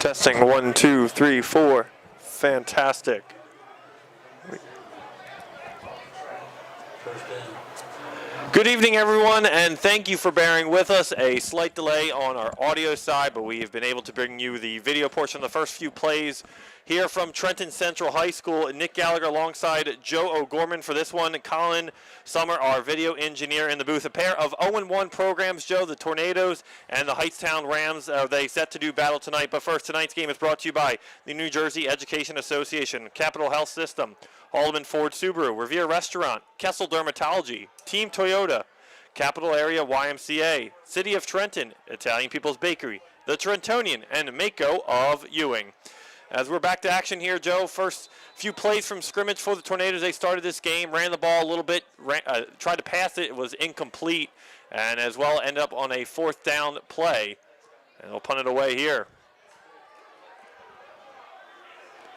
Testing 1, 2, 3, 4. Fantastic. Good evening, everyone, and thank you for bearing with us. A slight delay on our audio side, but we have been able to bring you the video portion of the first few plays here from Trenton Central High School. Nick Gallagher alongside Joe O'Gorman for this one. Colin Summer, our video engineer in the booth. A pair of 0-1 programs, Joe, the Tornadoes and the Hightstown Rams. They set to do battle tonight, but first, tonight's game is brought to you by the New Jersey Education Association, Capital Health System, Haldeman Ford Subaru, Revere Restaurant, Kessel Dermatology, Team Toyota, Capital Area YMCA, City of Trenton, Italian People's Bakery, the Trentonian, and Mako of Ewing. As we're back to action here, Joe, first few plays from scrimmage for the Tornadoes. They started this game, ran the ball a little bit, tried to pass it. It was incomplete, and as well ended up on a fourth down play. And they'll punt it away here.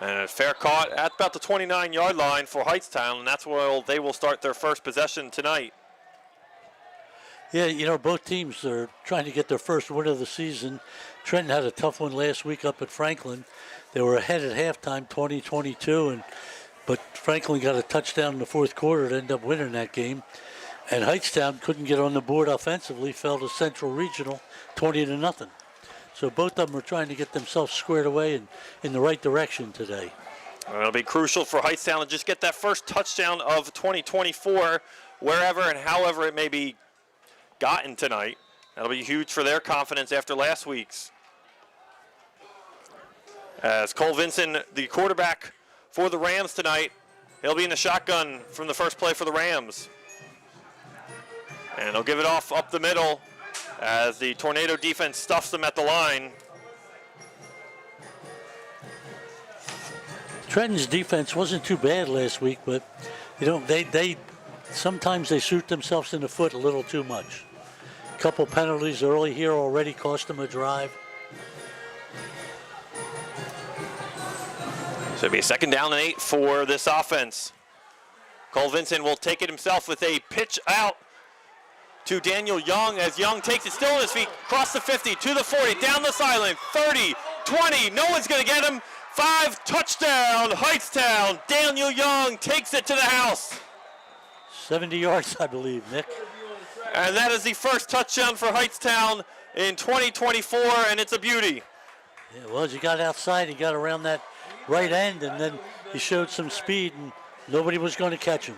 And a fair caught at about the 29-yard line for Hightstown, and that's where they will start their first possession tonight. Yeah, you know, both teams are trying to get their first win of the season. Trenton had a tough one last week up at Franklin. They were ahead at halftime, 20-22, but Franklin got a touchdown in the fourth quarter to end up winning that game. And Hightstown couldn't get on the board offensively, fell to Central Regional 20-0. So both of them are trying to get themselves squared away and in the right direction today. It'll be crucial for Hightstown to just get that first touchdown of 2024, wherever and however it may be gotten tonight. That'll be huge for their confidence after last week's. As Cole Vinson, the quarterback for the Rams tonight, he'll be in the shotgun from the first play for the Rams. And he'll give it off up the middle as the Tornado defense stuffs them at the line. Trenton's defense wasn't too bad last week, but you know they sometimes they shoot themselves in the foot a little too much. A couple penalties early here already cost them a drive. So it'll be a 2nd down and 8 for this offense. Cole Vinson will take it himself with a pitch out to Daniel Young as Young takes it still on his feet, across the 50, to the 40, down the sideline, 30, 20, no one's going to get him. 5, touchdown, Hightstown. Daniel Young takes it to the house. 70 yards, I believe, Nick. And that is the first touchdown for Hightstown in 2024, and it's a beauty. Yeah, well, as he got outside, he got around that right end, and then he showed some speed, and nobody was going to catch him.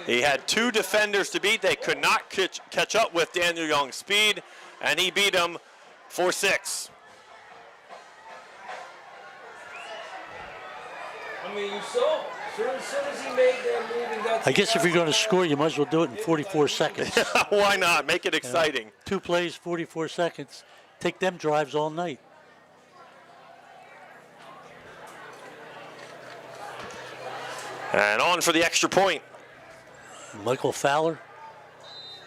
He had 2 defenders to beat. They could not catch up with Daniel Young's speed, and he beat him for 6. I mean, you saw, as soon as he made that move and got I guess if you're going to score, you might as well do it in 44 seconds. Why not? Make it exciting. 2 plays, 44 seconds. Take them drives all night. And on for the extra point. Michael Fowler.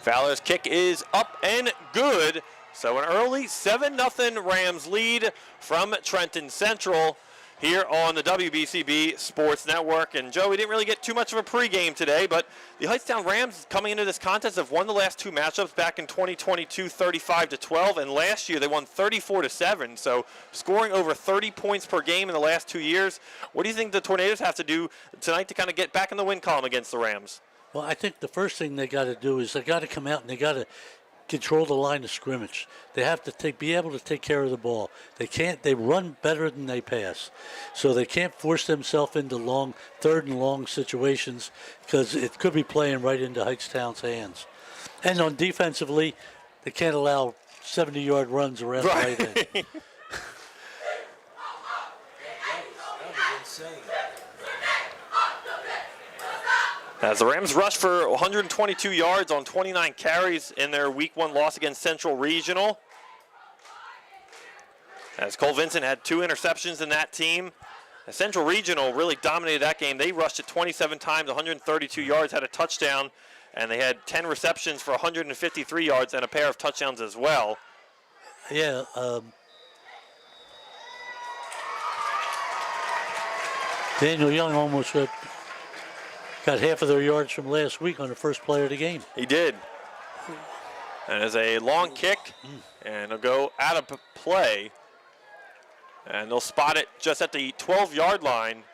Fowler's kick is up and good. So an early 7-0 Rams lead from Trenton Central here on the WBCB Sports Network. And Joe, we didn't really get too much of a pregame today, but the Hightstown Rams coming into this contest have won the last 2 matchups back in 2022, 35-12, and last year they won 34-7. So scoring over 30 points per game in the last 2 years. What do you think the Tornadoes have to do tonight to kind of get back in the win column against the Rams? Well, I think the first thing they got to do is they got to come out and they got to control the line of scrimmage. They have to be able to take care of the ball. They run better than they pass. So they can't force themselves into long, 3rd and long situations because it could be playing right into Hightstown's hands. And on defensively, they can't allow 70-yard runs around the right end. That was insane. As the Rams rushed for 122 yards on 29 carries in their Week 1 loss against Central Regional. As Cole Vinson had 2 interceptions in that team. Central Regional really dominated that game. They rushed it 27 times, 132 yards, had a touchdown, and they had 10 receptions for 153 yards and a pair of touchdowns as well. Yeah. Daniel Young almost got half of their yards from last week on the first play of the game. He did. And it's a long kick, and it'll go out of play. And they'll spot it just at the 12-yard line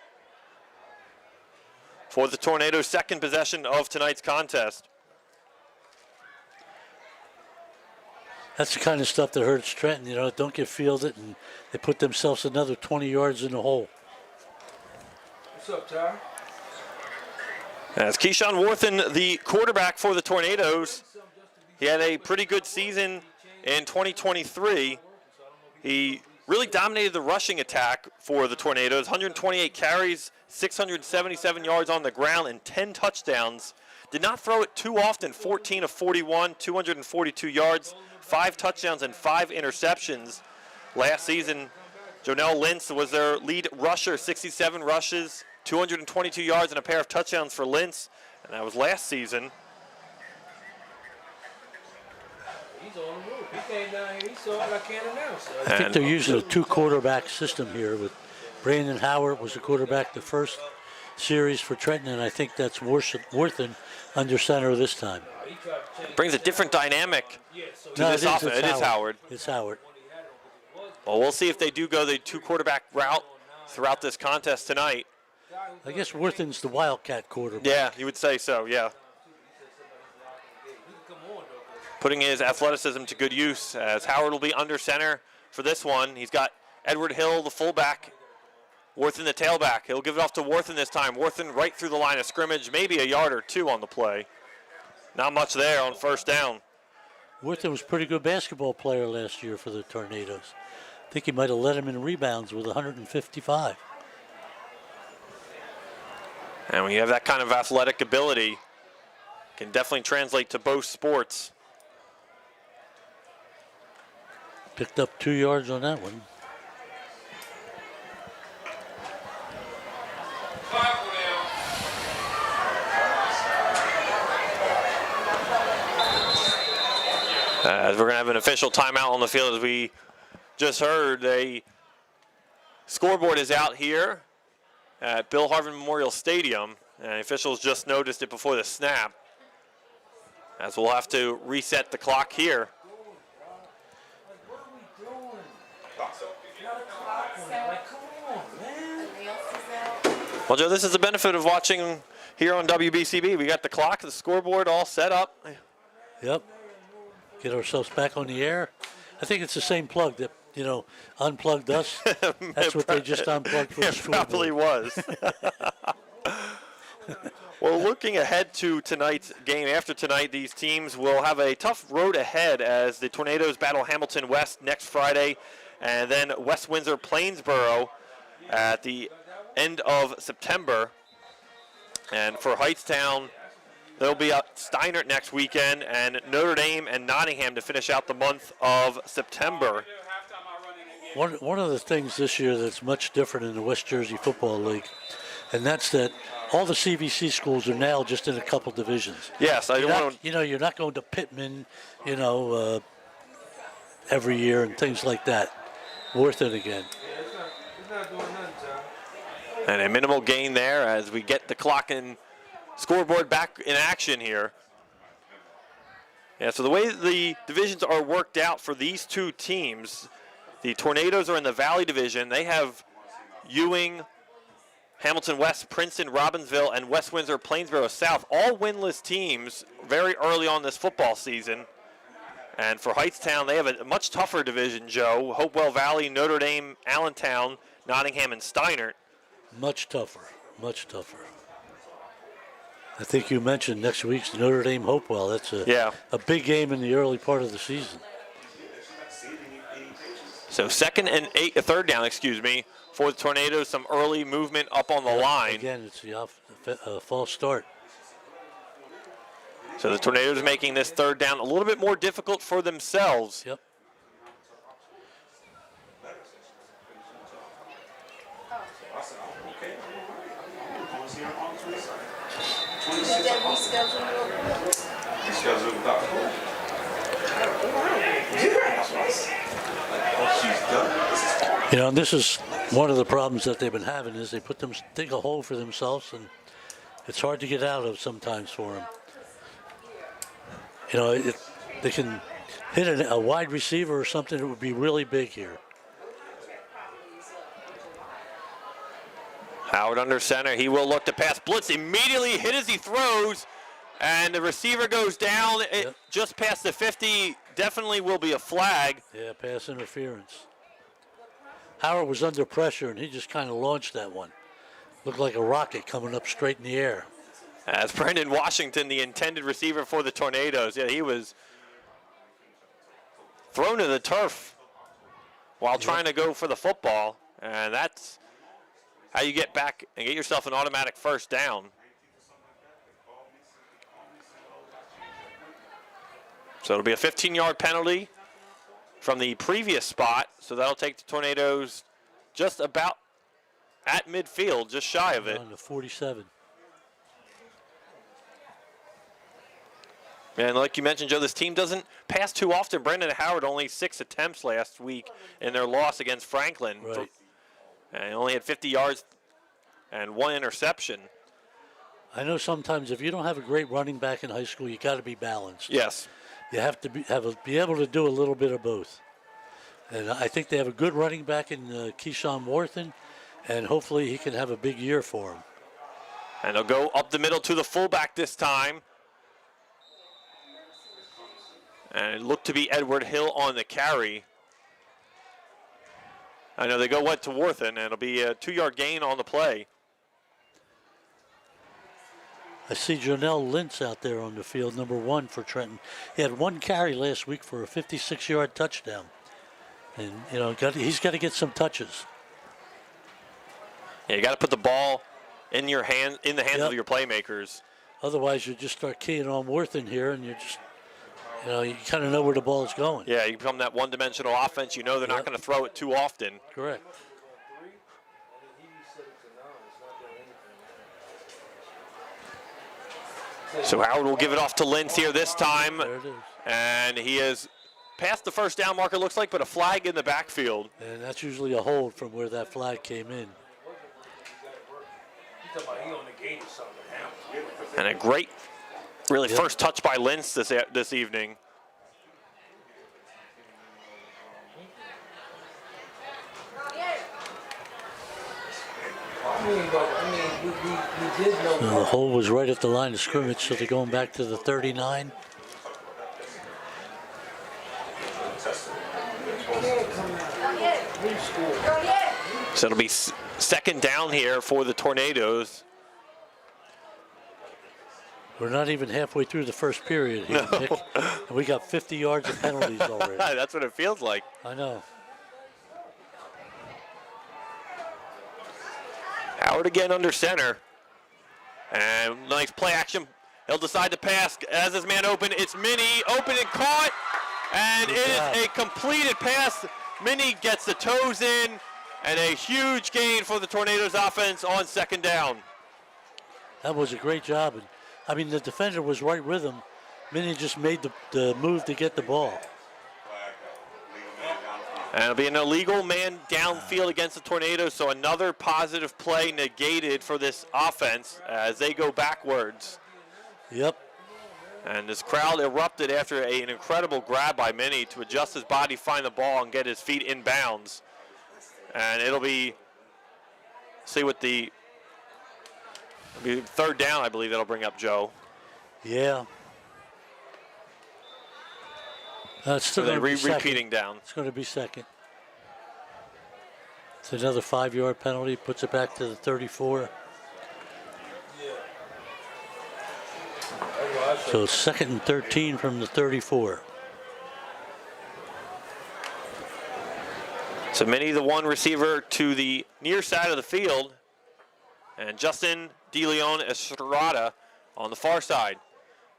for the Tornadoes' second possession of tonight's contest. That's the kind of stuff that hurts Trenton. Don't get fielded, and they put themselves another 20 yards in the hole. What's up, Ty? As Keyshawn Worthen, the quarterback for the Tornadoes, he had a pretty good season in 2023. He really dominated the rushing attack for the Tornadoes. 128 carries, 677 yards on the ground, and 10 touchdowns. Did not throw it too often, 14 of 41, 242 yards, 5 touchdowns, and 5 interceptions. Last season, Jonell Lintz was their lead rusher, 67 rushes, 222 yards, and a pair of touchdowns for Lintz, and that was last season. He's on the move. He came down here. He saw it. I can't announce it. I think they're using a 2-quarterback system here with Brandon Howard was the quarterback the first series for Trenton, and I think that's Worthen under center this time. Brings a different dynamic to No, this offense. It is Howard. It's Howard. Well, we'll see if they do go the 2-quarterback route throughout this contest tonight. I guess Worthen's the Wildcat quarterback. Yeah, you would say so, yeah. Putting his athleticism to good use as Howard will be under center for this one. He's got Edward Hill, the fullback, Worthen, the tailback. He'll give it off to Worthen this time. Worthen right through the line of scrimmage, maybe a yard or two on the play. Not much there on first down. Worthen was a pretty good basketball player last year for the Tornadoes. I think he might have led him in rebounds with 155. And when you have that kind of athletic ability, can definitely translate to both sports. Picked up 2 yards on that one. As we're going to have an official timeout on the field, as we just heard, a scoreboard is out here at Bill Harvin Memorial Stadium, and officials just noticed it before the snap, as we'll have to reset the clock here. Well, Joe, this is the benefit of watching here on WBCB. We got the clock, the scoreboard all set up. Yep. Get ourselves back on the air. I think it's the same plug that, unplugged us. That's what they just unplugged for the scoreboard. It probably was. Well, looking ahead to tonight's game, after tonight, these teams will have a tough road ahead as the Tornadoes battle Hamilton West next Friday, and then West Windsor Plainsboro at the end of September. And for Hightstown, they'll be at Steinert next weekend, and Notre Dame and Nottingham to finish out the month of September. One of the things this year that's much different in the West Jersey Football League, and that's that all the CVC schools are now just in a couple divisions. Yes, I don't want to. You're not going to Pittman, every year and things like that. Worth it again. It's not doing nothing, Ty. And a minimal gain there as we get the clock and scoreboard back in action here. Yeah, so the way the divisions are worked out for these two teams, the Tornadoes are in the Valley Division. They have Ewing, Hamilton West, Princeton, Robbinsville, and West Windsor, Plainsboro South, all winless teams very early on this football season. And for Hightstown, they have a much tougher division, Joe. Hopewell Valley, Notre Dame, Allentown, Nottingham, and Steinert. Much tougher, much tougher. I think you mentioned next week's Notre Dame Hopewell. That's a big game in the early part of the season. So third down, for the Tornadoes. Some early movement up on the line. Again, it's the false start. So the Tornadoes making this third down a little bit more difficult for themselves. Yep. This is one of the problems that they've been having is they dig a hole for themselves, and it's hard to get out of sometimes for them. If they can hit a wide receiver or something, it would be really big here. Howard under center. He will look to pass. Blitz immediately hit as he throws. And the receiver goes down just past the 50. Definitely will be a flag. Yeah, pass interference. Howard was under pressure, and he just kind of launched that one. Looked like a rocket coming up straight in the air. As Brendan Washington, the intended receiver for the Tornadoes, yeah, he was thrown to the turf while trying to go for the football. And that's how you get back and get yourself an automatic first down. So it'll be a 15-yard penalty from the previous spot. So that'll take the Tornadoes just about at midfield, just shy of it. On the 47. And like you mentioned, Joe, this team doesn't pass too often. Brendan Howard only 6 attempts last week in their loss against Franklin. Right. And only had 50 yards and 1 interception. I know sometimes if you don't have a great running back in high school, you got to be balanced. Yes. You have to be able to do a little bit of both. And I think they have a good running back in Keyshawn Worthen, and hopefully he can have a big year for him. And they'll go up the middle to the fullback this time. And it looked to be Edward Hill on the carry. I know they went to Worthen, and it'll be a 2-yard gain on the play. I see Jonell Lintz out there on the field, number 1 for Trenton. He had 1 carry last week for a 56-yard touchdown. And, you know, he's got to get some touches. Yeah, you got to put the ball in the hands of your playmakers. Otherwise, you just start keying on Worthen here, and you kind of know where the ball is going. Yeah, you become that one-dimensional offense. You know they're not going to throw it too often. Correct. So Howard will give it off to Lintz here this time. There it is. And he is past the first down marker, looks like, but a flag in the backfield. And that's usually a hold from where that flag came in. And a great, really first touch by Lintz this evening. We did know. So the hole was right at the line of scrimmage, so they're going back to the 39. So it'll be second down here for the Tornadoes. We're not even halfway through the first period here, Nick. And we got 50 yards of penalties already. That's what it feels like. I know. Howard again under center. And nice play action. He'll decide to pass as his man open. It's Minnie, open and caught. And it is a completed pass. Minnie gets the toes in. And a huge gain for the Tornadoes offense on second down. That was a great job. And I mean, the defender was right with him. Minnie just made the move to get the ball. And it'll be an illegal man downfield against the Tornadoes, so another positive play negated for this offense as they go backwards. Yep. And this crowd erupted after an incredible grab by Minnie to adjust his body, find the ball, and get his feet in bounds. And it'll be, it'll be third down, I believe that'll bring up Joe. Yeah. It's still So going to be second. repeating down. It's going to be second. It's another 5-yard penalty, puts it back to the 34. So it's second and 13 from the 34. So Minnie, the one receiver to the near side of the field, and Justin DeLeon Estrada on the far side.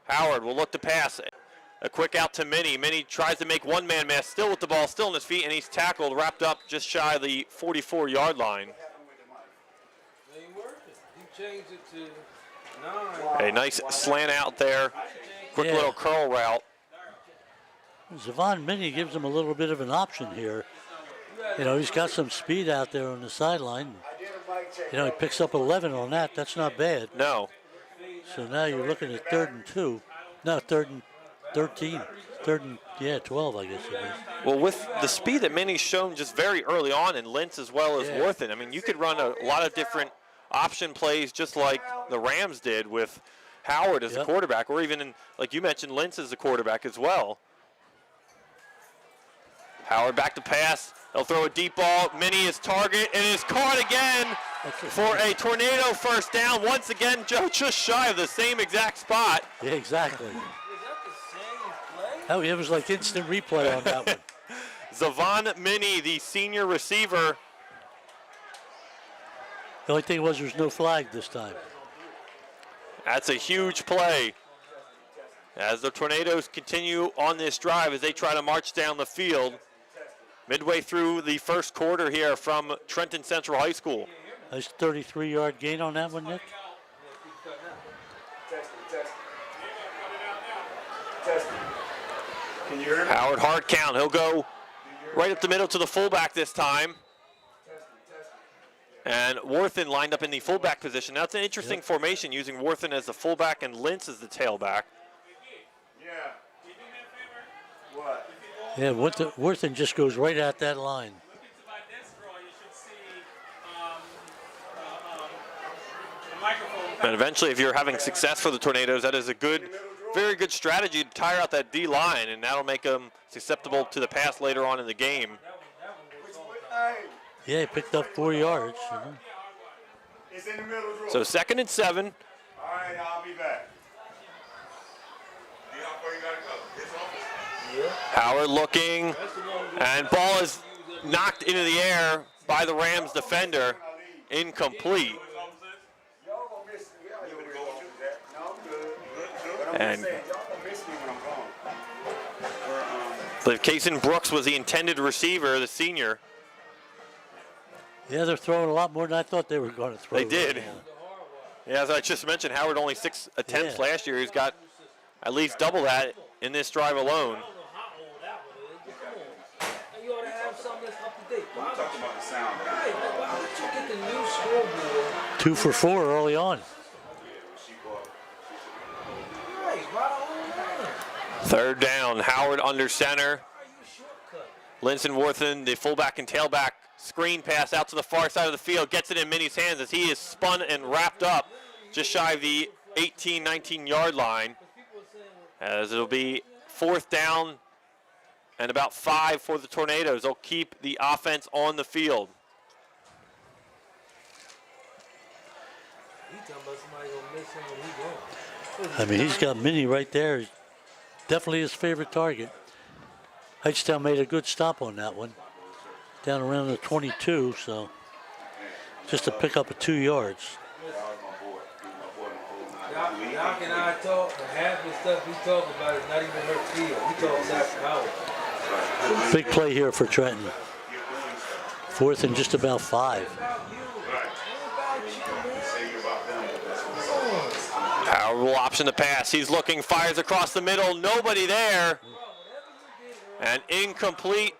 Howard will look to pass. A quick out to Minnie. Minnie tries to make one-man mass, still with the ball, still on his feet, and he's tackled, wrapped up just shy of the 44-yard line. He changed it to 9. A nice slant out there. Quick little curl route. Zavon Minnie gives him a little bit of an option here. You know, he's got some speed out there on the sideline. You know, he picks up 11 on that. That's not bad. No. So now you're looking at 3rd and 2. No, 3rd and 13. 3rd and, 12, I guess it is. Well, with the speed that Minnie's shown just very early on, and Lintz as well as Worthen, I mean, you could run a lot of different option plays just like the Rams did with Howard as the quarterback, or even, like you mentioned, Lentz as the quarterback as well. Howard back to pass. They'll throw a deep ball. Minnie is target and is caught again for a Tornado first down. Once again, Joe just shy of the same exact spot. Yeah, exactly. Was that the same play? Oh, it was like instant replay on that one. Zavon Minnie, the senior receiver. The only thing was there's no flag this time. That's a huge play. As the Tornadoes continue on this drive as they try to march down the field. Midway through the first quarter here from Trenton Central High School. Nice 33-yard gain on that one, Nick. Can you hear me? Howard hard count. He'll go right up the middle to the fullback this time. And Worthen lined up in the fullback position. Now, it's an interesting formation using Worthen as the fullback and Lentz as the tailback. Yeah. What? Yeah, Worthen just goes right at that line. And eventually, if you're having success for the Tornadoes, that is a good, very good strategy to tire out that D line, and that'll make them susceptible to the pass later on in the game. Yeah, he picked up 4 yards. It's in the middle drawer. So 2nd and 7. All right, I'll be back. How far you gotta go? Howard looking, and ball is knocked into the air by the Rams defender, incomplete. Y'all gonna miss me. Yeah, you would go do that. No, I'm good. But I'm And- just saying, y'all gonna miss me when I'm gone. I believe Kason Brooks was the intended receiver, the senior. Yeah, they're throwing a lot more than I thought they were going to throw. They right did. now. Yeah, as I just mentioned, Howard only 6 attempts Yeah. last year. He's got at least double that in this drive alone. You ought to have something that's up to date. I'm talking about the sound. Right, like, why would you get the new scoreboard? 2 for 4 early on. Right, why the whole 3rd down, Howard under center. Linson Worthen, the fullback and tailback, screen pass out to the far side of the field, gets it in Minnie's hands as he is spun and wrapped up just shy of the 18, 19-yard line. As it'll be 4th down and about 5 for the Tornadoes. They'll keep the offense on the field. He talking about somebody gonna miss him when he going. I mean, he's got Minnie right there. Definitely his favorite target. Hightstown made a good stop on that one. Down around the 22, so just to pick up 2 yards. Doc and I talk, and half the stuff we talk about is not even her field. He talks after hours. Big play here for Trenton. 4th and just about 5. Howard will option the pass. He's looking, fires across the middle. Nobody there. And incomplete.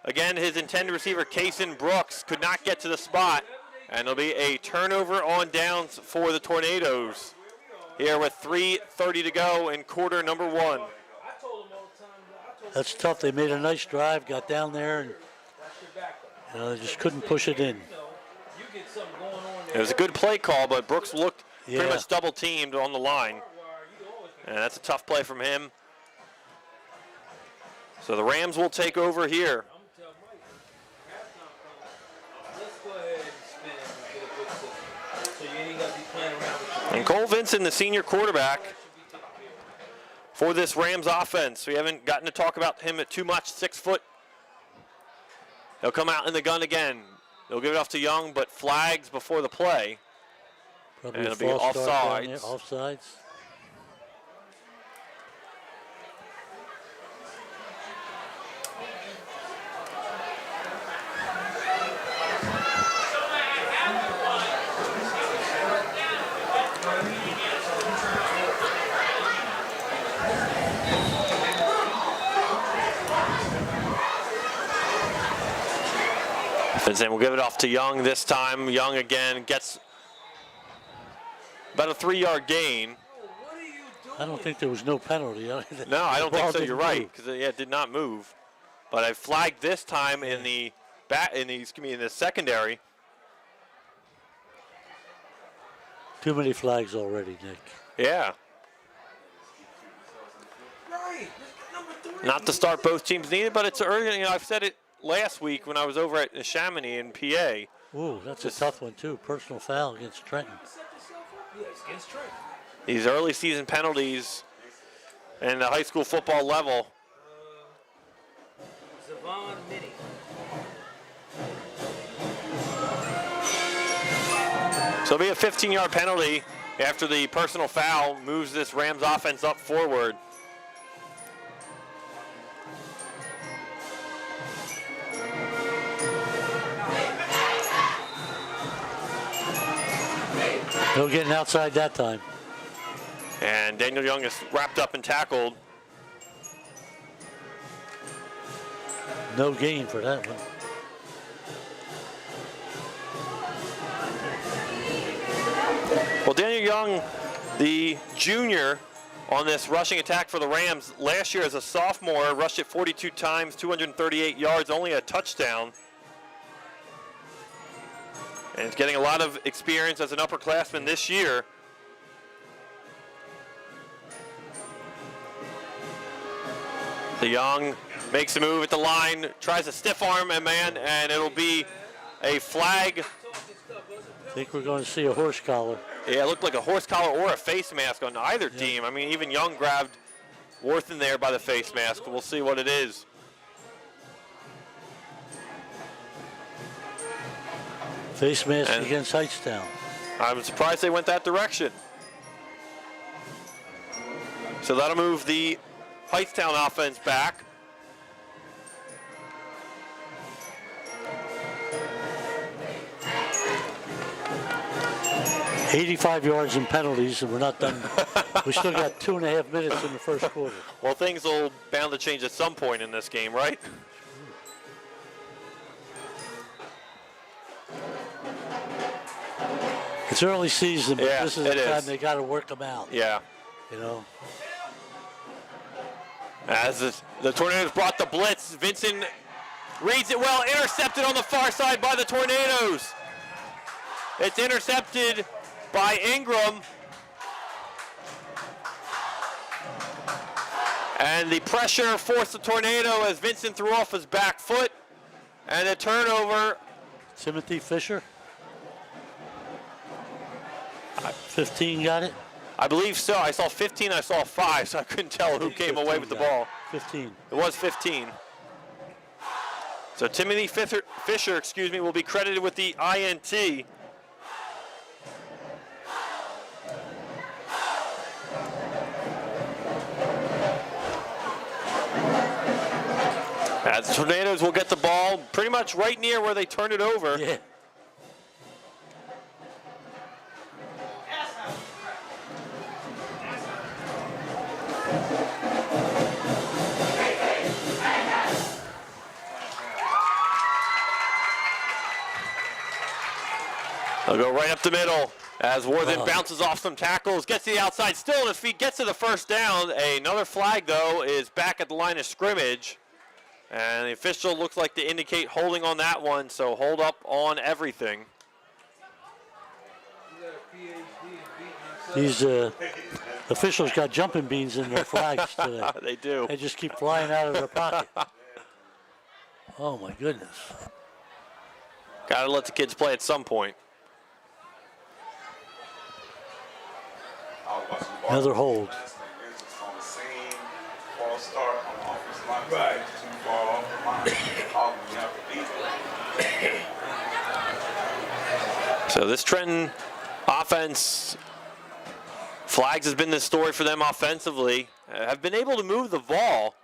Again, his intended receiver, Kason Brooks, could not get to the spot. And it'll be a turnover on downs for the Tornadoes. Here with 3:30 to go in quarter number 1. That's tough. They made a nice drive, got down there, and they just couldn't push it in. It was a good play call, but Brooks looked pretty Yeah. much double teamed on the line. And that's a tough play from him. So the Rams will take over here. And Cole Vinson, the senior quarterback for this Rams offense. We haven't gotten to talk about him too much. 6 foot. He'll come out in the gun again. They'll give it off to Young, but flags before the play. Probably And a it'll be false start down there, offsides. Offsides. Vinson will give it off to Young this time. Young again gets about a 3-yard gain. I don't think there was no penalty. No, I don't think Ball so. didn't You're right, move. because it did not move. But I flagged this time in the in the secondary. Too many flags already, Nick. Yeah. Right. Number 3. Not to start both teams needed, but it's early. You know, I've said it last week when I was over at Chamonix in PA. Ooh, that's a tough one, too. Personal foul against Trenton. Yeah, it's against Trenton. These early season penalties in the high school football level. Zavon Mitty. So it'll be a 15-yard penalty after the personal foul moves this Rams offense up forward. No getting outside that time. And Daniel Young is wrapped up and tackled. No gain for that one. Well, Daniel Young, the junior on this rushing attack for the Rams, last year as a sophomore, rushed it 42 times, 238 yards, only a touchdown. And he's getting a lot of experience as an upperclassman this year. The Young makes a move at the line, tries to stiff arm a man, and it'll be a flag. I think we're going to see a horse collar. Yeah, it looked like a horse collar or a face mask on either team. I mean, even Young grabbed Worthen there by the face mask. We'll see what it is. Face mask against Hightstown. I'm surprised they went that direction. So that'll move the Hightstown offense back. $85 yards in penalties, and we're not done. We still got 2.5 minutes in the first quarter. Well, things will bound to change at some point in this game, right? It's early season, but Yeah, this is it the time is. they got to work them out. Yeah. You know. As the Tornadoes brought the blitz, Vincent reads it well, intercepted on the far side by the Tornadoes. It's intercepted by Ingram. And the pressure forced the Tornado as Vincent threw off his back foot. And a turnover. Timothy Fisher. 15 got it? I believe so. I saw 15, I saw 5, so I couldn't tell who came away with the ball. 15. It was 15. So Timothy Fisher, will be credited with the INT. As the Tornadoes will get the ball pretty much right near where they turned it over. Yeah. They'll go right up the middle as Worthen bounces off some tackles, gets to the outside, still on his feet, gets to the first down. Another flag, though, is back at the line of scrimmage. And the official looks like to indicate holding on that one, so hold up on everything. These officials got jumping beans in their flags today. They do. They just keep flying out of their pocket. Oh, my goodness. Got to let the kids play at some point. Another hold. Right. So this Trenton offense, flags has been the story for them offensively. Have been able to move the ball,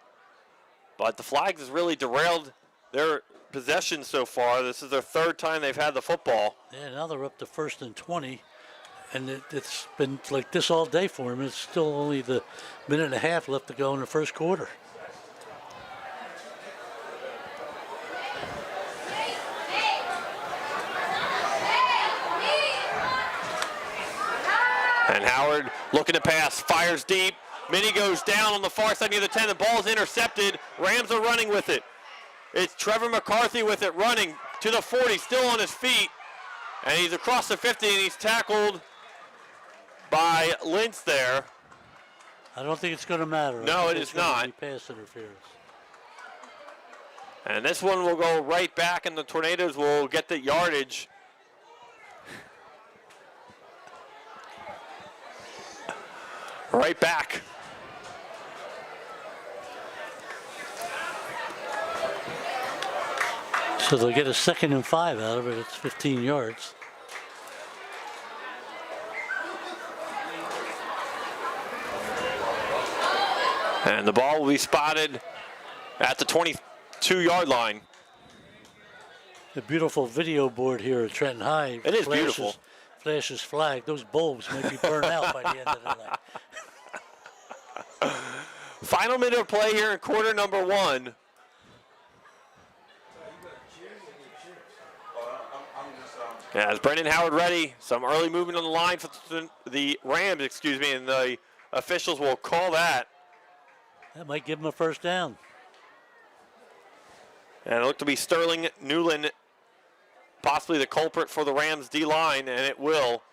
but the flags has really derailed their possession so far. This is their third time they've had the football. Yeah, now they're up to 1st and 20. And it's been like this all day for him. It's still only the minute and a half left to go in the first quarter. And Howard looking to pass, fires deep. Minnie goes down on the far side near the 10. The ball is intercepted. Rams are running with it. It's Trevor McCarthy with it, running to the 40, still on his feet. And he's across the 50, and he's tackled by Lintz there. I don't think it's going to matter. No, it is It's gonna not. be pass interference. And this one will go right back, and the Tornadoes will get the yardage. Right back. So they'll get a 2nd and 5 out of it. It's 15 yards. And the ball will be spotted at the 22-yard line. The beautiful video board here at Trenton High. It is beautiful. Flashes flag. Those bulbs may be burned out by the end of the night. Final minute of play here in quarter number 1. As Brendan Howard ready, some early movement on the line for the Rams, and the officials will call that. That might give them a first down. And it looked to be Sterling Newland, possibly the culprit for the Rams D-line, and it will.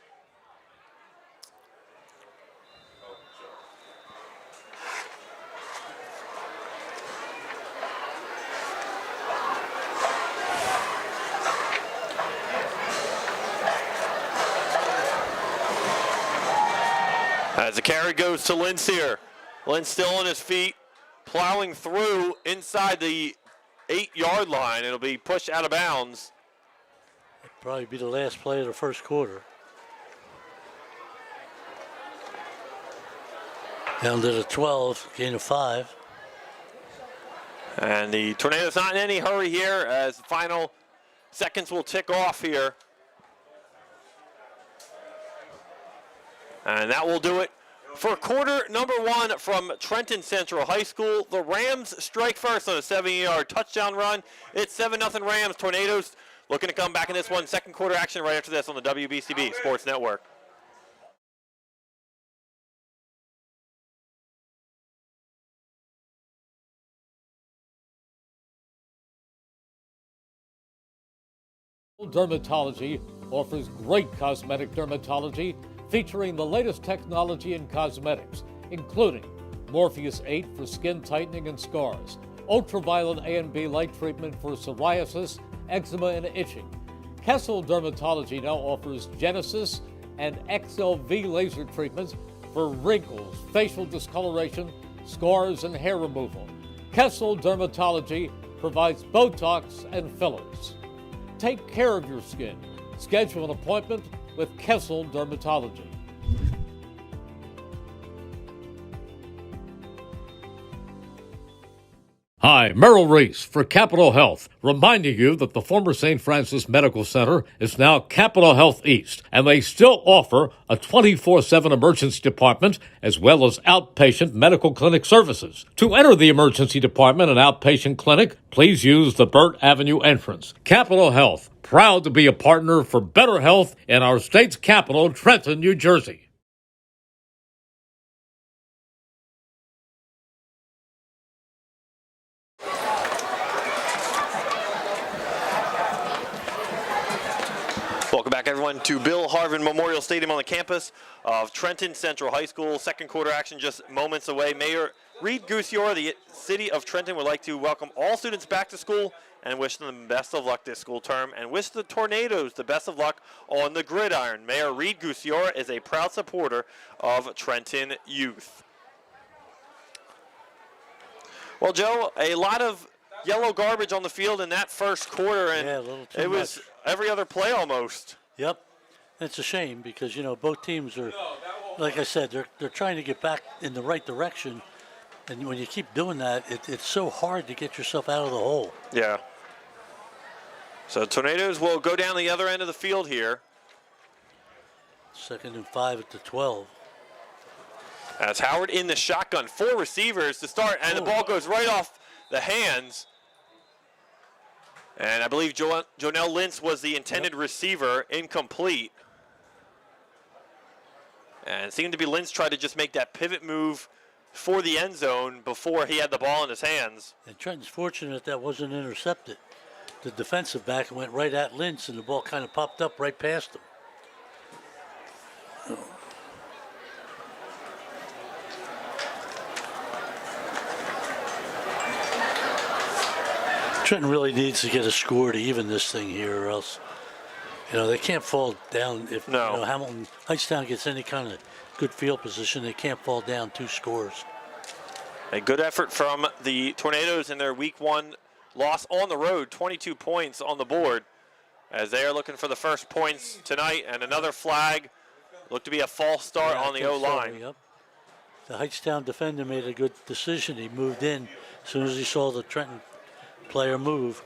As the carry goes to Lintz here. Lintz still on his feet, plowing through inside the 8-yard line. It'll be pushed out of bounds. It'll probably be the last play of the first quarter. Down to the 12, gain of 5. And the Tornadoes not in any hurry here as the final seconds will tick off here. And that will do it for quarter number 1 from Trenton Central High School. The Rams strike first on a 70-yard touchdown run. It's 7-0 Rams. Tornadoes looking to come back in this one. Second quarter action right after this on the WBCB Sports Network. Dermatology offers great cosmetic dermatology featuring the latest technology in cosmetics, including Morpheus 8 for skin tightening and scars, ultraviolet A and B light treatment for psoriasis, eczema, and itching. Kessel Dermatology now offers Genesis and XLV laser treatments for wrinkles, facial discoloration, scars, and hair removal. Kessel Dermatology provides Botox and fillers. Take care of your skin. Schedule an appointment with Kessel Dermatology. Hi, Merrill Reese for Capitol Health, reminding you that the former St. Francis Medical Center is now Capitol Health East, and they still offer a 24/7 emergency department as well as outpatient medical clinic services. To enter the emergency department and outpatient clinic, please use the Burt Avenue entrance. Capitol Health, proud to be a partner for better health in our state's capital, Trenton, New Jersey. Welcome back, everyone, to Bill Harvin Memorial Stadium on the campus of Trenton Central High School. Second quarter action just moments away. Mayor Reed Goussior, the city of Trenton, would like to welcome all students back to school and wish them the best of luck this school term and wish the Tornadoes the best of luck on the gridiron. Mayor Reed Goussior is a proud supporter of Trenton youth. Well, Joe, a lot of yellow garbage on the field in that first quarter, and Yeah, a little too it was much. every other play almost. Yep. It's a shame because, you know, both teams are, like I said, they're trying to get back in the right direction. And when you keep doing that, it's so hard to get yourself out of the hole. Yeah. So Tornadoes will go down the other end of the field here. 2nd and 5 at the 12. As Howard in the shotgun, 4 receivers to start, and the ball goes right off the hands. And I believe Jonell Lintz was the intended receiver, incomplete. And it seemed to be Lintz tried to just make that pivot move for the end zone before he had the ball in his hands. And Trenton's fortunate that wasn't intercepted. The defensive back went right at Lintz, and the ball kind of popped up right past him. Trenton really needs to get a score to even this thing here, or else, they can't fall down. If No. Hamilton Hightstown gets any kind of good field position, they can't fall down 2 scores. A good effort from the Tornadoes in their Week 1 loss on the road, 22 points on the board, as they are looking for the first points tonight, and another flag. Looked to be a false start on the O-line. Yep. The Hightstown defender made a good decision. He moved in as soon as he saw the Trenton player move.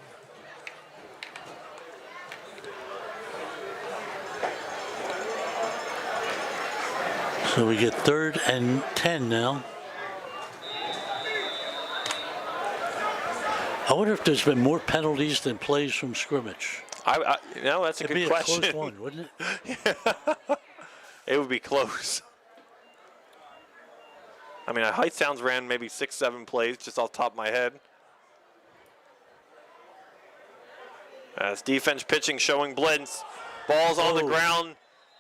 So we get 3rd and 10 now. I wonder if there's been more penalties than plays from scrimmage. That's a It'd good be question. a close one, wouldn't it? It would be close. I mean, Hightstown's ran maybe 6-7 plays just off the top of my head. As defense pitching showing blitz. Ball's on the ground.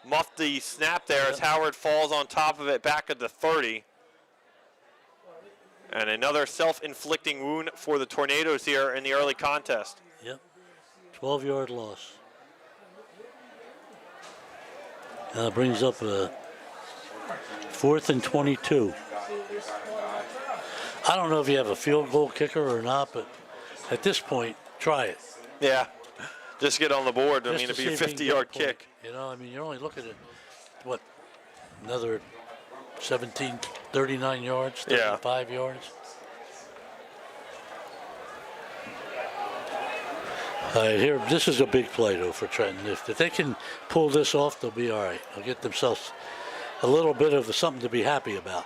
Muffed the snap there as Howard falls on top of it back at the 30. And another self-inflicting wound for the Tornadoes here in the early contest. Yep. 12-yard loss. That brings up a 4th and 22. I don't know if you have a field goal kicker or not, but at this point, try it. Yeah, just get on the board. Just It'd to be a see if you can get 50-yard point. kick. You're only looking at, another 39 yards, 35 yards. All right, here, this is a big play, though, for Trenton. If they can pull this off, they'll be all right. They'll get themselves a little bit of something to be happy about.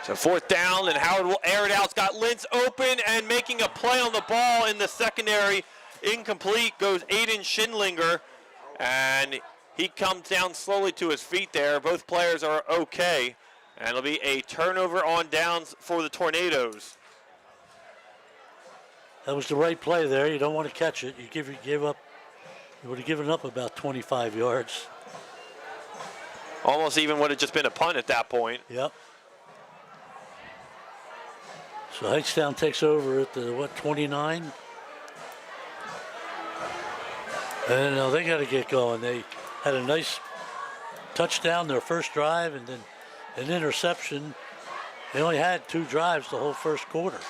So 4th down, and Howard will air it out. Scott Lintz open and making a play on the ball in the secondary. Incomplete goes Aiden Schindlinger, and he comes down slowly to his feet there. Both players are okay, and it'll be a turnover on downs for the Tornadoes. That was the right play there. You don't want to catch it. You would have given up about 25 yards. Almost even would have just been a punt at that point. Yep. So Hightstown takes over at the, 29? And now they got to get going. They had a nice touchdown their first drive and then an interception. They only had 2 drives the whole first quarter.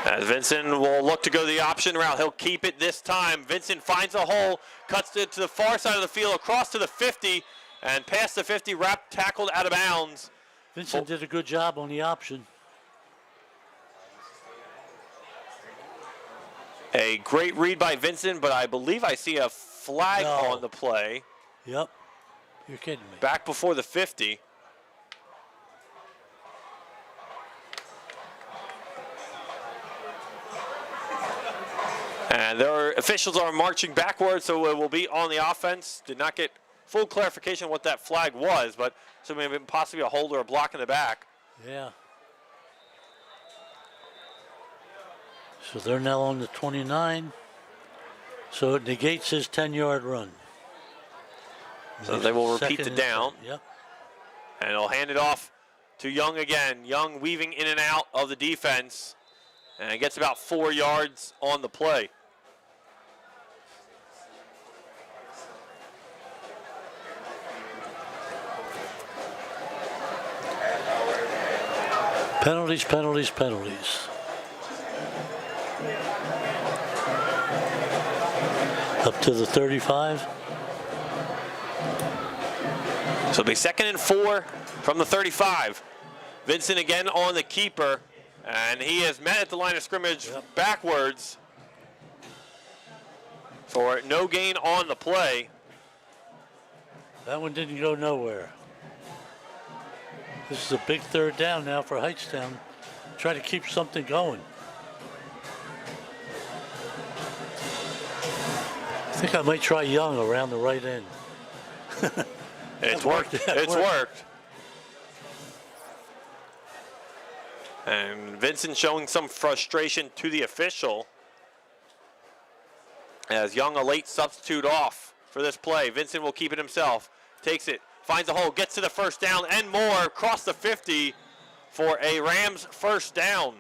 As Vincent will look to go the option route, he'll keep it this time. Vincent finds a hole, cuts it to the far side of the field, across to the 50, and past the 50, tackled out of bounds. Vincent did a good job on the option. A great read by Vincent, but I believe I see a flag on the play. Yep. You're kidding me. Back before the 50. And their officials are marching backwards, so it will be on the offense. Did not get full clarification what that flag was, but so maybe possibly a hold or a block in the back. Yeah. So they're now on the 29. So it negates his 10-yard run. So they will repeat the Second and down. 10. Yep. And he'll hand it off to Young again. Young weaving in and out of the defense. And it gets about 4 yards on the play. Penalties, penalties, penalties. Up to the 35. So it'll be 2nd and 4 from the 35. Vincent again on the keeper. And he is met at the line of scrimmage backwards for no gain on the play. That one didn't go nowhere. This is a big 3rd down now for Hightstown. Try to keep something going. I think I might try Young around the right end. It's worked. It's worked. And Vincent showing some frustration to the official as Young, a late substitute, off for this play. Vincent will keep it himself. takes it, finds a hole, gets to the first down and more, across the 50 for a Rams first down.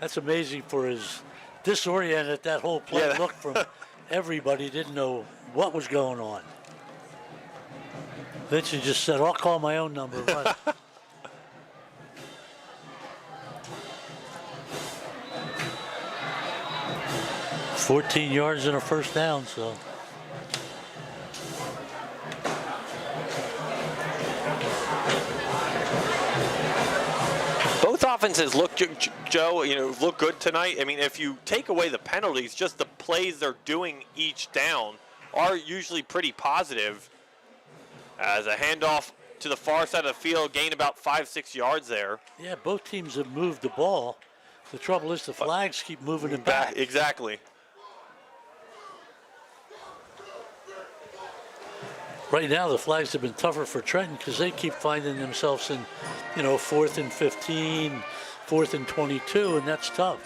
That's amazing for as disoriented that whole play looked from everybody. Didn't know what was going on. Vincent just said, I'll call my own number. Right. 14 yards and a first down, so. Both offenses look, Joe, look good tonight. I mean, if you take away the penalties, just the plays they're doing each down are usually pretty positive. As a handoff to the far side of the field, gain about 5-6 yards there. Yeah, both teams have moved the ball. The trouble is the flags keep moving it back. Exactly. Right now, the flags have been tougher for Trenton because they keep finding themselves in, 4th and 15, 4th and 22, and that's tough.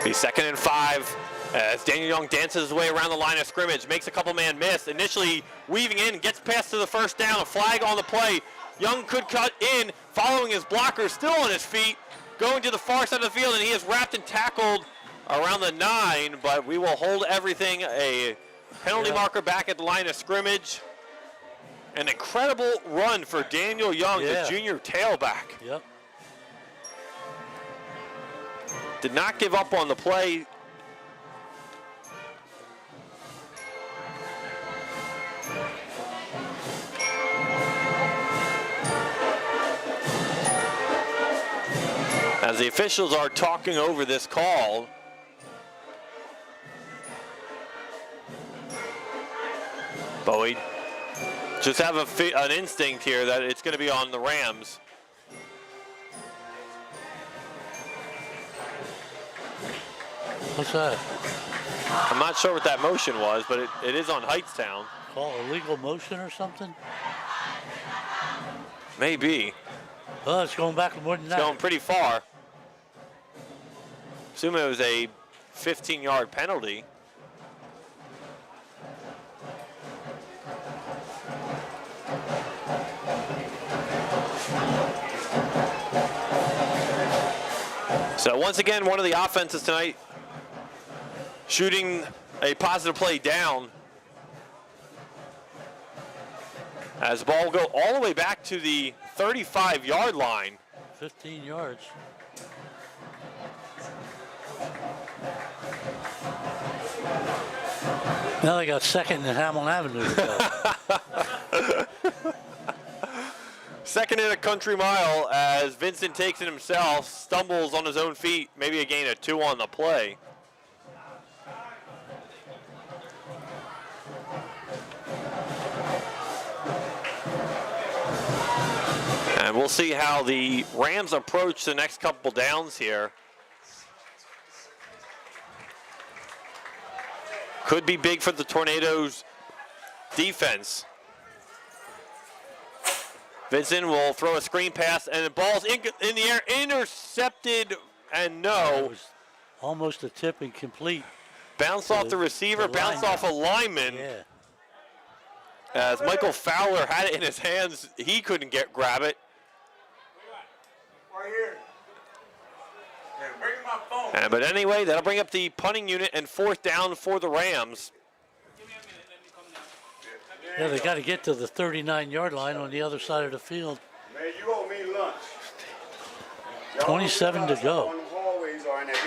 Be 2nd and 5 as Daniel Young dances his way around the line of scrimmage, makes a couple man miss, initially weaving in, gets past to the first down, a flag on the play. Young could cut in, following his blocker, still on his feet, going to the far side of the field, and he is wrapped and tackled around the 9, but we will hold everything. A penalty marker back at the line of scrimmage. An incredible run for Daniel Young, the junior tailback. Yep. Did not give up on the play. As the officials are talking over this call, but we just have an instinct here that it's going to be on the Rams. What's that? I'm not sure what that motion was, but it is on Hightstown. Call illegal motion or something? Maybe. Oh, it's going back more than that. It's going pretty far. Assume it was a 15-yard penalty. So once again, one of the offenses tonight shooting a positive play down. As the ball will go all the way back to the 35-yard line. 15 yards. Now they got 2nd and Hamilton Avenue to go. 2nd and a country mile as Vincent takes it himself, stumbles on his own feet, maybe a gain of 2 on the play. And we'll see how the Rams approach the next couple downs here. Could be big for the Tornadoes defense. Vincent will throw a screen pass, and the ball's in the air, intercepted, and no. It was almost a tip incomplete. Bounce off the receiver, bounce off a lineman. Yeah. As Michael Fowler had it in his hands, he couldn't grab it. Right here. Yeah, bring my phone. But anyway, that'll bring up the punting unit and 4th down for the Rams. Yeah, they got to get to the 39-yard line on the other side of the field. Man, you owe me lunch. 27 to go. On the hallways or in that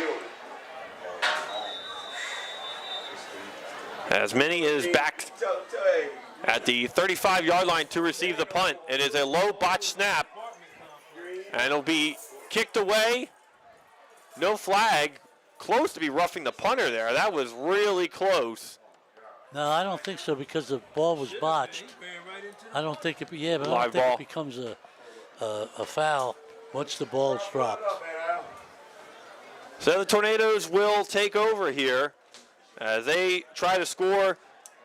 building. As Minnie is back at the 35-yard line to receive the punt. It is a low botch snap, and it'll be kicked away. No flag. Close to be roughing the punter there. That was really close. No, I don't think so because the ball was botched. I don't think it. Yeah, but I Live don't think ball. it becomes a foul once the ball is dropped. So the Tornadoes will take over here as they try to score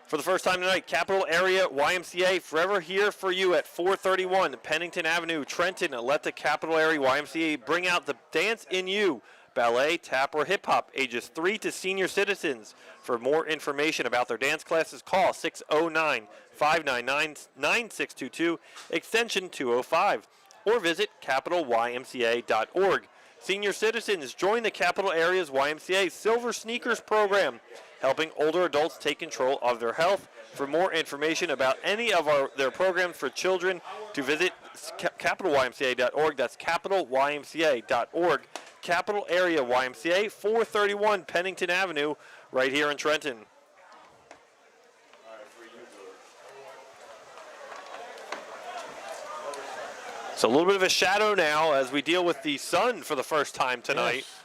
for the first time tonight. Capital Area YMCA forever here for you at 431 Pennington Avenue, Trenton. Let the Capital Area YMCA bring out the dance in you. ballet, tap, or hip hop, ages 3 to senior citizens. For more information about their dance classes, call 609-599-9622, extension 205, or visit capitalymca.org. Senior citizens, join the Capital Area's YMCA Silver Sneakers program, helping older adults take control of their health. For more information about any of their programs for children, to visit capitalymca.org. That's capitalymca.org. Capital Area YMCA, 431 Pennington Avenue, right here in Trenton. So a little bit of a shadow now as we deal with the sun for the first time tonight. Yes.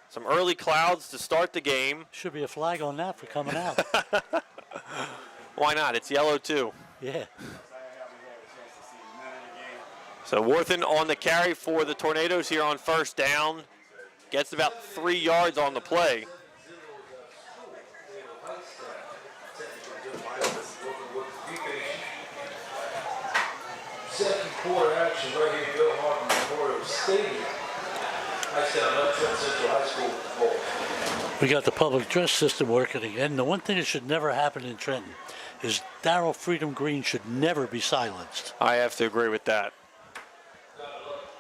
Some early clouds to start the game. Should be a flag on that for coming out. Why not? It's yellow too. Yeah. So Worthen on the carry for the Tornadoes here on first down. Gets about 3 yards on the play. Second quarter action right here, Bill Harden Memorial Stadium. Hightstown, Trenton Central High School football. We got the public address system working again. The one thing that should never happen in Trenton is Darrell Freedom Green should never be silenced. I have to agree with that.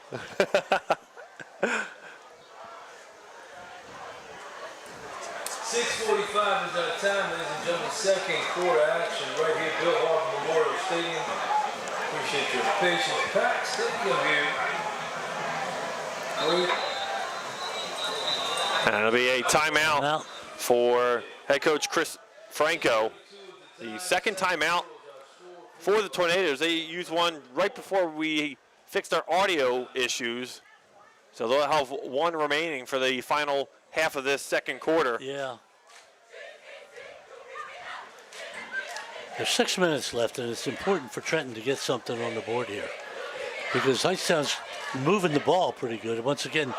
6:45 is our time, ladies and gentlemen. Second quarter action right here, Bill Harden Memorial Stadium. Appreciate your patience. Packed stadium here. And it'll be a timeout Well, for head coach Chris Franco. The second timeout for the Tornadoes. They used one right before we fixed our audio issues. So they'll have one remaining for the final half of this second quarter. yeah. There's 6 minutes left, and it's important for Trenton to get something on the board here because Hightstown's moving the ball pretty good. And once again,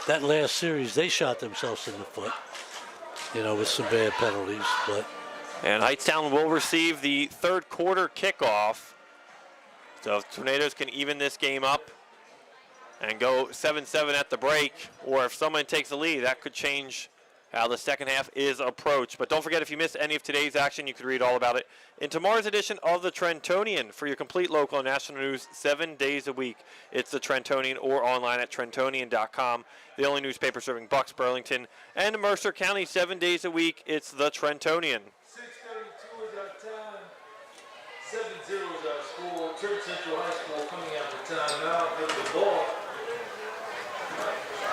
that last series, they shot themselves in the foot, with some bad penalties. But And Hightstown will receive the third quarter kickoff. So if Tornadoes can even this game up and go 7-7 at the break, or if someone takes the lead, that could change how the second half is approached. But don't forget, if you missed any of today's action, you could read all about it in tomorrow's edition of the Trentonian. For your complete local and national news 7 days a week, it's the Trentonian or online at trentonian.com. The only newspaper serving Bucks, Burlington, and Mercer County 7 days a week. It's the Trentonian. 6:32 is our time. 7-0 is our score. Trenton Central High School coming out the timeout with the ball.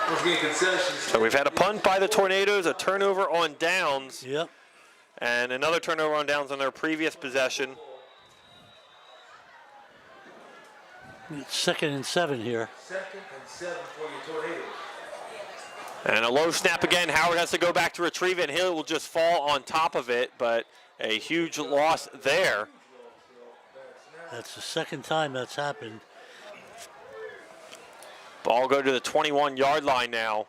Let's get concessions. So we've had a punt by the Tornadoes, a turnover on downs, yep. and another turnover on downs on their previous possession. It's 2nd and 7 here. 2nd and 7 for your Tornadoes. And a low snap again. Howard has to go back to retrieve it, and Hill will just fall on top of it, but a huge loss there. That's the second time that's happened. Ball go to the 21-yard line now.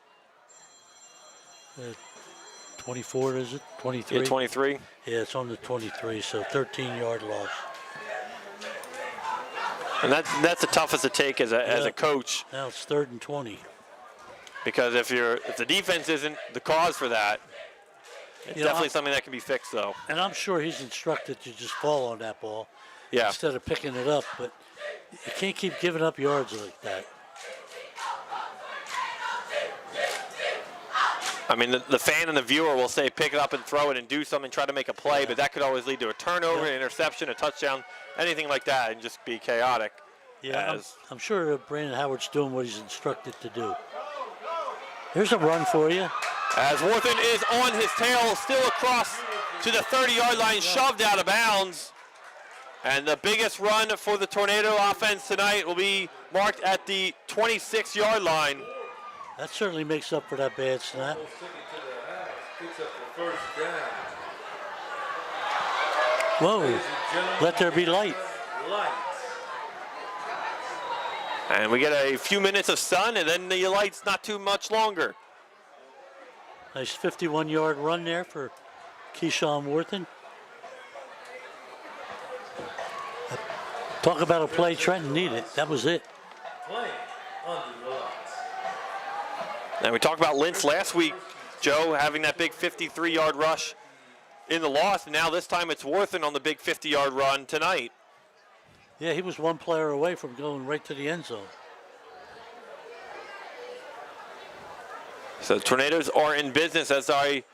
24, is it? 23? Yeah, 23. Yeah, it's on the 23, so 13-yard loss. And that's the toughest to take as a coach, Now it's 3rd and 20. because if the defense isn't the cause for that, it's definitely something that can be fixed, though. And I'm sure he's instructed to just fall on that ball Yeah. instead of picking it up, but you can't keep giving up yards like that. I mean, the fan and the viewer will say pick it up and throw it and do something, try to make a play, but that could always lead to a turnover, an interception, a touchdown, anything like that, and just be chaotic. Yeah, I'm sure Brandon Howard's doing what he's instructed to do. Here's a run for you. As Worthen is on his tail, still across to the 30-yard line, shoved out of bounds. And the biggest run for the Tornado offense tonight will be marked at the 26-yard line. That certainly makes up for that bad snap. Took it to the house. Picks up the first down. Whoa, Ladies and gentlemen, let there be light. lights. And we get a few minutes of sun, and then the light's not too much longer. Nice 51-yard run there for Keyshawn Worthen. Talk about a play Trenton needed. That was it. Playing under the lights. And we talked about Lentz last week, Joe, having that big 53-yard rush in the loss. And now this time it's Worthen on the big 50-yard run tonight. Yeah, he was one player away from going right to the end zone. So the Tornadoes are in business as I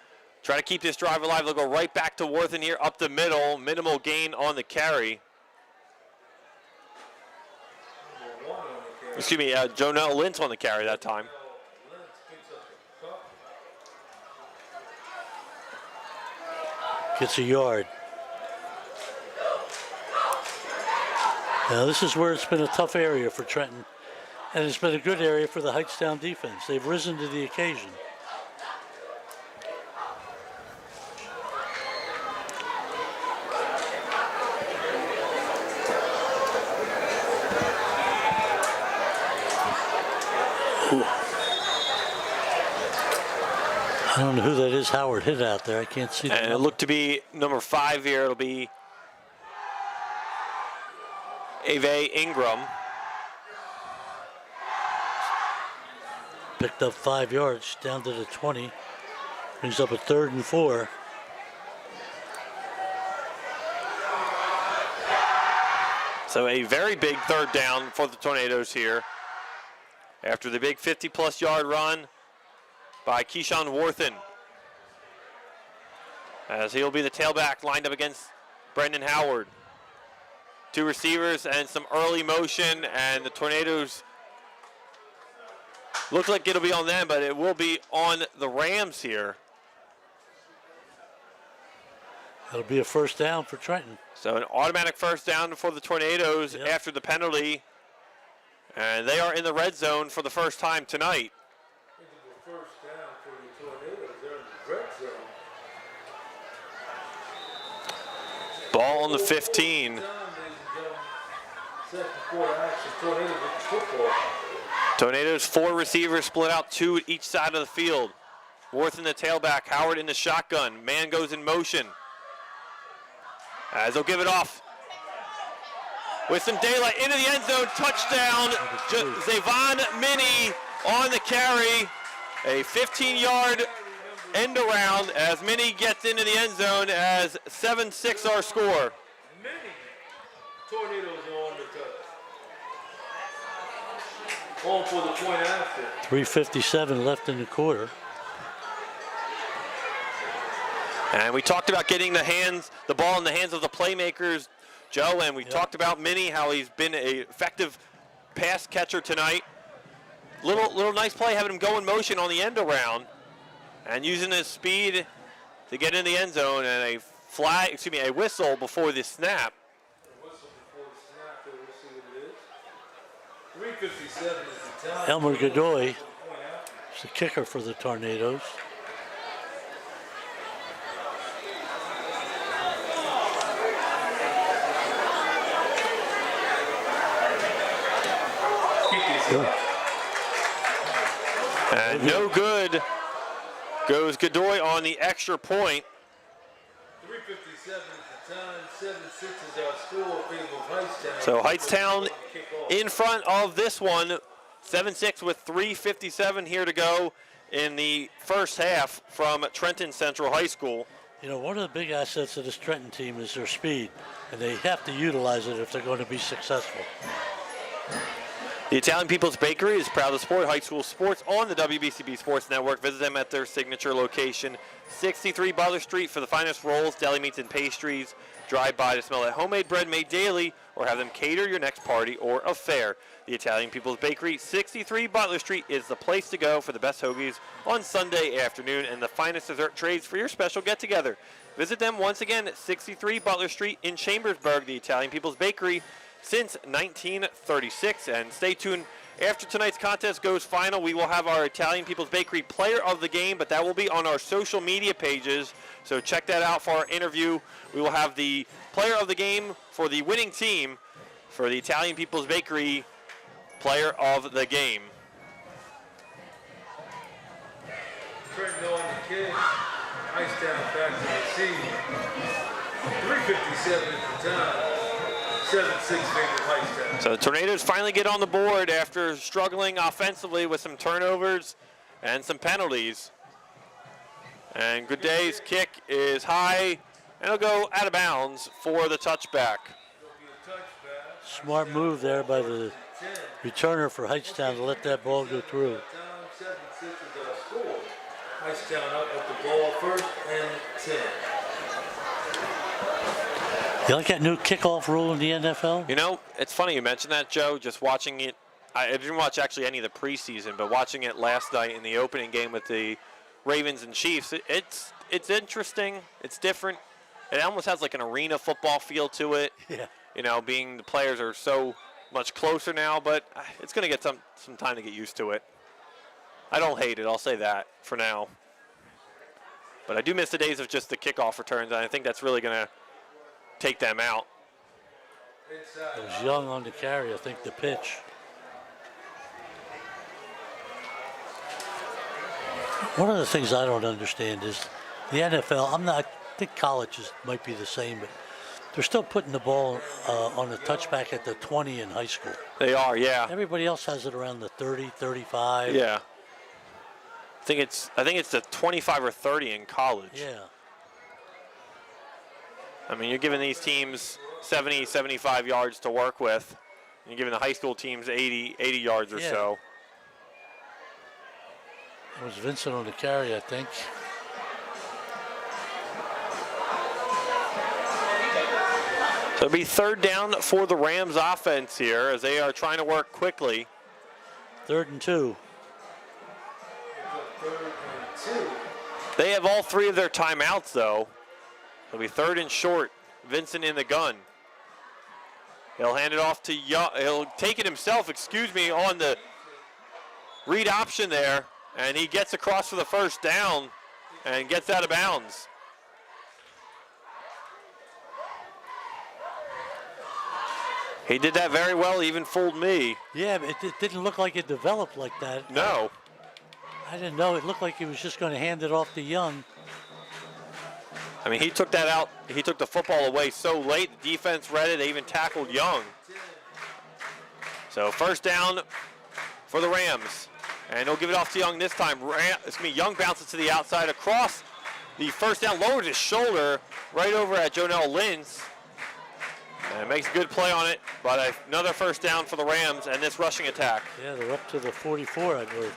try to keep this drive alive. They'll go right back to Worthen here up the middle. Minimal gain on the carry. Excuse me, Jonell Lentz on the carry that time. Gets a yard. Now this is where it's been a tough area for Trenton, and it's been a good area for the Hightstown defense. They've risen to the occasion. I don't know who that is. Howard hit out there. I can't see that. And it looked to be number 5 here. It'll be Ave Ingram. Picked up 5 yards down to the 20. Brings up a 3rd and 4. So a very big 3rd down for the Tornadoes here. After the big 50-plus yard run by Keyshawn Worthen, as he'll be the tailback lined up against Brendan Howard. 2 receivers and some early motion, and the Tornadoes looks like it'll be on them, but it will be on the Rams here. That'll be a 1st down for Trenton. So an automatic 1st down for the Tornadoes after the penalty, and they are in the red zone for the first time tonight. First down for the Tornadoes. They're in the red zone. Ball on the 15. Second quarter action. Tornadoes with the football. Tornadoes 4 receivers split out 2 each side of the field. Worthen the tailback, Howard in the shotgun. Man goes in motion. As they'll give it off. With some daylight into the end zone, touchdown. Zavon Minnie on the carry. A 15-yard end around as Minnie gets into the end zone as 7-6 our score. Many Tornadoes are on the touch. Home for the point after. 3:57 left in the quarter. And we talked about getting the ball in the hands of the playmakers, Joe, and we talked about Minnie, how he's been an effective pass catcher tonight. Little nice play, having him go in motion on the end around and using his speed to get in the end zone, and a whistle before the snap. A whistle before the snap, so we'll see what it is. 3:57 is the time. Elmer Godoy is the kicker for the Tornadoes. And no good goes Godoy on the extra point. 3:57 is the time. 7-6 is our score. Favorable Hightstown. So Hightstown in front of this one, 7-6 with 3:57 here to go in the first half from Trenton Central High School. You know, one of the big assets of this Trenton team is their speed, and they have to utilize it if they're going to be successful. The Italian People's Bakery is proud to support high school sports on the WBCB Sports Network. Visit them at their signature location, 63 Butler Street, for the finest rolls, deli meats, and pastries. Drive by to smell that homemade bread made daily, or have them cater your next party or affair. The Italian People's Bakery, 63 Butler Street, is the place to go for the best hoagies on Sunday afternoon and the finest dessert trays for your special get-together. Visit them once again at 63 Butler Street in Chambersburg, the Italian People's Bakery, since 1936. And stay tuned. After tonight's contest goes final, we will have our Italian People's Bakery Player of the Game, but that will be on our social media pages, so check that out for our interview. We will have the Player of the Game for the winning team for the Italian People's Bakery Player of the Game. Trenton on the kick. Hightstown back to the scene. 3:57 is the time. 7-6 favorite Hightstown. So the Tornadoes finally get on the board after struggling offensively with some turnovers and some penalties. And Good Day's kick is high, and it'll go out of bounds for the touchback. Smart move there by the returner for Hightstown to let that ball go through. Hightstown up with the ball, 1st and 10. You like that new kickoff rule in the NFL? You know, it's funny you mentioned that, Joe. Just watching it, I didn't watch actually any of the preseason, but watching it last night in the opening game with the Ravens and Chiefs, it's interesting. It's different. It almost has like an arena football feel to it. Yeah. You know, being the players are so much closer now, but it's going to get some time to get used to it. I don't hate it, I'll say that for now. But I do miss the days of just the kickoff returns, and I think that's really going to take them out. It was Young on the carry, I think, the pitch. One of the things I don't understand is the NFL, I think colleges might be the same, but they're still putting the ball on the touchback at the 20 in high school. They are, yeah. Everybody else has it around the 30, 35. Yeah. I think it's the 25 or 30 in college. Yeah. I mean, you're giving these teams 70, 75 yards to work with. You're giving the high school teams 80 yards or so. It was Vincent on the carry, I think. So it'll be 3rd down for the Rams offense here as they are trying to work quickly. 3rd and 2. They have all 3 of their timeouts, though. It'll be 3rd and short. Vincent in the gun. He'll hand it off to Young. He'll take it himself, on the read option there. And he gets across for the 1st down and gets out of bounds. He did that very well. He even fooled me. Yeah, but it didn't look like it developed like that. No. I didn't know. It looked like he was just going to hand it off to Young. I mean, he took that out. He took the football away so late. The defense read it. They even tackled Young. So 1st down for the Rams. And he'll give it off to Young this time. Young bounces to the outside across the 1st down, lowers his shoulder right over at Jonell Lintz. And makes a good play on it, but another 1st down for the Rams and this rushing attack. Yeah, they're up to the 44, I believe.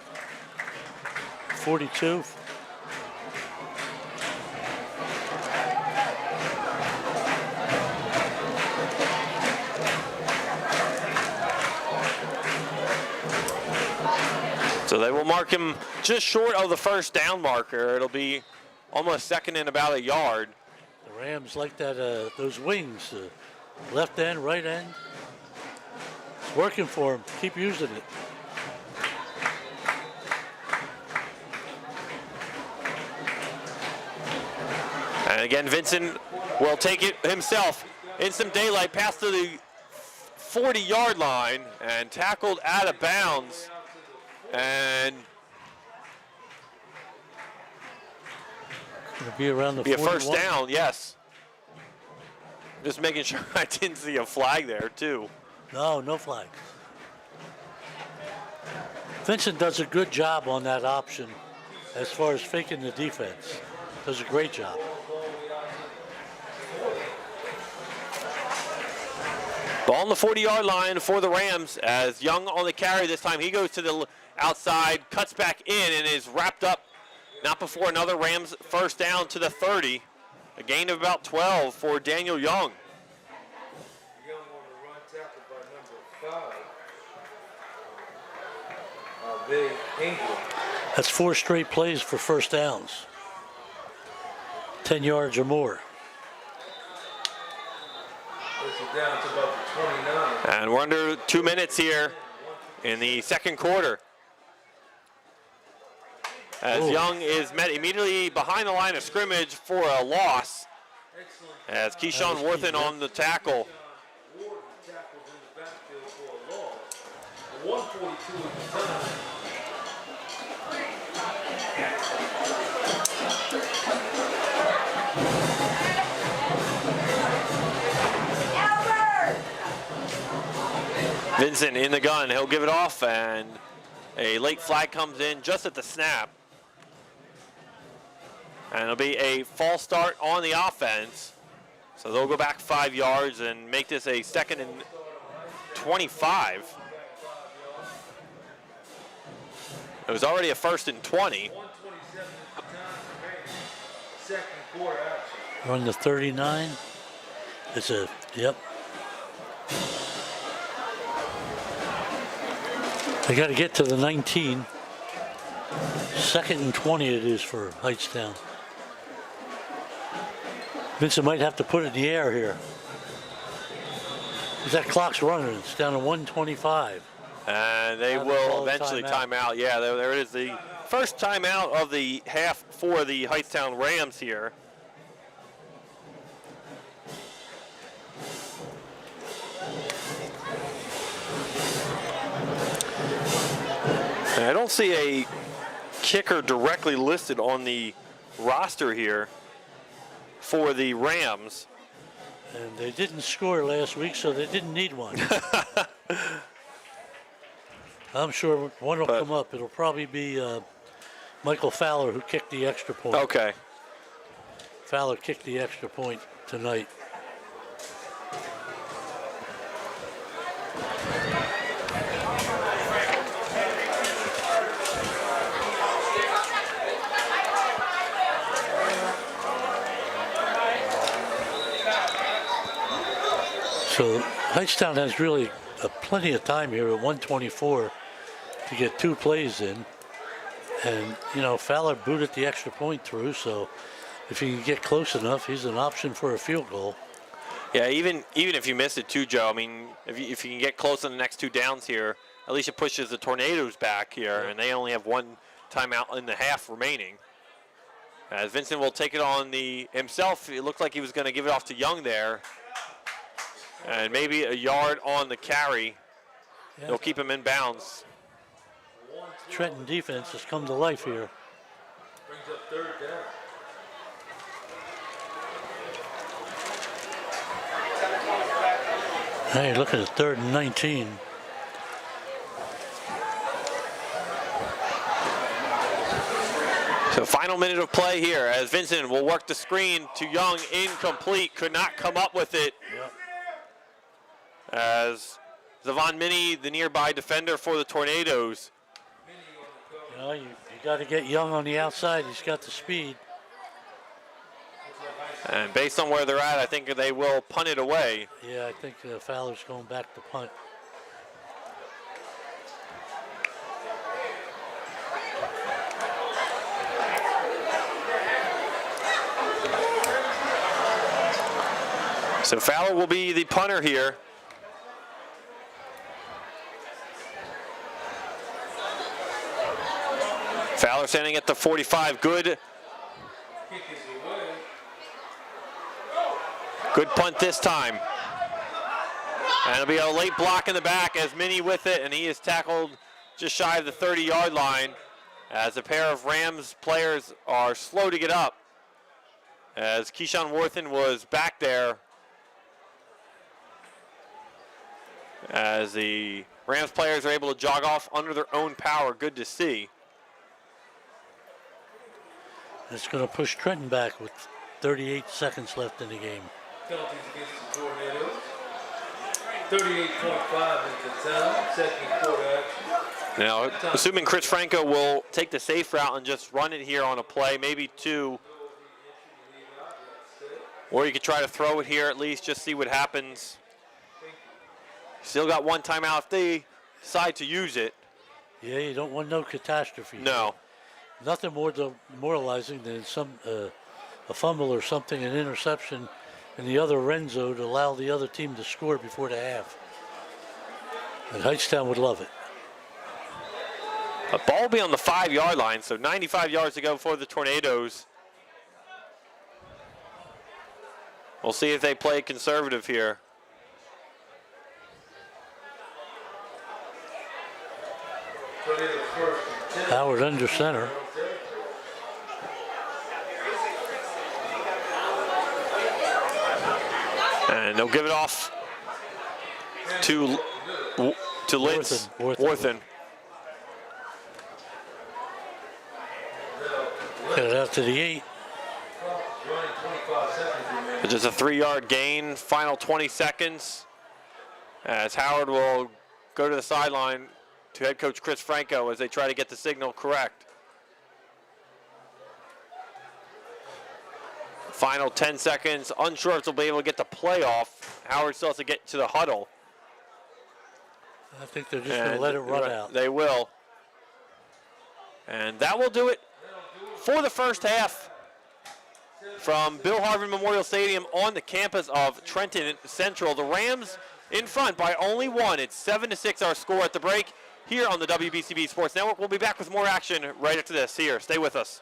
42. So they will mark him just short of the 1st down marker. It'll be almost 2nd and about a yard. The Rams like that, those wings, left end, right end. It's working for them. Keep using it. And again, Vincent will take it himself in some daylight past to the 40-yard line and tackled out of bounds. And It'll be around the be a 41. 1st down, yes. Just making sure I didn't see a flag there, too. No flag. Vincent does a good job on that option as far as faking the defense. Does a great job. Ball on the 40-yard line for the Rams as Young on the carry this time. He goes to the outside, cuts back in, and is wrapped up not before another Rams 1st down to the 30. A gain of about 12 for Daniel Young. Young on the run, tackled by number 5. Big Ingram. That's 4 straight plays for 1st downs. 10 yards or more. Puts it down to about the 29. And we're under 2 minutes here in the 2nd quarter. As Young is met immediately behind the line of scrimmage for a loss. As Keyshawn Worthen on the tackle. Ward tackled in the backfield for a loss. 142 at the time. Vincent in the gun. He'll give it off, and A late flag comes in just at the snap. And it'll be a false start on the offense. So they'll go back 5 yards and make this a 2nd and 25. It was already a 1st and 20. 1:27 at the time remaining. Second quarter action. On the 39. It's a, yep. They got to get to the 19. 2nd and 20 it is for Hightstown. Vincent might have to put it in the air here. That clock's running. It's down to 1:25. And they Now they will call a eventually timeout. time out. Yeah, there it is. The first timeout of the half for the Hightstown Rams here. And I don't see a kicker directly listed on the roster here for the Rams. And they didn't score last week, so they didn't need one. I'm sure one will come up. It'll probably be Michael Fowler who kicked the extra point. Okay. Fowler kicked the extra point tonight. So Hightstown has really plenty of time here at 1:24 to get 2 plays in. And, you know, Fowler booted the extra point through, so if he can get close enough, he's an option for a field goal. Yeah, even if you miss it too, Joe, I mean, if you can get close on the next 2 downs here, at least it pushes the Tornadoes back here, and they only have 1 timeout in the half remaining. As Vincent will take it on himself, it looked like he was going to give it off to Young there. And maybe a yard on the carry. Yeah. They'll keep him in bounds. Trenton defense has come to life here. Brings up 3rd down. Hey, look at it, 3rd and 19. So final minute of play here as Vincent will work the screen to Young, incomplete, could not come up with it. Yep. As Zavon Minnie, the nearby defender for the Tornadoes. You know, you got to get Young on the outside. He's got the speed. And based on where they're at, I think they will punt it away. Yeah, I think Fowler's going back to punt. So Fowler will be the punter here. Fowler standing at the 45. Good punt this time. And it'll be a late block in the back as Minnie with it, and he is tackled just shy of the 30-yard line as a pair of Rams players are slow to get up. As Keyshawn Worthen was back there as the Rams players are able to jog off under their own power. Good to see. It's going to push Trenton back with 38 seconds left in the game. Penalties against the Tornadoes. 38.5 is the time. 2nd quarter action. Now, assuming Chris Franco will take the safe route and just run it here on a play, maybe 2. Or you could try to throw it here at least, just see what happens. Still got 1 timeout if they decide to use it. Yeah, you don't want no catastrophe. No. Nothing more demoralizing than a fumble or something, an interception in the other end zone to allow the other team to score before the half. And Hightstown would love it. A ball will be on the 5-yard line, so 95 yards to go for the Tornadoes. We'll see if they play conservative here. Howard under center. And they'll give it off to Lintz. Worthen. Got it out to the 8. Running 25 seconds remaining. Just a 3-yard gain, final 20 seconds. As Howard will go to the sideline to head coach Chris Franco as they try to get the signal correct. Final 10 seconds, unsure if they'll be able to get the play off. Howard still has to get to the huddle. I think they're just going to let it run out. They will. And that will do it for the first half from Bill Harvey Memorial Stadium on the campus of Trenton Central. The Rams in front by only 1. It's 7-6 our score at the break here on the WBCB Sports Network. We'll be back with more action right after this. Here, stay with us.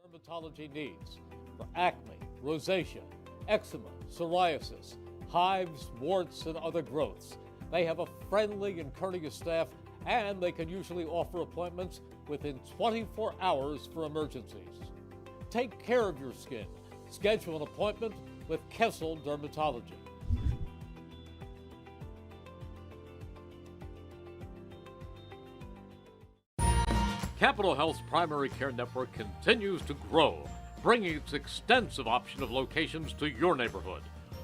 dermatology needs for acne, rosacea, eczema, psoriasis, hives, warts, and other growths. They have a friendly and courteous staff, and they can usually offer appointments within 24 hours for emergencies. Take care of your skin. Schedule an appointment with Kessel Dermatology. Capital Health's primary care network continues to grow, bringing its extensive option of locations to your neighborhood.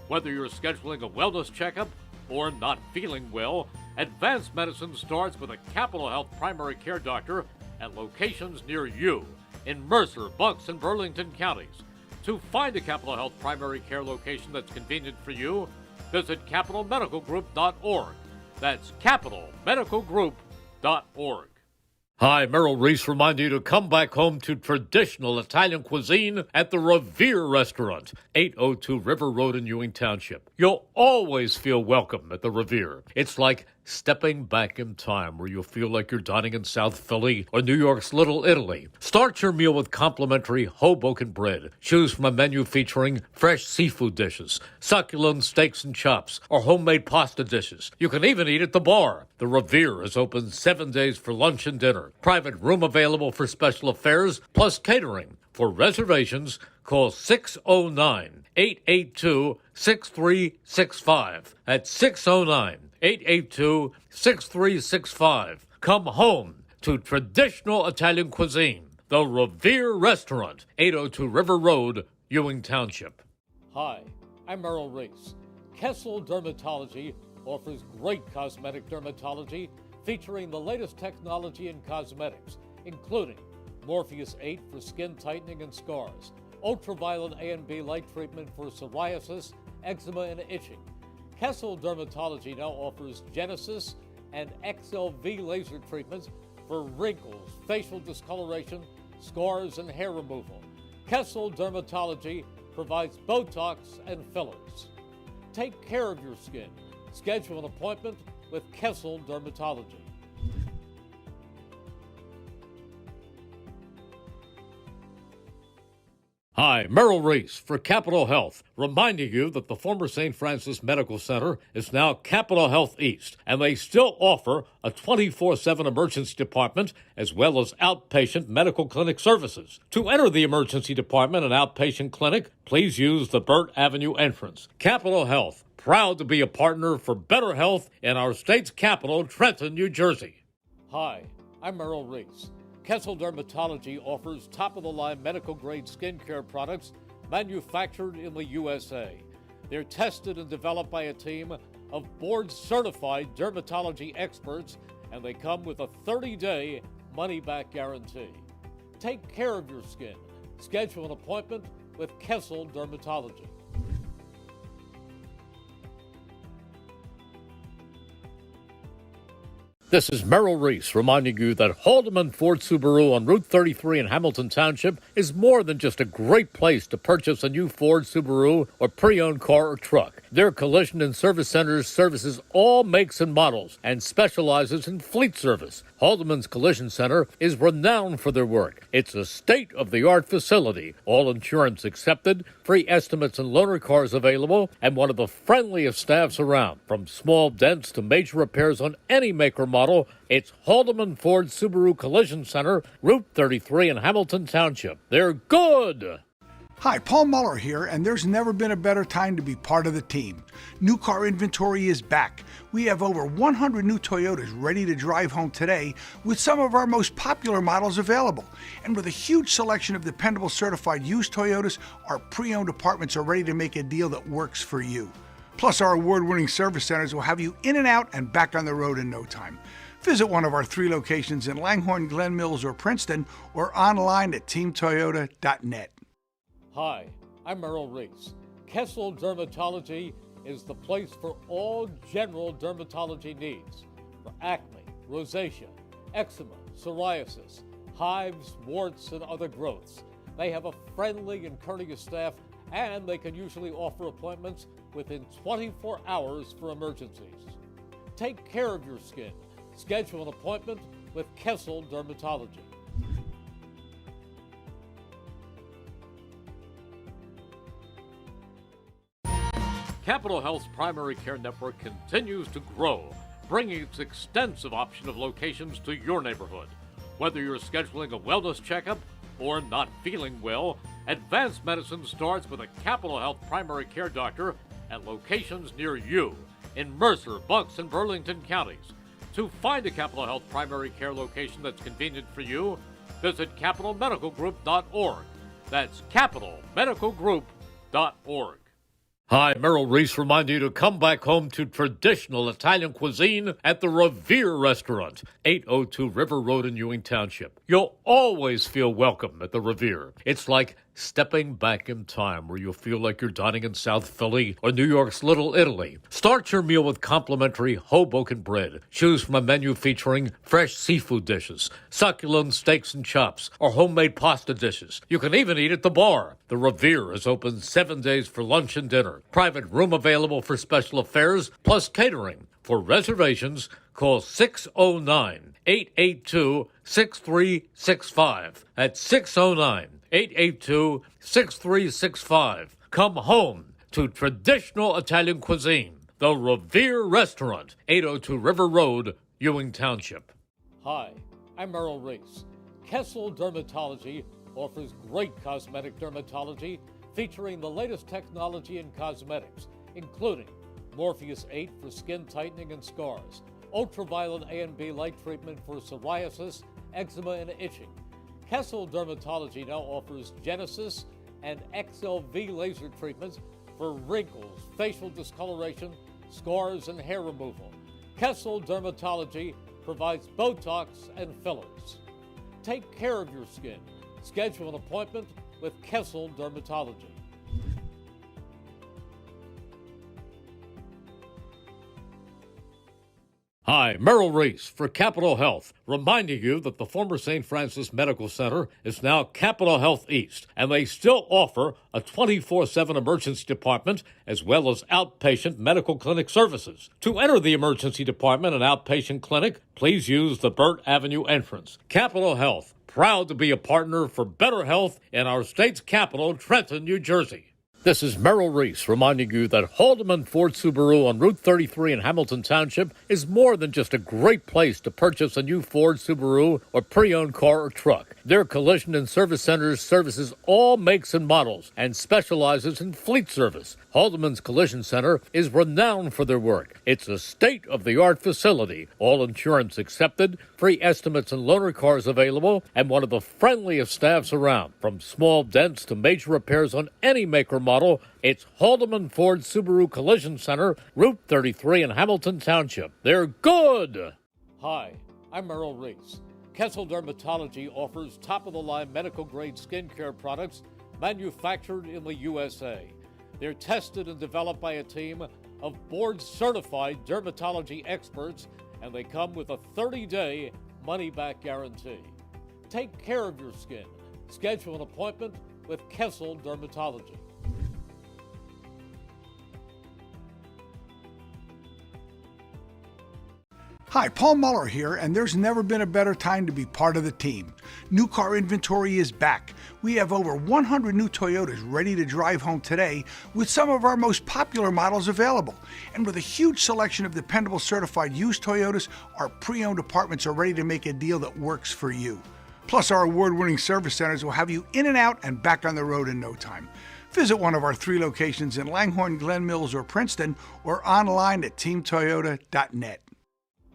Whether you're scheduling a wellness checkup or not feeling well, advanced medicine starts with a Capital Health primary care doctor at locations near you in Mercer, Bucks, and Burlington counties. To find a Capital Health primary care location that's convenient for you, visit capitalmedicalgroup.org. That's capitalmedicalgroup.org. Hi, Merrill Reese reminding you to come back home to traditional Italian cuisine at the Revere Restaurant, 802 River Road in Ewing Township. You'll always feel welcome at the Revere. It's like stepping back in time where you'll feel like you're dining in South Philly or New York's Little Italy. Start your meal with complimentary Hoboken bread. Choose from a menu featuring fresh seafood dishes, succulent steaks and chops, or homemade pasta dishes. You can even eat at the bar. The Revere is open 7 days for lunch and dinner. Private room available for special affairs, plus catering. For reservations, call 609-882-6365. That's 609-882-6365. Come home to traditional Italian cuisine. The Revere Restaurant, 802 River Road, Ewing Township. Hi, I'm Merrill Reese. Kessel Dermatology offers great cosmetic dermatology featuring the latest technology in cosmetics, including Morpheus 8 for skin tightening and scars, ultraviolet A and B light treatment for psoriasis, eczema, and itching. Kessel Dermatology now offers Genesis and XLV laser treatments for wrinkles, facial discoloration, scars, and hair removal. Kessel Dermatology provides Botox and fillers. Take care of your skin. Schedule an appointment with Kessel Dermatology. Hi, Merrill Reese for Capital Health, reminding you that the former St. Francis Medical Center is now Capital Health East, and they still offer a 24/7 emergency department as well as outpatient medical clinic services. To enter the emergency department and outpatient clinic, please use the Burt Avenue entrance. Capital Health, proud to be a partner for better health in our state's capital, Trenton, New Jersey. Hi, I'm Merrill Reese. Kessel Dermatology offers top-of-the-line medical-grade skincare products manufactured in the USA. They're tested and developed by a team of board-certified dermatology experts, and they come with a 30-day money-back guarantee. Take care of your skin. Schedule an appointment with Kessel Dermatology. This is Merrill Reese reminding you that Haldeman Ford Subaru on Route 33 in Hamilton Township is more than just a great place to purchase a new Ford, Subaru, or pre-owned car or truck. Their collision and service centers services all makes and models and specializes in fleet service. Haldeman's Collision Center is renowned for their work. It's a state-of-the-art facility, all insurance accepted, free estimates and loaner cars available, and one of the friendliest staffs around. From small dents to major repairs on any make or model, it's Haldeman Ford Subaru Collision Center, Route 33 in Hamilton Township. They're good! Hi, Paul Muller here, and there's never been a better time to be part of the team. New car inventory is back. We have over 100 new Toyotas ready to drive home today with some of our most popular models available. And with a huge selection of dependable certified used Toyotas, our pre-owned departments are ready to make a deal that works for you. Plus, our award-winning service centers will have you in and out and back on the road in no time. Visit one of our 3 locations in Langhorne, Glen Mills, or Princeton, or online at teamtoyota.net. Hi, I'm Merrill Reese. Kessel Dermatology is the place for all general dermatology needs for acne, rosacea, eczema, psoriasis, hives, warts, and other growths. They have a friendly and courteous staff, and they can usually offer appointments within 24 hours for emergencies. Take care of your skin. Schedule an appointment with Kessel Dermatology. Capital Health's primary care network continues to grow, bringing its extensive option of locations to your neighborhood. Whether you're scheduling a wellness checkup or not feeling well, advanced medicine starts with a Capital Health primary care doctor at locations near you in Mercer, Bucks, and Burlington counties. To find a Capital Health primary care location that's convenient for you, visit capitalmedicalgroup.org. That's capitalmedicalgroup.org. Hi, Merrill Reese reminding you to come back home to traditional Italian cuisine at the Revere Restaurant, 802 River Road in Ewing Township. You'll always feel welcome at the Revere. It's like stepping back in time where you'll feel like you're dining in South Philly or New York's Little Italy. Start your meal with complimentary Hoboken bread. Choose from a menu featuring fresh seafood dishes, succulent steaks and chops, or homemade pasta dishes. You can even eat at the bar. The Revere is open 7 days for lunch and dinner. Private room available for special affairs, plus catering. For reservations, call 609-882-6365. That's 609-882-6365. Come home to traditional Italian cuisine. The Revere Restaurant, 802 River Road, Ewing Township. Hi, I'm Merrill Reese. Kessel Dermatology offers great cosmetic dermatology featuring the latest technology in cosmetics, including Morpheus 8 for skin tightening and scars, ultraviolet A and B light treatment for psoriasis, eczema, and itching. Kessel Dermatology now offers Genesis and XLV laser treatments for wrinkles, facial discoloration, scars, and hair removal. Kessel Dermatology provides Botox and fillers. Take care of your skin. Schedule an appointment with Kessel Dermatology. Hi, Merrill Reese for Capital Health, reminding you that the former St. Francis Medical Center is now Capital Health East, and they still offer a 24/7 emergency department as well as outpatient medical clinic services. To enter the emergency department and outpatient clinic, please use the Burt Avenue entrance. Capital Health, proud to be a partner for better health in our state's capital, Trenton, New Jersey. This is Merrill Reese reminding you that Haldeman Ford Subaru on Route 33 in Hamilton Township is more than just a great place to purchase a new Ford, Subaru, or pre-owned car or truck. Their collision and service centers services all makes and models and specializes in fleet service. Haldeman's Collision Center is renowned for their work. It's a state-of-the-art facility, all insurance accepted, free estimates and loaner cars available, and one of the friendliest staffs around. From small dents to major repairs on any make or model, it's Haldeman Ford Subaru Collision Center, Route 33 in Hamilton Township. They're good! Hi, I'm Merrill Reese. Kessel Dermatology offers top-of-the-line medical-grade skincare products manufactured in the USA. They're tested and developed by a team of board-certified dermatology experts, and they come with a 30-day money-back guarantee. Take care of your skin. Schedule an appointment with Kessel Dermatology. Hi, Paul Muller here, and there's never been a better time to be part of the team. New car inventory is back. We have over 100 new Toyotas ready to drive home today with some of our most popular models available. And with a huge selection of dependable certified used Toyotas, our pre-owned departments are ready to make a deal that works for you. Plus, our award-winning service centers will have you in and out and back on the road in no time. Visit one of our 3 locations in Langhorne, Glen Mills, or Princeton, or online at teamtoyota.net.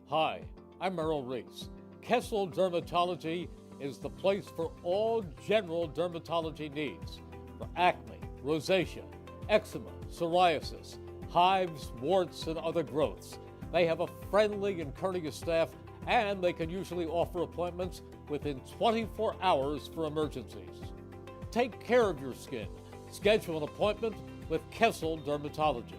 Hi, I'm Merrill Reese. Kessel Dermatology is the place for all general dermatology needs for acne, rosacea, eczema, psoriasis, hives, warts, and other growths. They have a friendly and courteous staff, and they can usually offer appointments within 24 hours for emergencies. Take care of your skin. Schedule an appointment with Kessel Dermatology.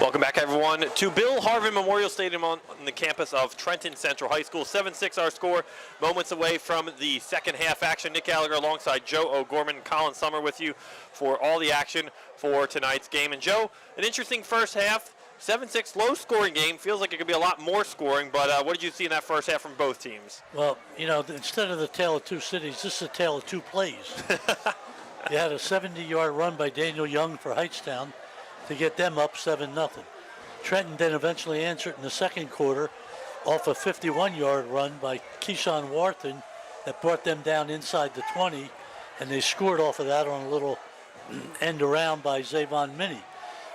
Welcome back, everyone, to Bill Harvin Memorial Stadium on the campus of Trenton Central High School. 7-6 our score, moments away from the second half action. Nick Gallagher alongside Joe O'Gorman, Colin Summer with you for all the action for tonight's game. And Joe, an interesting first half. 7-6 low-scoring game. Feels like it could be a lot more scoring, but what did you see in that first half from both teams? Well, you know, instead of the tale of two cities, this is a tale of two plays. You had a 70-yard run by Daniel Young for Hightstown to get them up 7-0. Trenton then eventually answered in the second quarter off a 51-yard run by Keyshawn Wharton that brought them down inside the 20, and they scored off of that on a little end around by Zavon Minnie.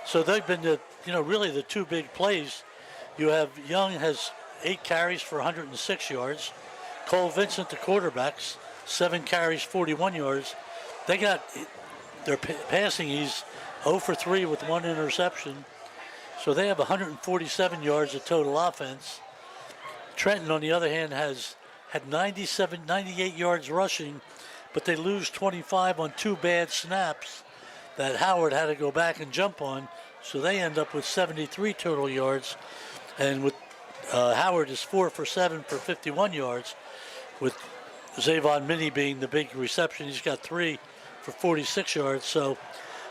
So they've been really the two big plays. You have Young has 8 carries for 106 yards. Cole Vincent, the quarterbacks, 7 carries, 41 yards. They got their passing. He's 0 for 3 with 1 interception. So they have 147 yards of total offense. Trenton, on the other hand, had 98 yards rushing, but they lose 25 on 2 bad snaps that Howard had to go back and jump on. So they end up with 73 total yards. And with Howard is 4 for 7 for 51 yards, with Zavon Minnie being the big reception. He's got 3 for 46 yards. So,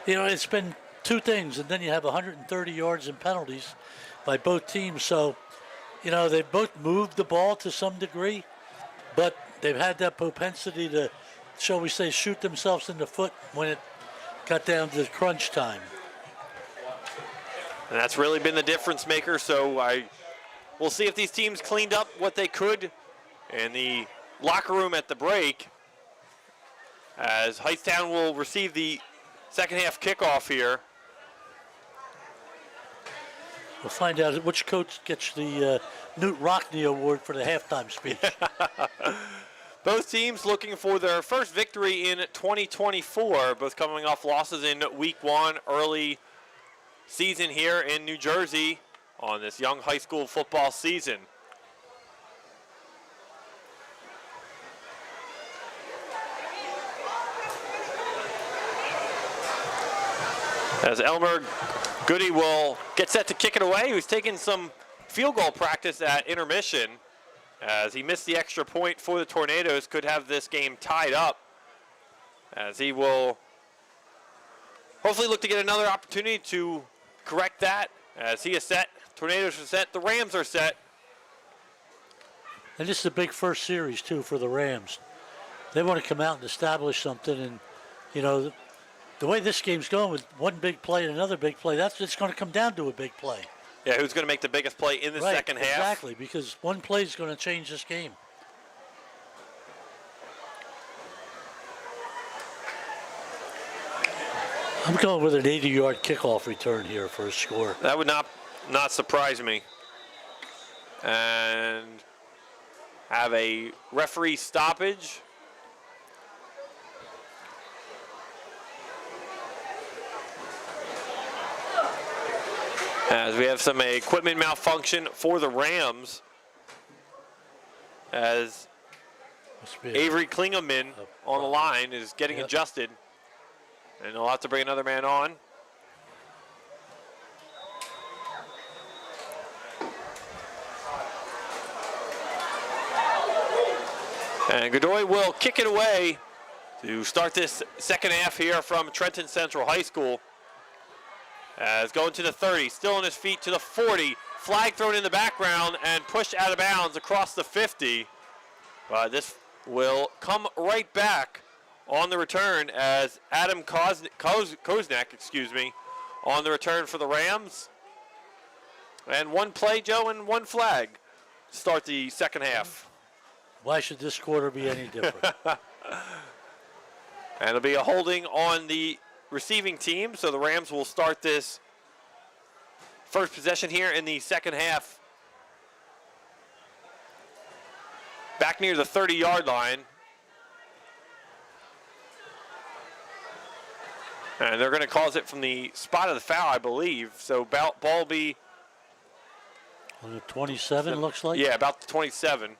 it's been two things. And then you have 130 yards in penalties by both teams. So, they both moved the ball to some degree, but they've had that propensity to, shall we say, shoot themselves in the foot when it got down to crunch time. And that's really been the difference maker. So we'll see if these teams cleaned up what they could in the locker room at the break, as Hightstown will receive the second half kickoff here. We'll find out which coach gets the Newt Rockney Award for the halftime speech. Both teams looking for their first victory in 2024, both coming off losses in week 1, early season here in New Jersey on this young high school football season. As Elmer Goody will get set to kick it away. He was taking some field goal practice at intermission, as he missed the extra point for the Tornadoes, could have this game tied up, as he will hopefully look to get another opportunity to correct that, as he is set. Tornadoes are set. The Rams are set. And this is a big first series, too, for the Rams. They want to come out and establish something, and, the way this game's going with one big play and another big play, it's going to come down to a big play. Yeah, who's going to make the biggest play in the second half? Exactly, because one play is going to change this game. I'm going with an 80-yard kickoff return here for a score. That would not surprise me. And have a referee stoppage. As we have some equipment malfunction for the Rams, as Avery Klingeman on the line is getting adjusted, and they'll have to bring another man on. And Godoy will kick it away to start this second half here from Trenton Central High School. As going to the 30, still on his feet to the 40. Flag thrown in the background and pushed out of bounds across the 50. But this will come right back on the return, as Adam Koznak, on the return for the Rams. And one play, Joe, and one flag to start the second half. Why should this quarter be any different? And it'll be a holding on the receiving team, so the Rams will start this first possession here in the second half back near the 30-yard line. And they're going to cause it from the spot of the foul, I believe. So ball will be on the 27, looks like? Yeah, about the 27.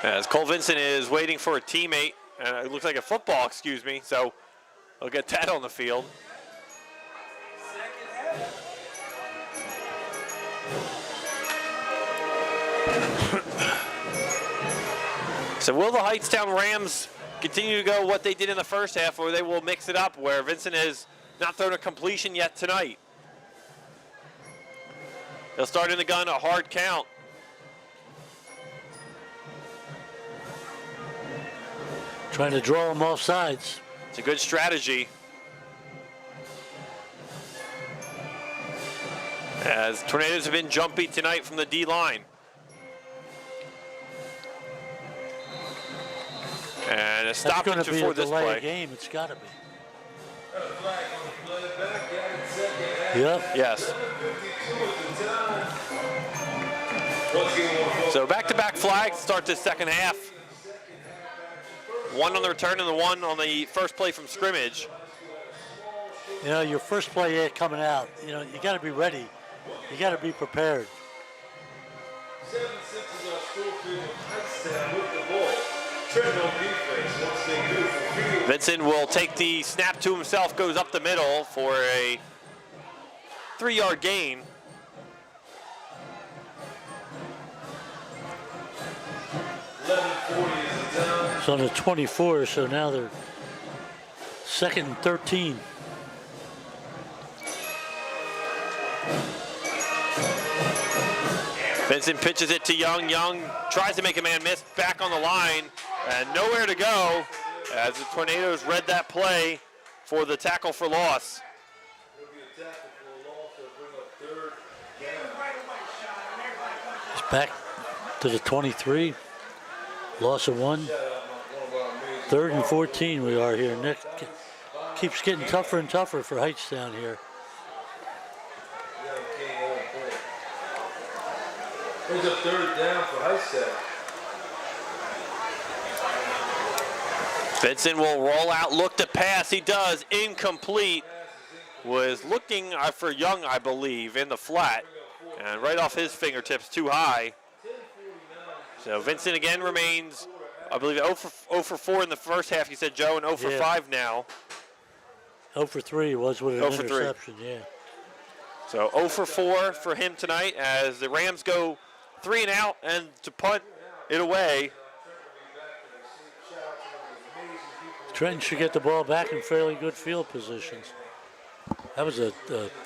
As Cole Vincent is waiting for a teammate, and it looks like a football, so they'll get that on the field. So will the Hightstown Rams continue to go what they did in the first half, or they will mix it up, where Vincent has not thrown a completion yet tonight. They'll start in the gun, a hard count. Trying to draw them off sides. It's a good strategy. As Tornadoes have been jumpy tonight from the D line. And a stoppage That's before going to be a this delay play. of game. It's got to be. Yep. Yes. So back-to-back flags start this second half. One on the return and the one on the first play from scrimmage. You know, your first play coming out, you know, you got to be ready. You got to be prepared. 7-6 is our score field. Hightstown with the ball. Trenton on defense. Once they do for field. Vincent will take the snap to himself, goes up the middle for a 3-yard gain. It's on the 24, so now they're 2nd and 13. Vincent pitches it to Young. Young tries to make a man miss, back on the line, and nowhere to go as the Tornadoes read that play for the tackle for loss. It's back to the 23. Loss of 1. 3rd and 14 we are here. Nick keeps getting tougher and tougher for Hightstown here. Here's a 3rd down for Hightstown. Vincent will roll out, look to pass. He does. Incomplete. Was looking for Young, I believe, in the flat. And right off his fingertips, too high. So Vincent again remains, I believe, 0 for 4 in the first half, you said, Joe, and 0 for 5 now. 0 for 3 was with an 0 for 3. interception, yeah. So 0 for 4 for him tonight as the Rams go 3 and out and to punt it away. Trenton should get the ball back in fairly good field positions. That was a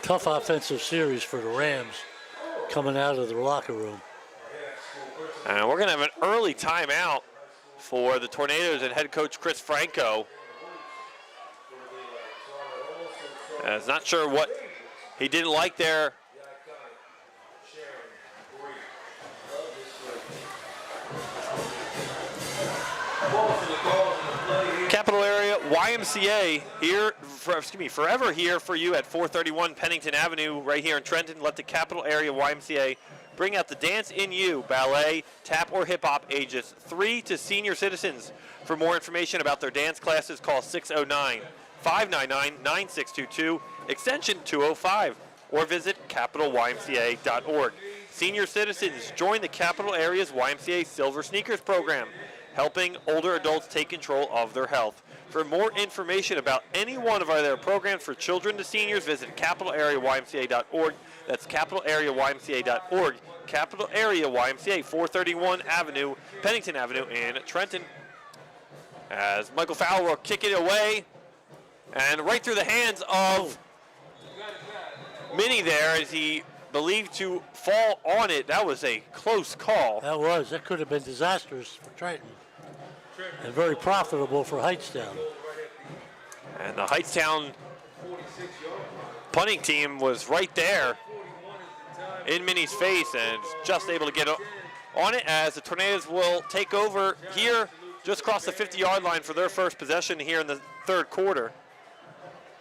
tough offensive series for the Rams coming out of the locker room. And we're going to have an early timeout for the Tornadoes and head coach Chris Franco. As not sure what he didn't like there. Capital Area YMCA here, forever here for you at 431 Pennington Avenue, right here in Trenton. Let the Capital Area YMCA bring out the dance in you, ballet, tap, or hip hop, ages 3 to senior citizens. For more information about their dance classes, call 609-599-9622, extension 205, or visit capitalymca.org. Senior citizens, join the Capital Area's YMCA Silver Sneakers program, helping older adults take control of their health. For more information about any one of their programs for children to seniors, visit capitalareaymca.org. That's capitalareaymca.org. Capital Area YMCA, 431 Avenue, Pennington Avenue in Trenton. As Michael Fowler will kick it away, and right through the hands of Minnie there as he believed to fall on it. That was a close call. That could have been disastrous for Trenton. And very profitable for Hightstown. And the Hightstown punting team was right there in Minnie's face and just able to get on it as the Tornadoes will take over here just across the 50-yard line for their first possession here in the third quarter.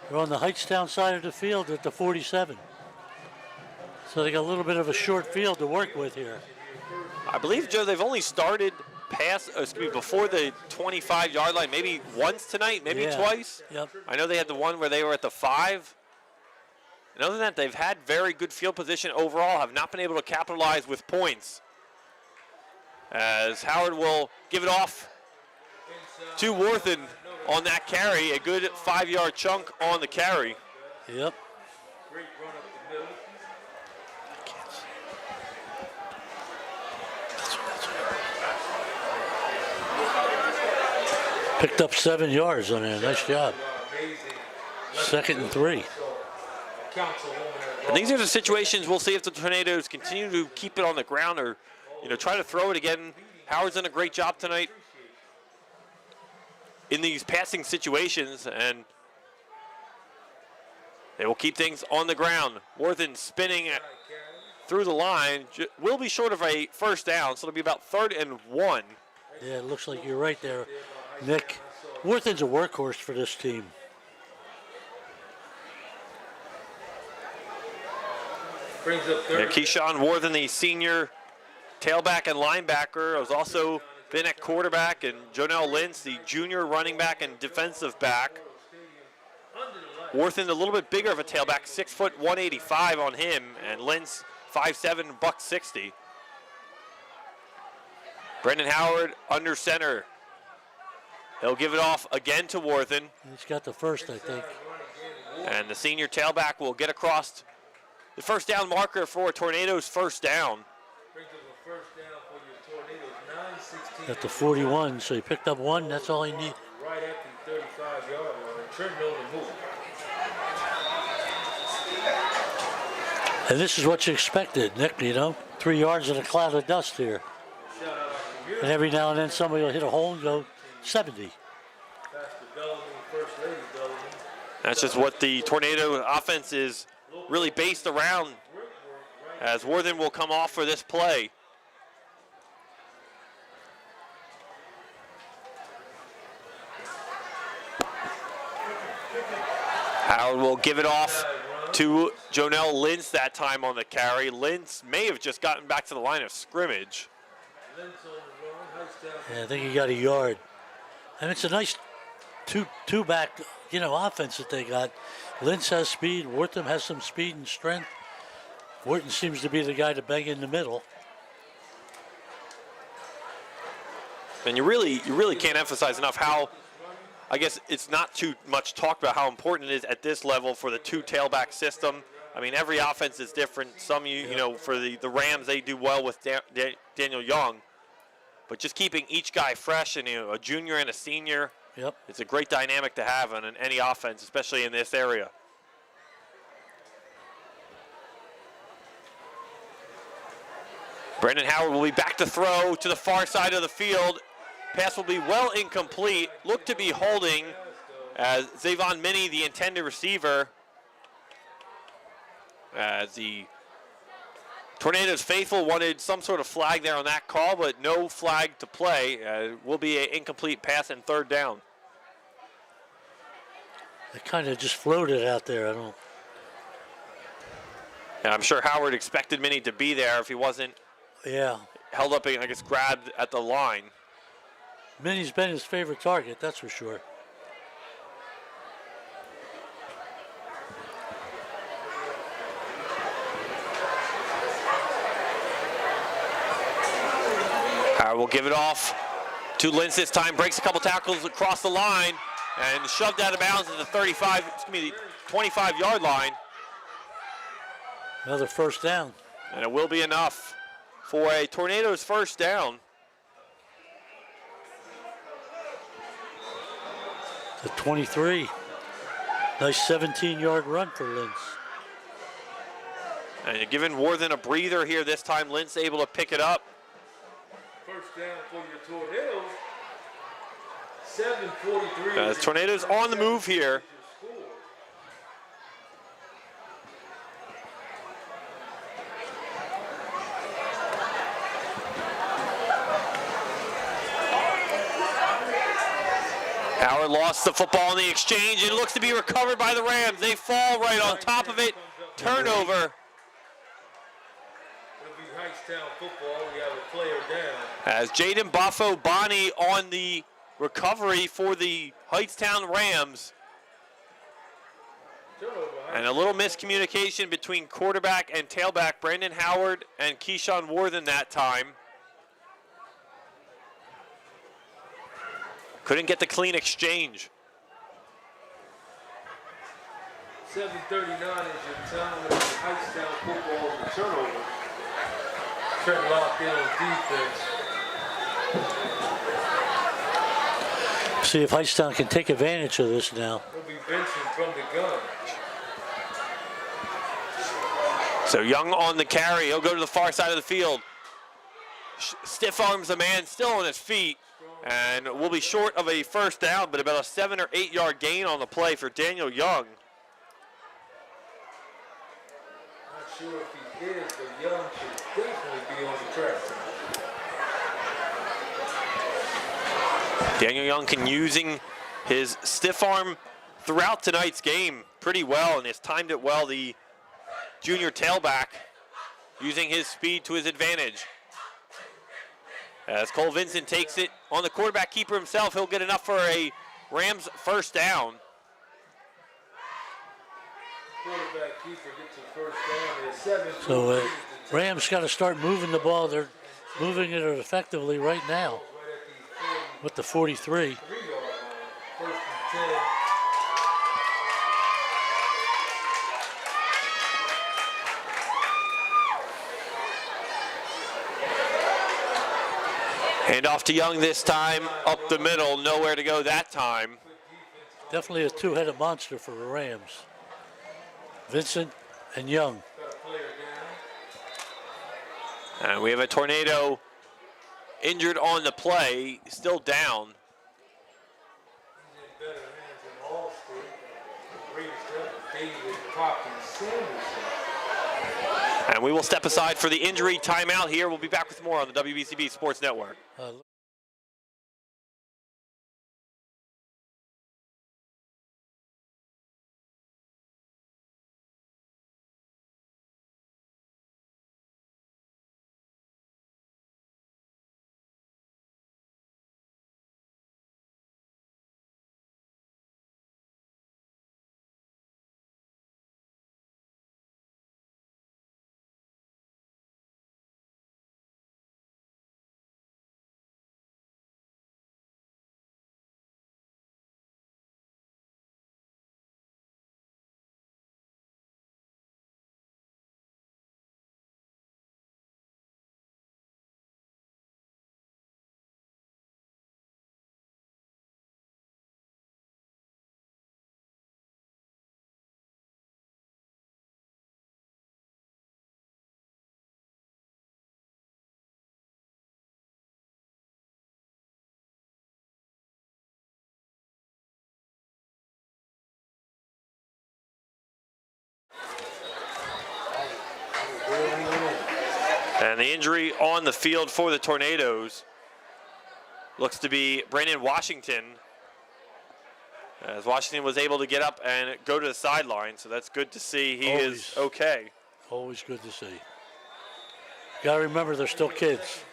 They're on the Hightstown side of the field at the 47. So they got a little bit of a short field to work with here. I believe, Joe, they've only started before the 25-yard line, maybe once tonight, maybe twice. Yep. I know they had the one where they were at the 5. And other than that, they've had very good field position overall, have not been able to capitalize with points. As Howard will give it off to Worthen on that carry, a good 5-yard chunk on the carry. Yep. Great run up the middle. Picked up 7 yards on there. Nice job. Amazing. 2nd and 3. Councilwoman. And these are the situations we'll see if the Tornadoes continue to keep it on the ground or, try to throw it again. Howard's done a great job tonight in these passing situations, and they will keep things on the ground. Worthen spinning through the line will be short of a first down, so it'll be about 3rd and 1. Yeah, it looks like you're right there, Nick. Worthen's a workhorse for this team. Brings up third. Keyshawn Worthen, the senior tailback and linebacker, has also been at quarterback, and Jonell Lentz, the junior running back and defensive back. Worthen a little bit bigger of a tailback, 6 foot 185 on him, and Lentz 5'7", buck 60. Brendan Howard under center. He'll give it off again to Worthen, He's got the first, I think. and the senior tailback will get across the first down marker for Tornadoes' first down. Brings up a first down for your Tornadoes. 9-16. At the 41, so he picked up 1. That's all he needed. Right at the 35-yard line. Trenton on the move. And this is what you expected, Nick, 3 yards in a cloud of dust here. Shout out to And every now and then somebody will hit a hole and go 70. Pastor Bellamy, First Lady Bellamy. That's just what the Tornado offense is really based around, as Worthen will come off for this play. Howard will give it off to Jonell Lentz that time on the carry. Lentz may have just gotten back to the line of scrimmage. Lentz on the run. Hightstown. Yeah, I think he got a yard. And it's a nice two-back, offense that they got. Lentz has speed. Wortham has some speed and strength. Wortham seems to be the guy to bang in the middle. And you really can't emphasize enough how, I guess it's not too much talked about how important it is at this level for the two tailback system. I mean, every offense is different. Some, for the Rams, they do well with Daniel Young. But just keeping each guy fresh and a junior and a senior, Yep. it's a great dynamic to have on any offense, especially in this area. Brendan Howard will be back to throw to the far side of the field. Pass will be well incomplete. Look to be holding as Zavon Minnie, the intended receiver, as the Tornadoes faithful wanted some sort of flag there on that call, but no flag to play. It will be an incomplete pass and 3rd down. It kind of just floated out there. I'm sure Howard expected Minnie to be there if he wasn't Yeah. held up and, I guess, grabbed at the line. Minnie's been his favorite target, that's for sure. Howard will give it off to Lentz this time. Breaks a couple tackles across the line and shoved out of bounds at the 25-yard line. Another first down. And it will be enough for a Tornadoes first down. The 23. Nice 17-yard run for Lentz. And you're giving Worthen a breather here this time. Lentz able to pick it up. First down for your Tornadoes. 7:43. Tornadoes on the move here. Howard lost the football in the exchange. It looks to be recovered by the Rams. They fall right on top of it. Turnover. It'll be Hightstown football. We have a player down. As Jaden Buffo-Bonnie on the recovery for the Hightstown Rams. Turnover. And a little miscommunication between quarterback and tailback Brandon Howard and Keyshawn Worthen that time. Couldn't get the clean exchange. 7:39 is your time with the Hightstown football and the turnover. Trenton locked in on defense. see if Hightstown can take advantage of this now. It'll be Vincent from the gun. So Young on the carry. He'll go to the far side of the field. Stiff arms the man, still on his feet. And will be short of a first down, but about a 7 or 8 yard gain on the play for Daniel Young. Not sure if he is, but Young should definitely be on the track. Daniel Young can using his stiff arm throughout tonight's game pretty well and has timed it well. The junior tailback using his speed to his advantage. As Cole Vincent takes it on the quarterback keeper himself, he'll get enough for a Rams first down. Quarterback keeper gets a first down. There's 7. So Rams got to start moving the ball. They're moving it effectively right now with the 43. 3 yard line. First and 10. Hand off to Young this time, up the middle, nowhere to go that time. Definitely a two-headed monster for the Rams. Vincent and Young. And we have a Tornado injured on the play, still down. And we will step aside for the injury timeout here. We'll be back with more on the WBCB Sports Network. And the injury on the field for the Tornadoes looks to be Brandon Washington, as Washington was able to get up and go to the sideline, so that's good to see. He is okay. Always good to see. Got to remember they're still kids.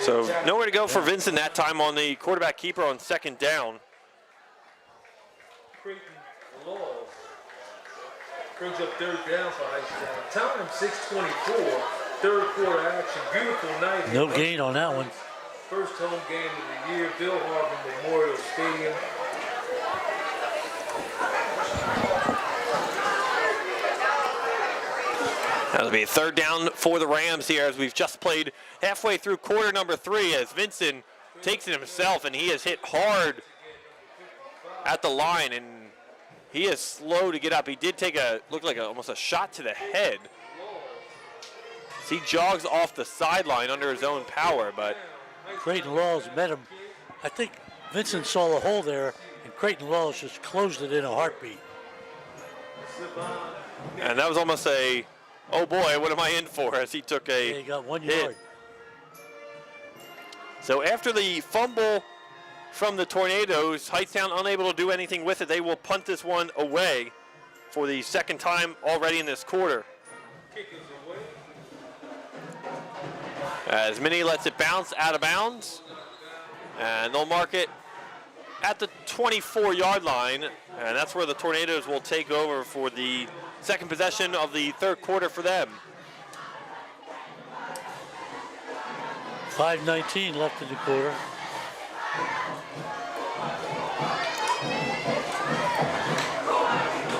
So nowhere to go for Vincent that time on the quarterback keeper on second down. Creighton Laws brings up third down for Hightstown. Time 6:24, third quarter action. Beautiful night. No gain on that one. First home game of the year, Bill Harbin Memorial Stadium. That'll be a third down for the Rams here as we've just played halfway through quarter number 3 as Vincent takes it himself and he is hit hard at the line and he is slow to get up. He did take looked like almost a shot to the head. As he jogs off the sideline under his own power, but Creighton Laws met him. I think Vincent saw the hole there and Creighton Laws just closed it in a heartbeat. And that was almost a, oh boy, what am I in for, as he took a Yeah, he got 1 hit. yard. So after the fumble from the Tornadoes, Hightstown unable to do anything with it. They will punt this one away for the second time already in this quarter. As Minnie lets it bounce out of bounds, and they'll mark it at the 24-yard line, and that's where the Tornadoes will take over for the second possession of the third quarter for them. 5:19 left in the quarter.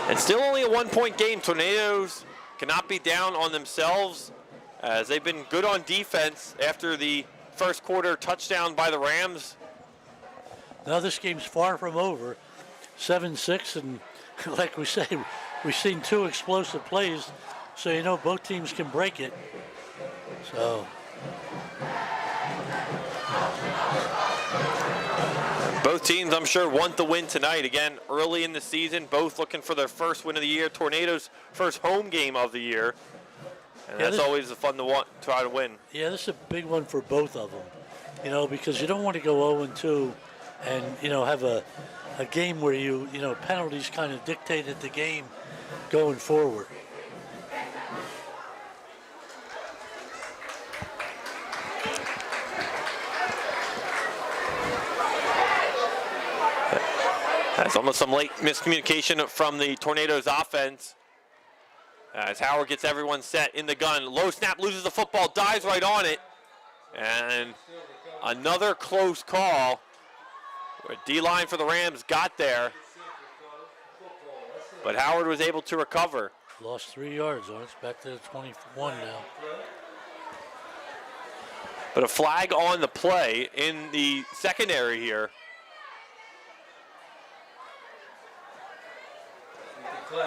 And still only a 1-point game. Tornadoes cannot be down on themselves as they've been good on defense after the first quarter touchdown by the Rams. Now this game's far from over. 7-6, and like we say, we've seen 2 explosive plays, so you know both teams can break it. So both teams, I'm sure, want the win tonight. Again, early in the season, both looking for their first win of the year. Tornadoes' first home game of the year, and Yeah, that's always fun to try to win. yeah, this is a big one for both of them, you know, because you don't want to go 0-2 and, you know, have a game where you know, penalties kind of dictated the game going forward. That's almost some late miscommunication from the Tornadoes offense. As Howard gets everyone set in the gun. Low snap, loses the football, dives right on it. And another close call. D-line for the Rams got there. But Howard was able to recover. Lost 3 yards on it. It's back to the 21 now. But a flag on the play in the secondary here.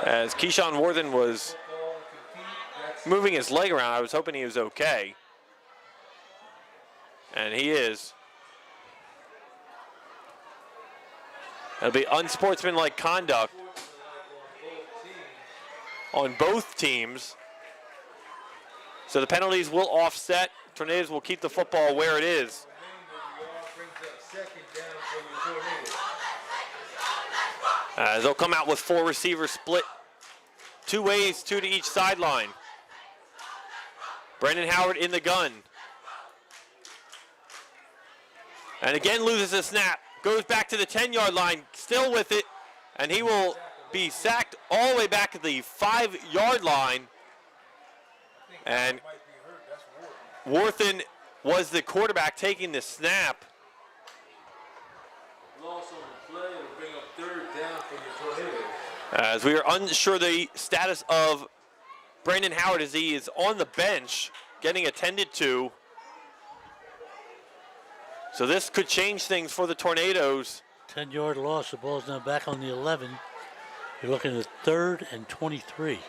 As Keyshawn Worthen was moving his leg around, I was hoping he was okay. And he is. It'll be unsportsmanlike conduct on both teams. So the penalties will offset. Tornadoes will keep the football where it is. They'll come out with 4 receivers split 2 ways, 2 to each sideline. Brendan Howard in the gun. And again loses a snap. Goes back to the 10-yard line, still with it. And he will be sacked all the way back to the 5-yard line. And Worthen was the quarterback taking the snap. Loss on the play will bring up 3rd down for the Tornadoes. As we are unsure the status of Brandon Howard as he is on the bench getting attended to. So this could change things for the Tornadoes. 10-yard loss. The ball's now back on the 11. You're looking at 3rd and 23.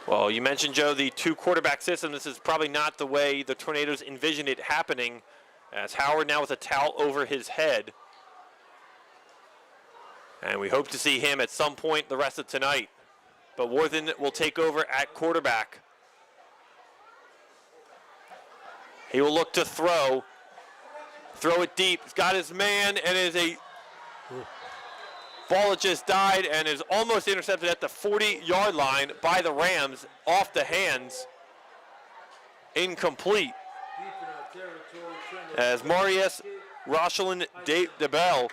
Well, you mentioned, Joe, the 2 quarterback system. This is probably not the way the Tornadoes envisioned it happening, as Howard now with a towel over his head. And we hope to see him at some point the rest of tonight. But Worthen will take over at quarterback. He will look to throw. Throw it deep. He's got his man, and it is a ball that just died and is almost intercepted at the 40-yard line by the Rams off the hands. Incomplete. As Marius Rochelin DeBell,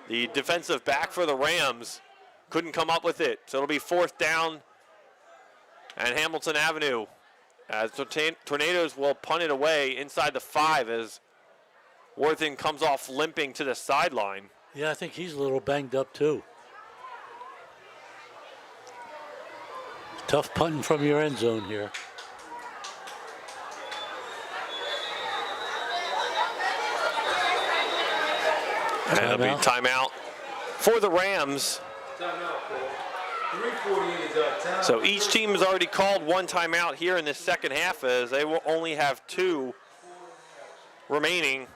the defensive back for the Rams, couldn't come up with it. So it'll be 4th down and Hamilton Avenue. As Tornadoes will punt it away inside the 5 as Worthen comes off limping to the sideline. Yeah, I think he's a little banged up too. Tough punting from your end zone here. And it'll be timeout for the Rams. So each team has already called 1 timeout here in this second half, as they will only have 2 remaining.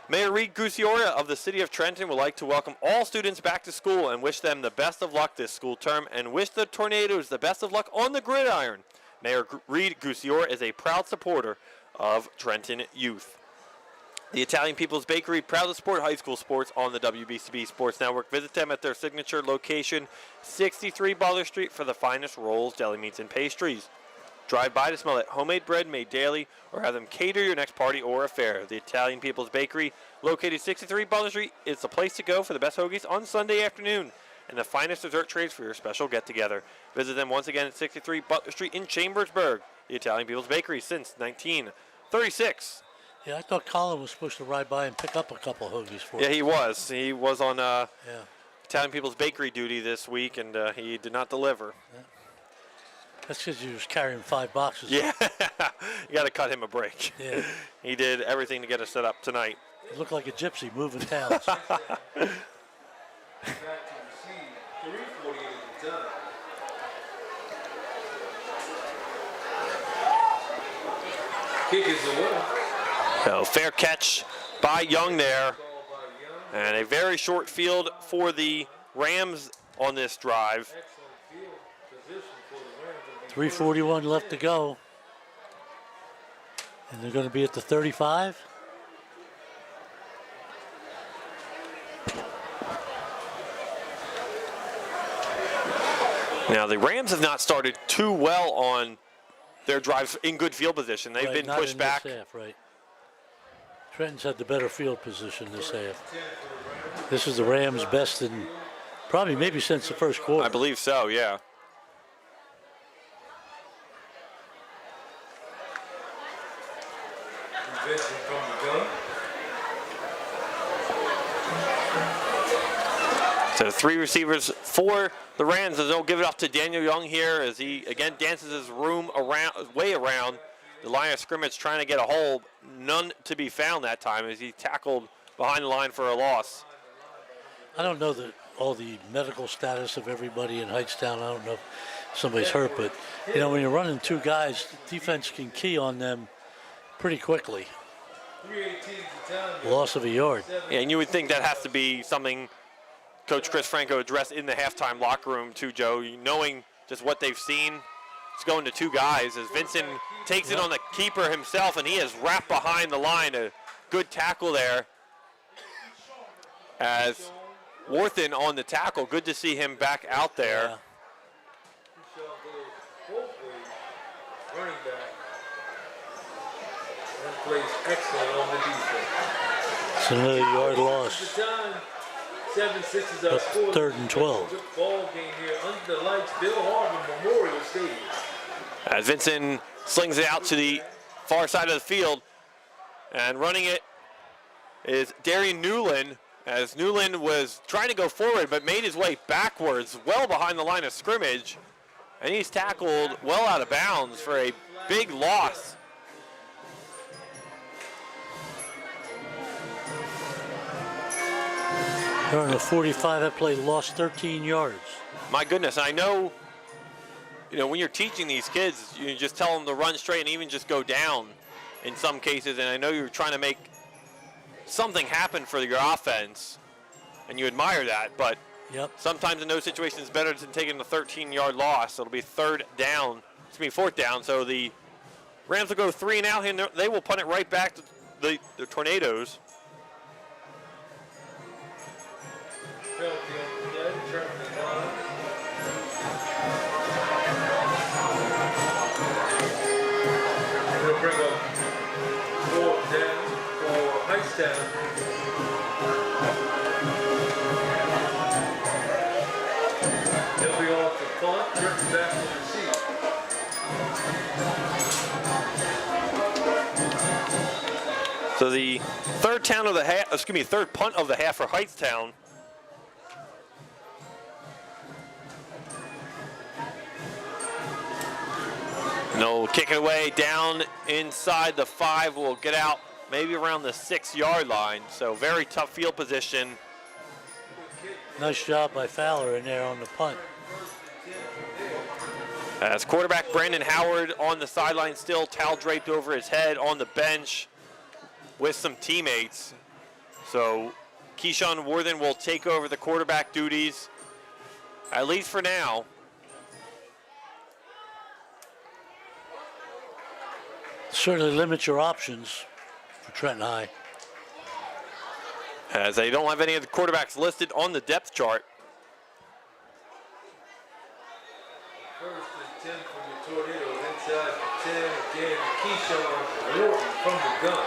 Mayor Reed Gucciora of the City of Trenton would like to welcome all students back to school and wish them the best of luck this school term and wish the Tornadoes the best of luck on the gridiron. Mayor Reed Gucciora is a proud supporter of Trenton youth. The Italian People's Bakery, proud to support high school sports on the WBCB Sports Network. Visit them at their signature location, 63 Butler Street, for the finest rolls, deli meats, and pastries. Drive by to smell that homemade bread made daily, or have them cater your next party or affair. The Italian People's Bakery, located 63 Butler Street, is the place to go for the best hoagies on Sunday afternoon and the finest dessert trays for your special get-together. Visit them once again at 63 Butler Street in Chambersburg. The Italian People's Bakery since 1936. Yeah, I thought Colin was supposed to ride by and pick up a couple hoagies for Yeah, us. he was. He was on Italian People's Bakery duty this week, and he did not deliver. That's because he was carrying 5 boxes. Yeah, you got to cut him a break. Yeah. He did everything to get us set up tonight. He looked like a gypsy moving towns. Back to receive. 3:48 at the time. Kick is away. So fair catch by Young there. Called by Young. And a very short field for the Rams on this drive. Excellent field position for the Rams. 3:41 left to go. And they're going to be at the 35. Now the Rams have not started too well on their drives in good field position. They've Right, been not pushed in back. This half, right. Trenton's had the better field position this half. This is the Rams' best in probably maybe since the first quarter. I believe so, yeah. Vincent from the gun. So 3 receivers for the Rams as they'll give it off to Daniel Young here as he again dances his way around the line of scrimmage trying to get a hole. None to be found that time as he tackled behind the line for a loss. I don't know all the medical status of everybody in Hightstown. I don't know if somebody's hurt, but you know when you're running 2 guys, the defense can key on them pretty quickly. 3:18 at the time. Loss of a yard. Yeah, and you would think that has to be something Coach Chris Franco addressed in the halftime locker room too, Joe, knowing just what they've seen. It's going to 2 guys as Vincent takes it on the keeper himself, and he is wrapped behind the line. A good tackle there as Worthen on the tackle. Good to see him back out there. Yeah. Keyshawn goes both ways, running back, and plays excellent on the defense. It's another yard At loss. the time, 7-6 is our score. 3rd and 12. Good ball game here under the lights, Bill Harbin Memorial Stadium. As Vincent slings it out to the far side of the field, and running it is Darian Newland, as Newland was trying to go forward but made his way backwards well behind the line of scrimmage, and he's tackled well out of bounds for a big loss. They're on the 45. That play lost 13 yards. My goodness, I know, when you're teaching these kids, you just tell them to run straight and even just go down in some cases, and I know you're trying to make something happen for your offense, and you admire that, but Yep. sometimes in those situations it's better than taking a 13-yard loss. It'll be 4th down, so the Rams will go 3 and out, and they will punt it right back to the Tornadoes. Penalty on the play, Trenton and line. We'll bring up 4th down for Hightstown. He'll be off the punt, Trenton back to receive. So the third punt of the half for Hightstown. And they'll kick it away down inside the 5. Will get out maybe around the 6-yard line. So very tough field position. Nice job by Fowler in there on the punt. As quarterback Brandon Howard on the sideline, still towel draped over his head on the bench with some teammates. So Keyshawn Worthen will take over the quarterback duties, at least for now. Certainly limits your options for Trenton High. As they don't have any of the quarterbacks listed on the depth chart. 1st and 10 from the Tornadoes inside the 10. Again, Keyshawn Wharton from the gun.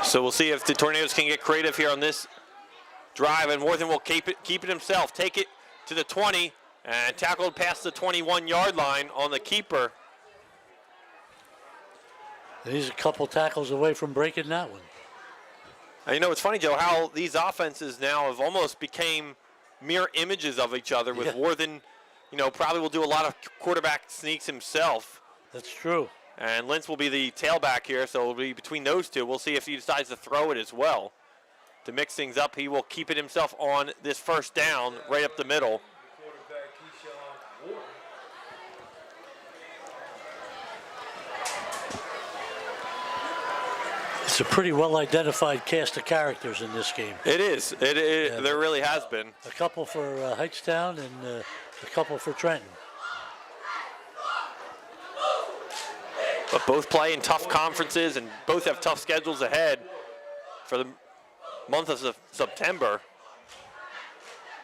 So we'll see if the Tornadoes can get creative here on this drive, and Worthen will keep it himself, take it to the 20, and tackled past the 21-yard line on the keeper. And he's a couple tackles away from breaking that one. And it's funny, Joe, how these offenses now have almost became mirror images of each other, with Yeah. Worthen probably will do a lot of quarterback sneaks himself. That's true. And Lentz will be the tailback here, so it'll be between those two. We'll see if he decides to throw it as well. To mix things up, he will keep it himself on this first down, right up the middle. Quarterback Keyshawn Wharton. It's a pretty well-identified cast of characters in this game. It is. There really has been. A couple for Hightstown and a couple for Trenton. But both play in tough conferences and both have tough schedules ahead for the month of September.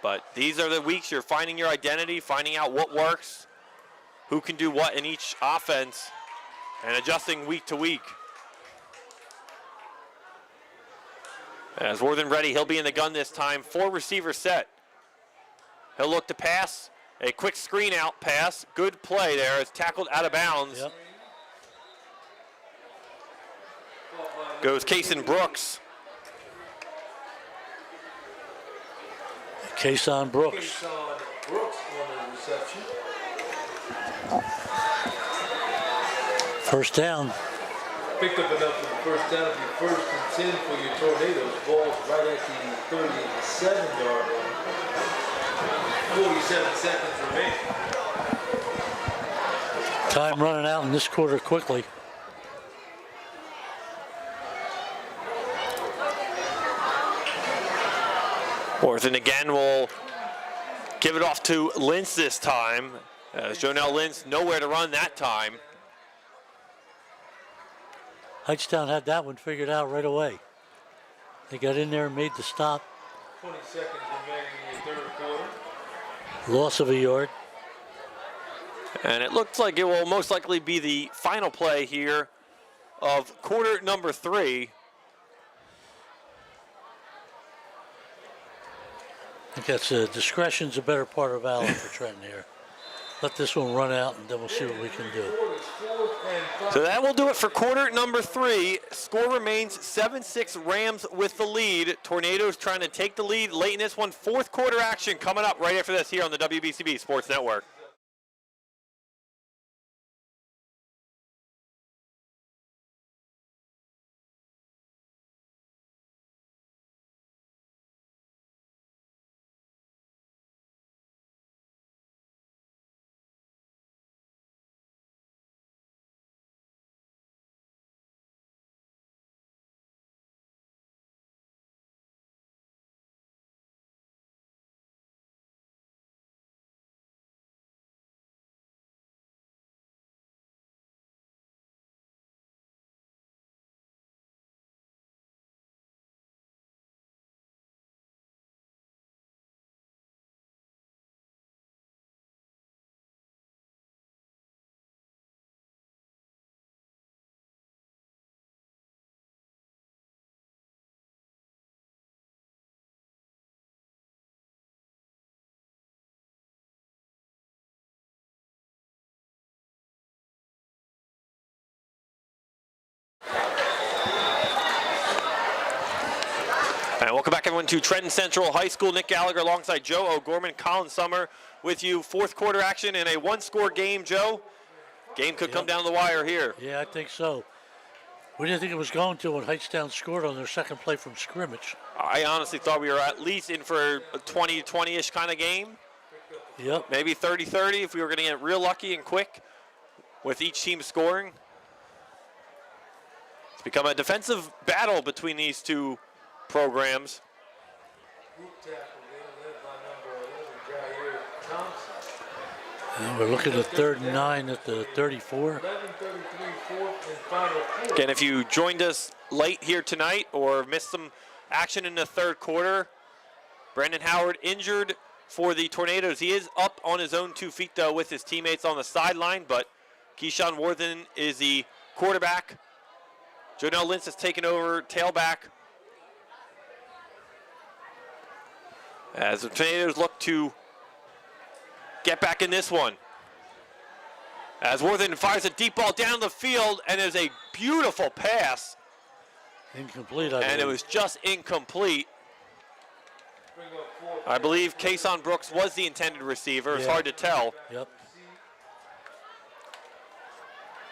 But these are the weeks you're finding your identity, finding out what works, who can do what in each offense, and adjusting week to week. As Worthen ready, he'll be in the gun this time. 4 receiver set. He'll look to pass. A quick screen out pass. Good play there. It's tackled out of bounds. Yep. Goes Kason Brooks. Kason Brooks. Keyshawn Brooks on the reception. First down. Picked up enough for the first down. It'll be 1st and 10 for your Tornadoes. Ball's right at the 37-yard line. 47 seconds remaining. Time running out in this quarter quickly. Worthen again will give it off to Lentz this time. As Jonell Lentz nowhere to run that time. Hightstown had that one figured out right away. They got in there and made the stop. 20 seconds remaining in the 3rd quarter. Loss of a yard. And it looks like it will most likely be the final play here of quarter number 3. I think that's discretion's a better part of valor for Trenton here. Let this one run out and then we'll see what we can do. So that will do it for quarter number 3. Score remains 7-6 Rams with the lead. Tornadoes trying to take the lead late in this one. 4th quarter action coming up right after this here on the WBCB Sports Network. And welcome back, everyone, to Trenton Central High School. Nick Gallagher alongside Joe O'Gorman, Colin Summer with you. 4th quarter action in a 1-score game, Joe. Game could come down the wire here. Yeah, I think so. We didn't think it was going to when Hightstown scored on their second play from scrimmage. I honestly thought we were at least in for a 20-20-ish kind of game. Yep. Maybe 30-30 if we were going to get real lucky and quick with each team scoring. It's become a defensive battle between these two programs. Group tackle there, led by number 11, Jair Thompson. And we're looking at 3rd and 9 at the 34. 11:33, 4th and final quarter. Again, if you joined us late here tonight or missed some action in the 3rd quarter, Brandon Howard injured for the Tornadoes. He is up on his own 2 feet, though, with his teammates on the sideline, but Keyshawn Worthen is the quarterback. Jonell Lentz has taken over tailback. As the Tornadoes look to get back in this one. As Worthen fires a deep ball down the field, and is a beautiful pass. Incomplete, I And it believe. was just incomplete. I believe Kason Brooks was the intended receiver. It's Yeah. hard to tell. Yep.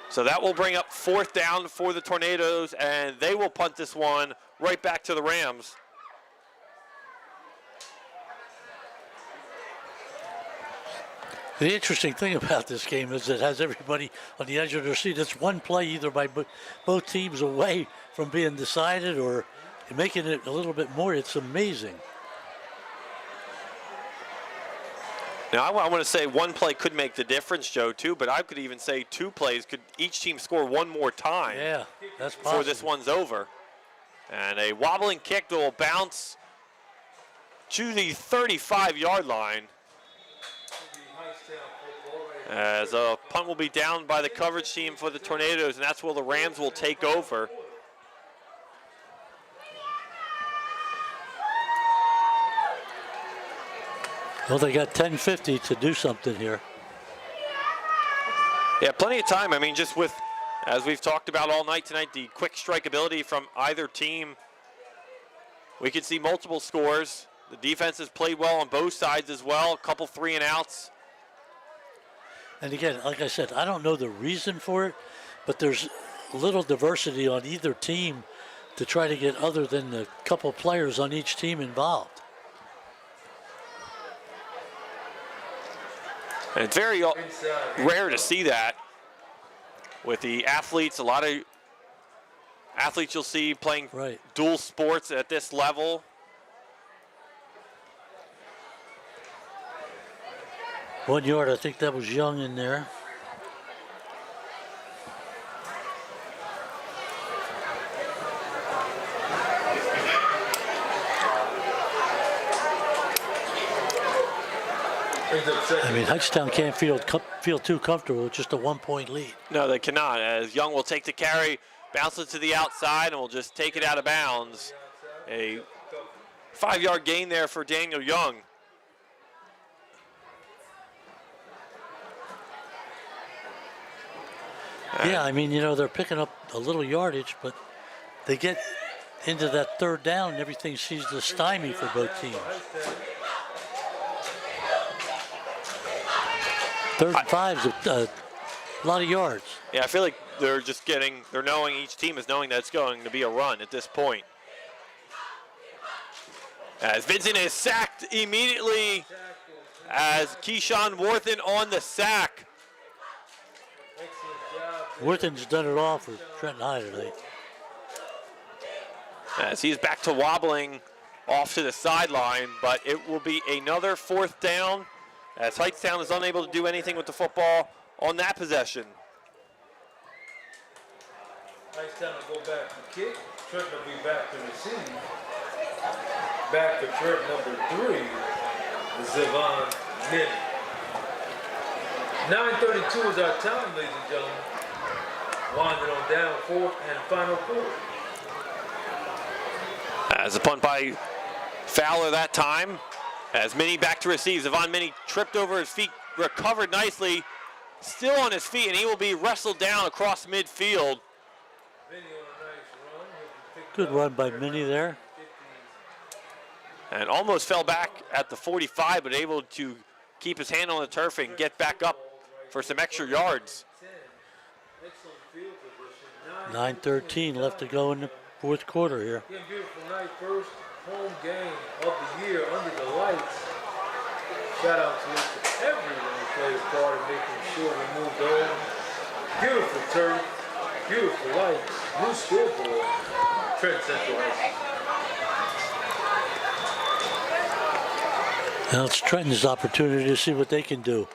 So that will bring up 4th down for the Tornadoes, and they will punt this one right back to the Rams. The interesting thing about this game is it has everybody on the edge of their seat. It's one play either by both teams away from being decided or making it a little bit more. It's amazing. Now, I want to say one play could make the difference, Joe, too, but I could even say 2 plays. Could each team score one more time Yeah, that's possible. before this one's over? And a wobbling kick that will bounce to the 35-yard line. As a punt will be down by the coverage team for the Tornadoes, and that's where the Rams will take over. Well, they got 10:50 to do something here. Yeah, plenty of time. I mean, just with, as we've talked about all night tonight, the quick strike ability from either team. We could see multiple scores. The defense has played well on both sides as well. A couple 3-and-outs. And again, like I said, I don't know the reason for it, but there's little diversity on either team to try to get other than the couple players on each team involved. And it's very rare to see that with the athletes. A lot of athletes you'll see playing dual sports at this level. One yard, I think that was Young in there. I mean, Hightstown can't feel too comfortable with just a 1-point lead. No, they cannot, as Young will take the carry, bounce it to the outside, and will just take it out of bounds. A 5-yard gain there for Daniel Young. Yeah, I mean, you know, they're picking up a little yardage, but they get into that 3rd down and everything seems to stymie for both teams. 3rd and 5's a lot of yards. Yeah, I feel like they're just knowing, each team is knowing that it's going to be a run at this point. As Vincent is sacked immediately as Keyshawn Worthen on the sack. Worthen's done it all for Trenton High tonight. As he's back to wobbling off to the sideline, but it will be another 4th down as Hightstown is unable to do anything with the football on that possession. Hightstown will go back to kick. Trenton will be back to receive. Back to Trenton number 3, Zavon Minnie. 9:32 is our time, ladies and gentlemen. Winding on down 4th and final quarter. As a punt by Fowler that time. As Minnie back to receive. Zavon Minnie tripped over his feet, recovered nicely, still on his feet, and he will be wrestled down across midfield. Good run by Minnie there. And almost fell back at the 45, but able to keep his hand on the turf and get back up for some extra yards. 9:13 left to go in the 4th quarter here. Again, beautiful night, first home game of the year under the lights. Shout out to everyone who plays part in making sure we moved on. Beautiful turf, beautiful lights, new scoreboard, Trenton Central High School. Now it's Trenton's opportunity to see what they can do.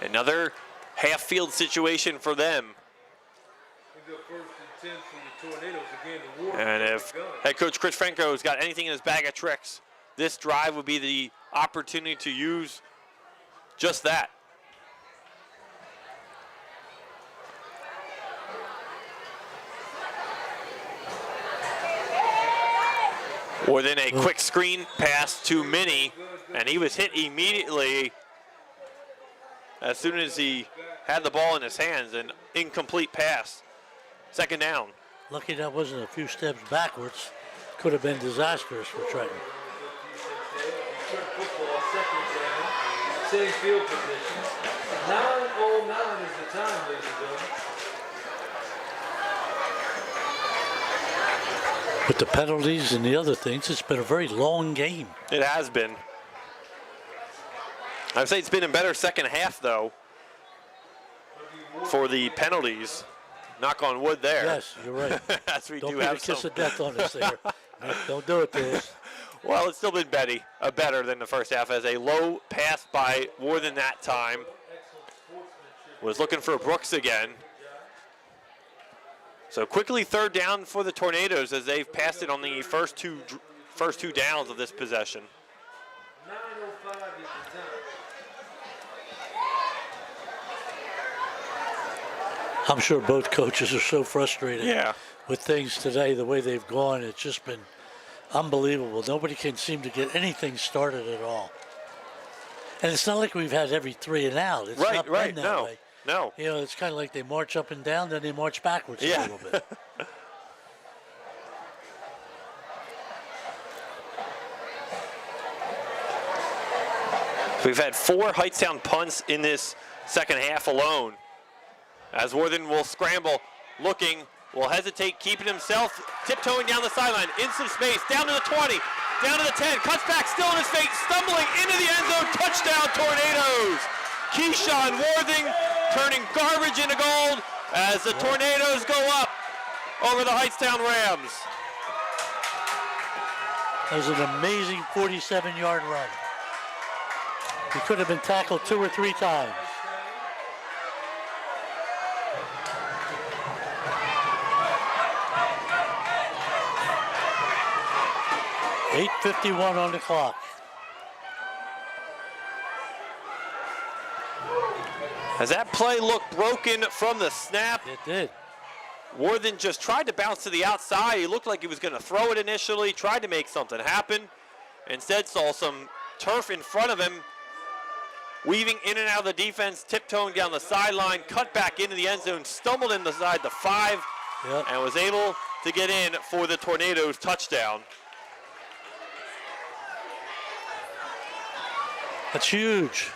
Another half-field situation for them. And if head coach Chris Franco's got anything in his bag of tricks, this drive would be the opportunity to use just that. Or then a quick screen pass to Minnie, and he was hit immediately as soon as he had the ball in his hands. An incomplete pass. 2nd down. Lucky that wasn't a few steps backwards. Could have been disastrous for Trenton. for a second down. Same field position. 9:09 is the time, ladies and gentlemen. With the penalties and the other things, it's been a very long game. It has been. I'd say it's been a better second half, though, for the penalties. Knock on wood there. Yes, you're right. As we Don't do be the have kiss some. of death on us there. Don't do it to us. Well, it's still been better than the first half, as a low pass by Worthen that time. Was looking for Brooks again. So quickly third down for the Tornadoes as they've passed it on the first two downs of this possession. 9:05 is the time. I'm sure both coaches are so frustrated Yeah. with things today, the way they've gone. It's just been unbelievable. Nobody can seem to get anything started at all. And it's not like we've had every 3 and out. It's not been that way. No. You know, it's kind of like they march up and down, then they march backwards a little bit. We've had 4 Hightstown punts in this second half alone. As Worthen will scramble, looking, will hesitate, keeping himself, tiptoeing down the sideline, into space, down to the 20, down to the 10, cuts back, still in his face, stumbling into the end zone, touchdown Tornadoes! Keyshawn Worthen turning garbage into gold as the Tornadoes go up over the Hightstown Rams. That was an amazing 47-yard run. He could have been tackled 2 or 3 times. .8:51 on the clock. As that play looked broken from the snap, It did. Worthen just tried to bounce to the outside. He looked like he was going to throw it initially, tried to make something happen. Instead saw some turf in front of him, weaving in and out of the defense, tiptoeing down the sideline, cut back into the end zone, stumbled inside the 5, and was able to get in for the Tornadoes touchdown. That's huge.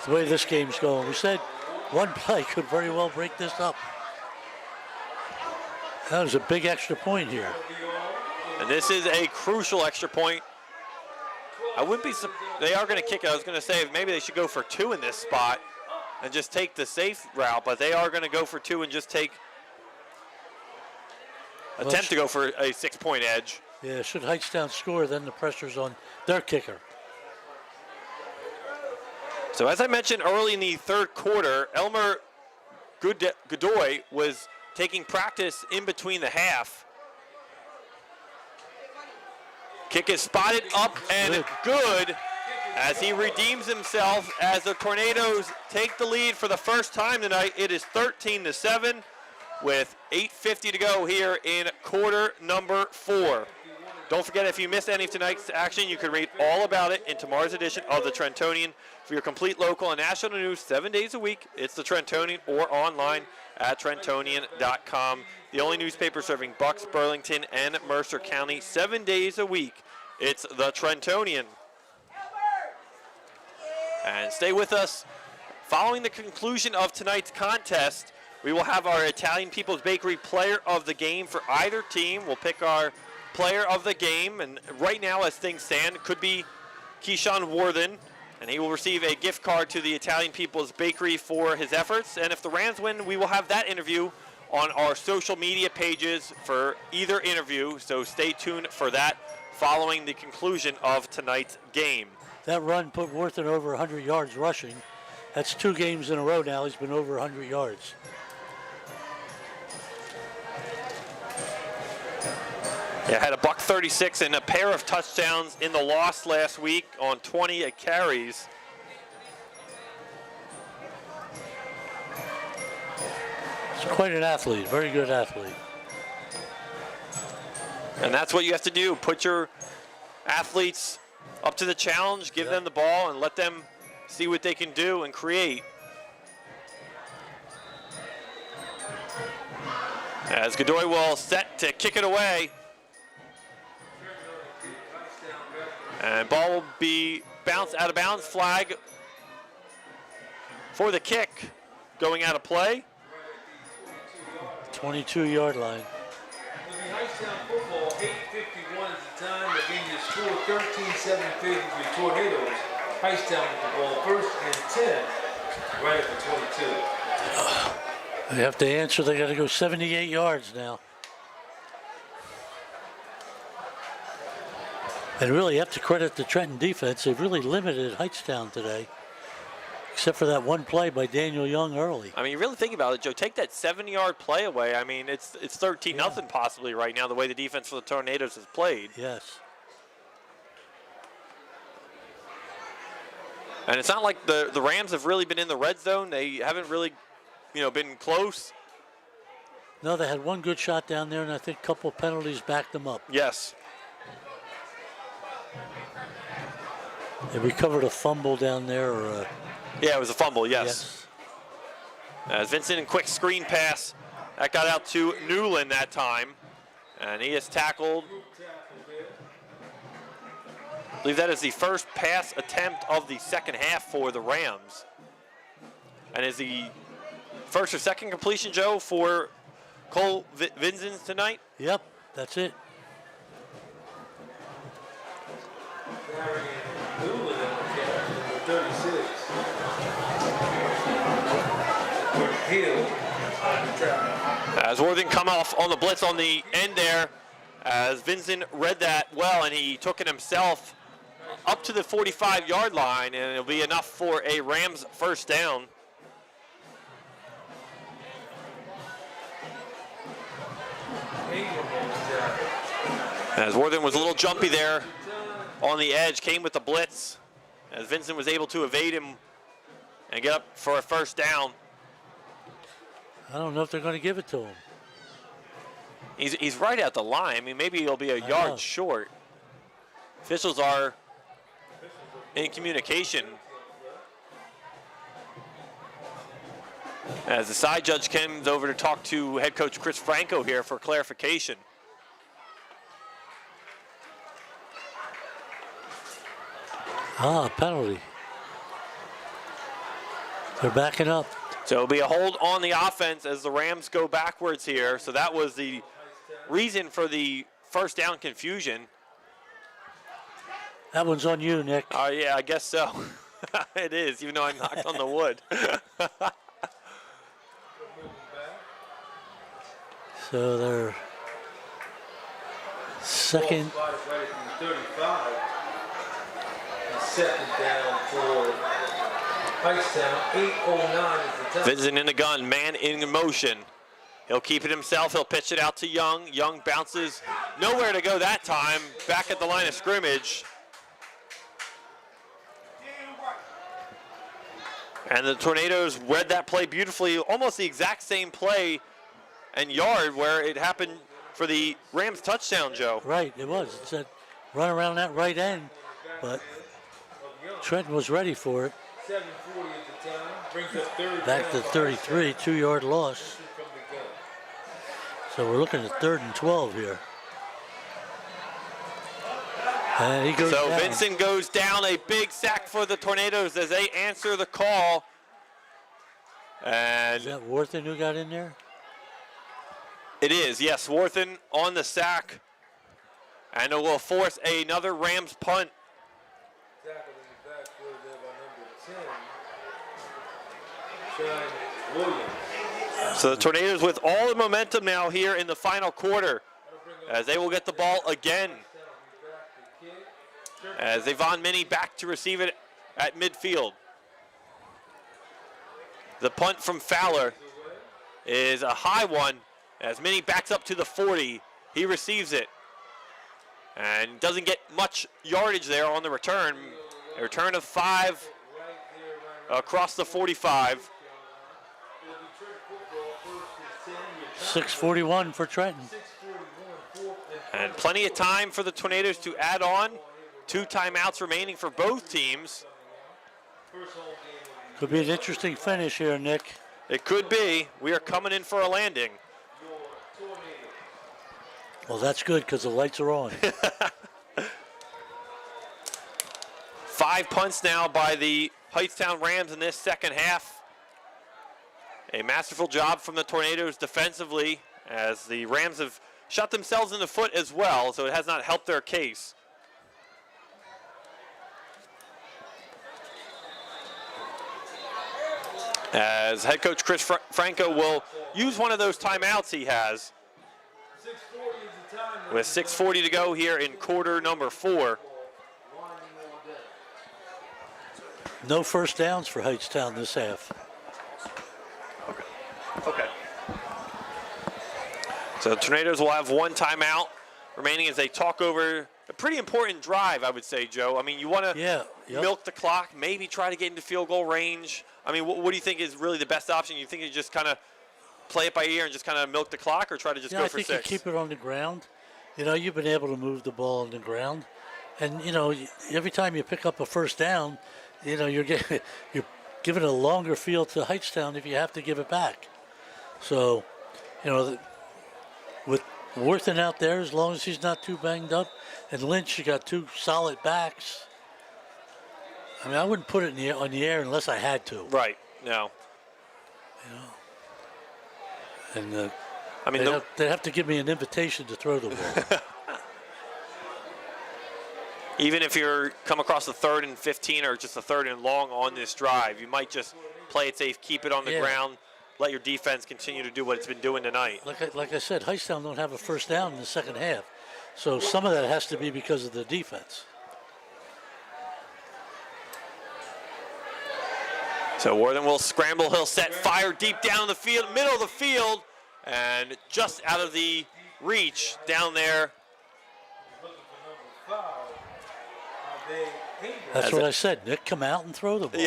The way this game's going. We said one play could very well break this up. That was a big extra point here. And this is a crucial extra point. I wouldn't be, they are going to kick it. I was going to say maybe they should go for 2 in this spot and just take the safe route, but they are going to go for 2 and just attempt to go for a 6-point edge. Yeah, should Hightstown score, then the pressure's on their kicker. So as I mentioned early in the third quarter, Elmer Godoy was taking practice in between the half. Kick is spotted up and good as he redeems himself as the Tornadoes take the lead for the first time tonight. It is 13-7 with 8:50 to go here in quarter number 4. Don't forget, if you missed any of tonight's action, you can read all about it in tomorrow's edition of the Trentonian. For your complete local and national news 7 days a week, it's the Trentonian or online at Trentonian.com. The only newspaper serving Bucks, Burlington, and Mercer County 7 days a week. It's the Trentonian. And stay with us. Following the conclusion of tonight's contest, we will have our Italian People's Bakery player of the game for either team. We'll pick our player of the game, and right now as things stand, it could be Keyshawn Worthen, and he will receive a gift card to the Italian People's Bakery for his efforts. And if the Rams win, we will have that interview on our social media pages for either interview, so stay tuned for that following the conclusion of tonight's game. That run put Worthen over 100 yards rushing. That's 2 games in a row now. He's been over 100 yards. Yeah, had a $136 and a pair of touchdowns in the loss last week on 20 carries. He's quite an athlete, very good athlete. And that's what you have to do. Put your athletes up to the challenge, give them the ball, and let them see what they can do and create. As Godoy will set to kick it away. And ball will be bounced out of bounds. Flag for the kick going out of play. 22-yard line. It'll be Hightstown football, 8:51 is the time. Again, your score 13-7 favor for the Tornadoes. Hightstown with the ball first and 10, right at the 22. They have to answer. They got to go 78 yards now. And really, you have to credit the Trenton defense. They've really limited Hightstown today, except for that one play by Daniel Young early. I mean, you really think about it, Joe. Take that 70-yard play away. I mean, it's 13-0 possibly right now, the way the defense for the Tornadoes has played. Yes. And it's not like the Rams have really been in the red zone. They haven't really, been close. No, they had one good shot down there, and I think a couple of penalties backed them up. Yes. They recovered a fumble down there, or a... Yeah, it was a fumble, yes. As Vincent, quick screen pass. That got out to Newland that time. And he is tackled. I believe that is the first pass attempt of the second half for the Rams. And is the first or second completion, Joe, for Cole Vincent tonight? Yep, that's it. Newland on the catch, number 36. Hill on the tackle. As Worthing come off on the blitz on the end there, as Vincent read that well, and he took it himself up to the 45-yard line, and it'll be enough for a Rams first down. As Worthing was a little jumpy there on the edge, came with the blitz, as Vincent was able to evade him and get up for a first down. I don't know if they're going to give it to him. He's right at the line. I mean, maybe he'll be a yard short. Officials are in communication. As the side judge comes over to talk to head coach Chris Franco here for clarification. Penalty. They're backing up. So it'll be a hold on the offense as the Rams go backwards here. So that was the reason for the first down confusion. That one's on you, Nick. Yeah, I guess so. It is, even though I knocked on the wood. So they're second. Ball spotted right at the 35. And second down for Hightstown. 8:09 is the time. Vincent in the gun, man in motion. He'll keep it himself. He'll pitch it out to Young. Young bounces. Nowhere to go that time. Back at the line of scrimmage. And the Tornadoes read that play beautifully. Almost the exact same play and yard where it happened for the Rams touchdown, Joe. Right, it was. It said run around that right end, but Trenton was ready for it. 7:40 at the time. Brings up third Back to down. 33, 2-yard loss. From the gun. So we're looking at 3rd and 12 here. And he goes So down. Vincent goes down. A big sack for the Tornadoes as they answer the call. Is And that Worthing who got in there? it is, yes, Worthing on the sack. And it will force another Rams punt. Tackled in the backfield there by number 10. Sean Williams. So the Tornadoes with all the momentum now here in the final quarter as they will get the ball again. As Yvonne Minnie back to receive it at midfield. The punt from Fowler is a high one as Minnie backs up to the 40. He receives it and doesn't get much yardage there on the return. A return of 5 across the 45. 6:41 for Trenton. And plenty of time for the Tornadoes to add on. 2 timeouts remaining for both teams. Could be an interesting finish here, Nick. It could be. We are coming in for a landing. Well, that's good because the lights are on. 5 punts now by the Hightstown Rams in this second half. A masterful job from the Tornadoes defensively, as the Rams have shot themselves in the foot as well, so it has not helped their case. As head coach Chris Franco will use one of those timeouts he has. 6:40 is the time. With 6:40 to go here in quarter number 4. No first downs for Hightstown this half. Okay. So the Tornadoes will have one timeout remaining as they talk over a pretty important drive, I would say, Joe. I mean, you want to milk the clock, maybe try to get into field goal range. I mean, what do you think is really the best option? You think you just kind of play it by ear and just kind of milk the clock, or try to just go for 6? I think you keep it on the ground. You know, you've been able to move the ball on the ground. And, you know, every time you pick up a first down, you know, you're giving a longer field to Hightstown if you have to give it back. So, you know, with Worthen out there, as long as he's not too banged up, and Lynch, you got 2 solid backs. I mean, I wouldn't put it on the air unless I had to. Right. No. You know. And I mean, they have to give me an invitation to throw the ball. Even if you're come across a 3rd and 15 or just a 3rd and long on this drive, you might just play it safe, keep it on the ground, let your defense continue to do what it's been doing tonight. Like I said, Hightstown don't have a first down in the second half. So some of that has to be because of the defense. So Worthen will scramble, he'll set fire deep down the field, middle of the field, and just out of the reach down there. That's what I said. Nick, come out and throw the ball.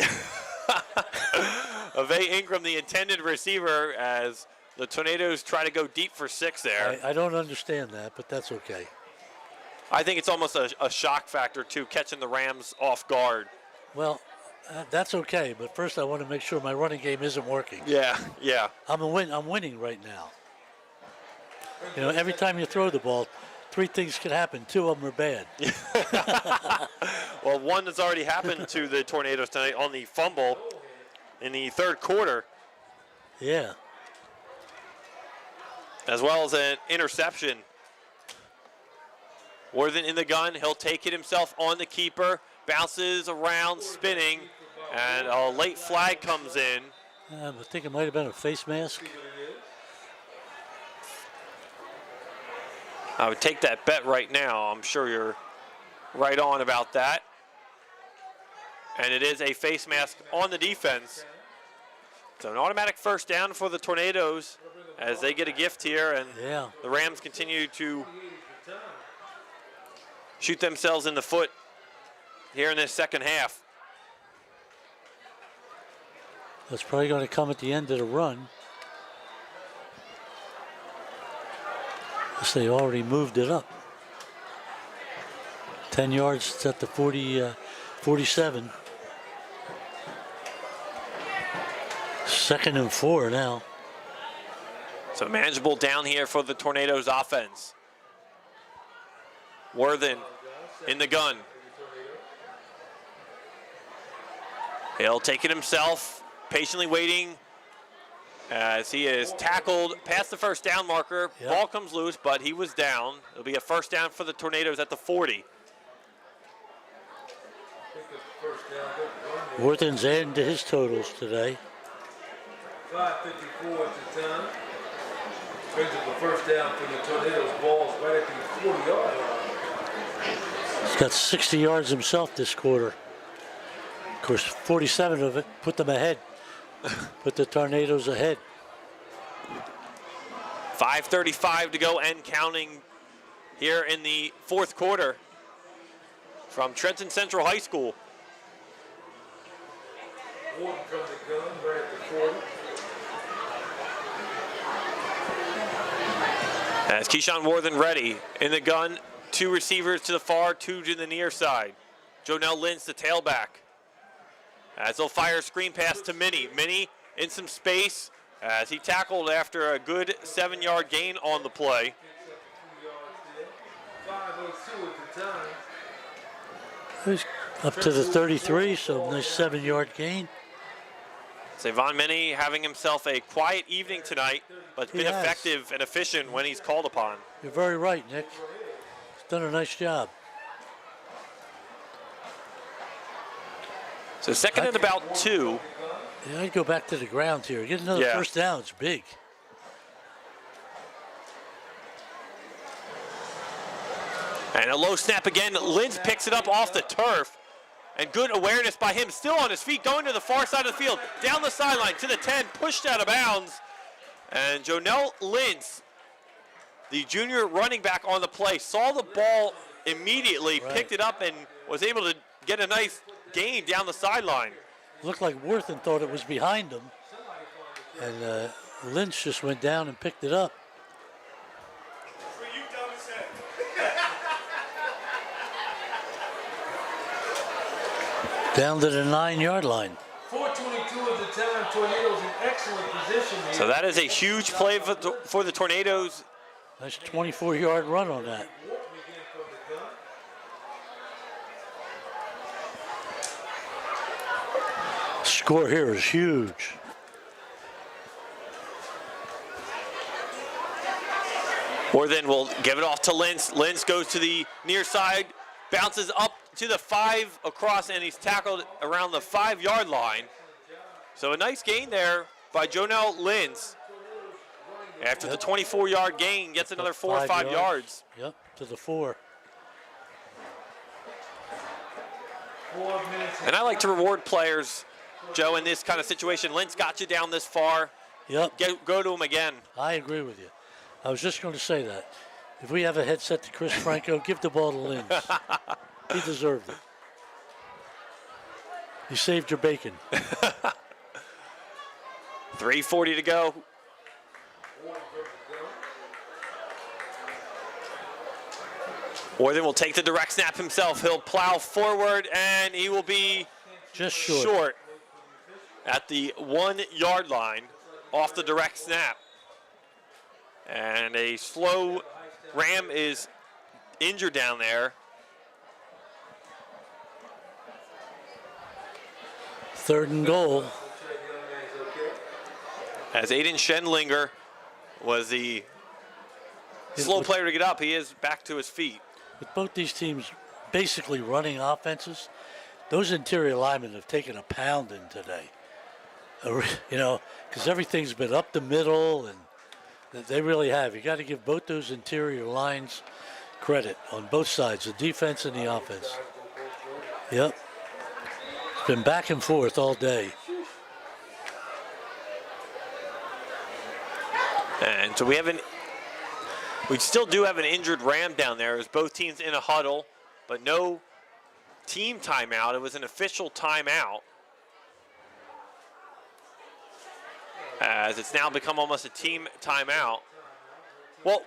Ave Ingram, the intended receiver, as the Tornadoes try to go deep for 6 there. I don't understand that, but that's okay. I think it's almost a shock factor, too, catching the Rams off guard. Well, that's okay, but first I want to make sure my running game isn't working. Yeah. I'm winning right now. You know, every time you throw the ball, 3 things can happen. 2 of them are bad. Well, one that's already happened to the Tornadoes tonight on the fumble in the 3rd quarter. Yeah. As well as an interception. Worthen in the gun. He'll take it himself on the keeper. Bounces around, spinning, and a late flag comes in. I think it might have been a face mask. I would take that bet right now. I'm sure you're right on about that. And it is a face mask on the defense. So an automatic first down for the Tornadoes as they get a gift here, and the Rams continue to shoot themselves in the foot here in this second half. That's probably going to come at the end of the run. They already moved it up. 10 yards, it's at the 47. 2nd and 4 now. So manageable down here for the Tornadoes offense. Worthen in the gun. He'll take it himself, patiently waiting as he is tackled past the first down marker. Ball comes loose, but he was down. It'll be a first down for the Tornadoes at the 40. Worthen's adding to his totals today. 5:54 at the time. Brings up the first down for the Tornadoes. Balls right at the 40-yard line. He's got 60 yards himself this quarter. Of course, 47 of it put them ahead. Put the Tornadoes ahead. 5:35 to go and counting here in the 4th quarter from Trenton Central High School. Warden from the gun right at the 40. As Keyshawn Worthen ready in the gun, 2 receivers to the far, 2 to the near side. Jonell Lynch, the tailback. As he'll fire a screen pass to Minnie. Minnie in some space as he tackled after a good 7-yard gain on the play. 5:02 at the time. He's up to the 33, so nice 7-yard gain. So Von Minnie having himself a quiet evening tonight, but been He has. effective and efficient when he's called upon. You're very right, Nick. He's done a nice job. So second and about 2. Yeah, I'd go back to the ground here. Get another Yeah. first down. It's big. And a low snap again. Lynch picks it up off the turf. And good awareness by him, still on his feet, going to the far side of the field. Down the sideline to the 10, pushed out of bounds. And Jonell Lynch, the junior running back on the play, saw the ball immediately, Right. picked it up, and was able to get a nice gain down the sideline. Looked like Worthen thought it was behind him. And Lynch just went down and picked it up. Down to the 9-yard line. 4:22 at the time. Tornadoes in excellent position here. So that is a huge play for the Tornadoes. Nice 24-yard run on that. Score here is huge. Or then we'll give it off to Lynch. Lynch goes to the near side, bounces up to the 5 across, and he's tackled around the 5-yard line. So a nice gain there by Jonell Lynch. After the 24-yard gain, gets another 4 or 5 yards. Yep, to the 4. 4 minutes. And I like to reward players, Joe, in this kind of situation. Lynch got you down this far. Yep, Go to him again. I agree with you. I was just going to say that. If we have a headset to Chris Franco, give the ball to Lynch. He deserved it. You saved your bacon. 3:40 to go. Worthen will take the direct snap himself. He'll plow forward, and he will be Just short. short at the 1-yard line off the direct snap. And a slow Ram is injured down there. 3rd and goal. As Aiden Schendlinger was the slow player to get up, he is back to his feet. With both these teams basically running offenses, those interior linemen have taken a pounding today. You know, because everything's been up the middle, and they really have. You got to give both those interior lines credit on both sides, the defense and the offense. Yep. It's been back and forth all day. And so we still do have an injured Ram down there as both teams in a huddle, but no team timeout. It was an official timeout. As it's now become almost a team timeout. Well,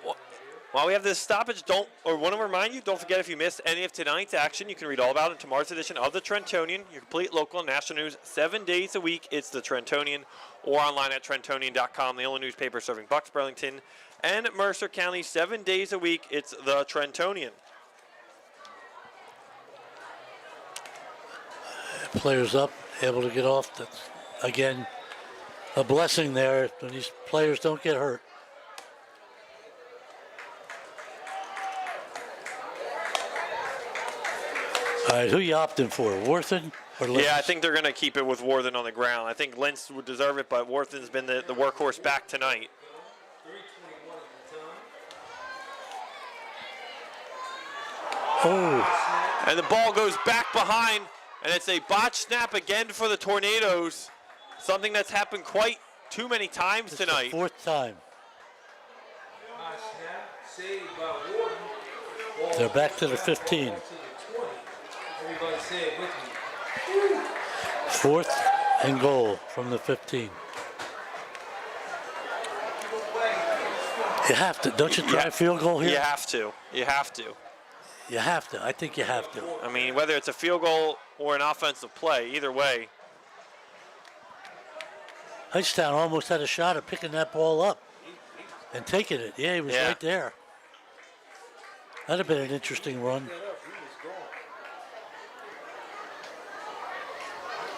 while we have this stoppage, want to remind you, don't forget if you missed any of tonight's action, you can read all about it in tomorrow's edition of the Trentonian, your complete local and national news 7 days a week. It's the Trentonian, or online at Trentonian.com, the only newspaper serving Bucks, Burlington, and Mercer County 7 days a week. It's the Trentonian. Players up, able to get off. That's, again, a blessing there when these players don't get hurt. All right, who you opting for, Worthen or Lynch? Yeah, I think they're going to keep it with Worthen on the ground. I think Lynch would deserve it, but Worthen's been the workhorse back tonight. Oh, And the ball goes back behind, and it's a botch snap again for the Tornadoes. Something that's happened quite too many times it's tonight. the 4th time. High snap, saved by Wharton. Ball They're back to the 15. to the 20. Everybody say it with me. 4th and goal from the 15. You have to. Don't you try a field goal here? You have to. You have to. You have to. I think you have to. I mean, whether it's a field goal or an offensive play, either way. Hightstown almost had a shot at picking that ball up and taking it. Yeah, he was Yeah. right there. That'd have been an interesting run.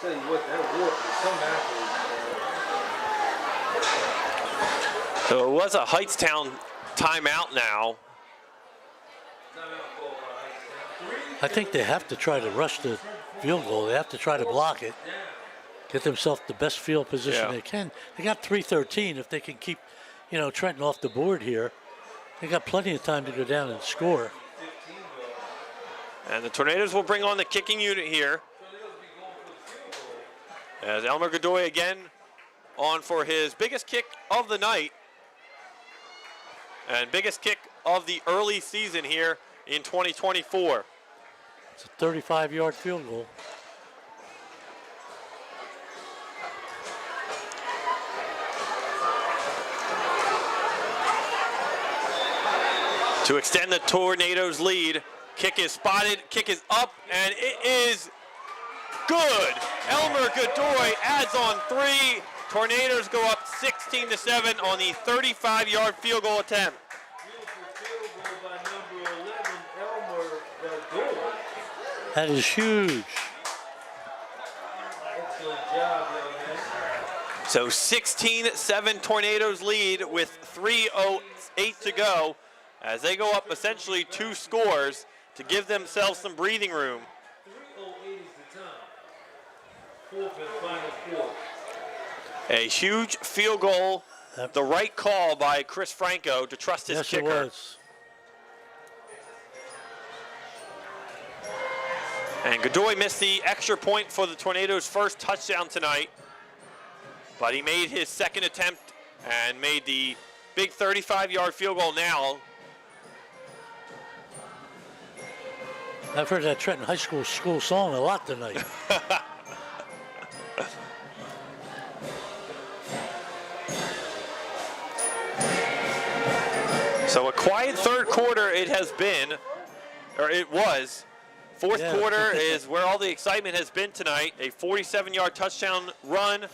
tell you what, that warp is some athletes, man. So it was a Hightstown timeout now. Timeout call by Hightstown. I think they have to try to rush the field goal. They have to try to block it, get themselves the best field position they can. They got 3:13. If they can keep, Trenton off the board here, they got plenty of time to go down and score. And the Tornadoes will bring on the kicking unit here. As Elmer Godoy again on for his biggest kick of the night and biggest kick of the early season here in 2024. It's a 35-yard field goal. To extend the Tornadoes' lead, kick is spotted, kick is up, and it is good. Elmer Godoy adds on 3. Tornadoes go up 16-7 on the 35-yard field goal attempt. Beautiful field goal by number 11, Elmer Godoy. That is huge. Excellent job, young man. So 16-7 Tornadoes lead with 3:08 to go as they go up essentially 2 scores to give themselves some breathing room. 3:08 is the time. Fourth and final quarter. A huge field goal, the right call by Chris Franco to trust his Yes, kicker. it was. And Godoy missed the extra point for the Tornadoes' first touchdown tonight, but he made his second attempt and made the big 35-yard field goal now. I've heard that Trenton High School song a lot tonight. So a quiet third quarter it has been, or it was. Fourth quarter is where all the excitement has been tonight. A 47-yard touchdown run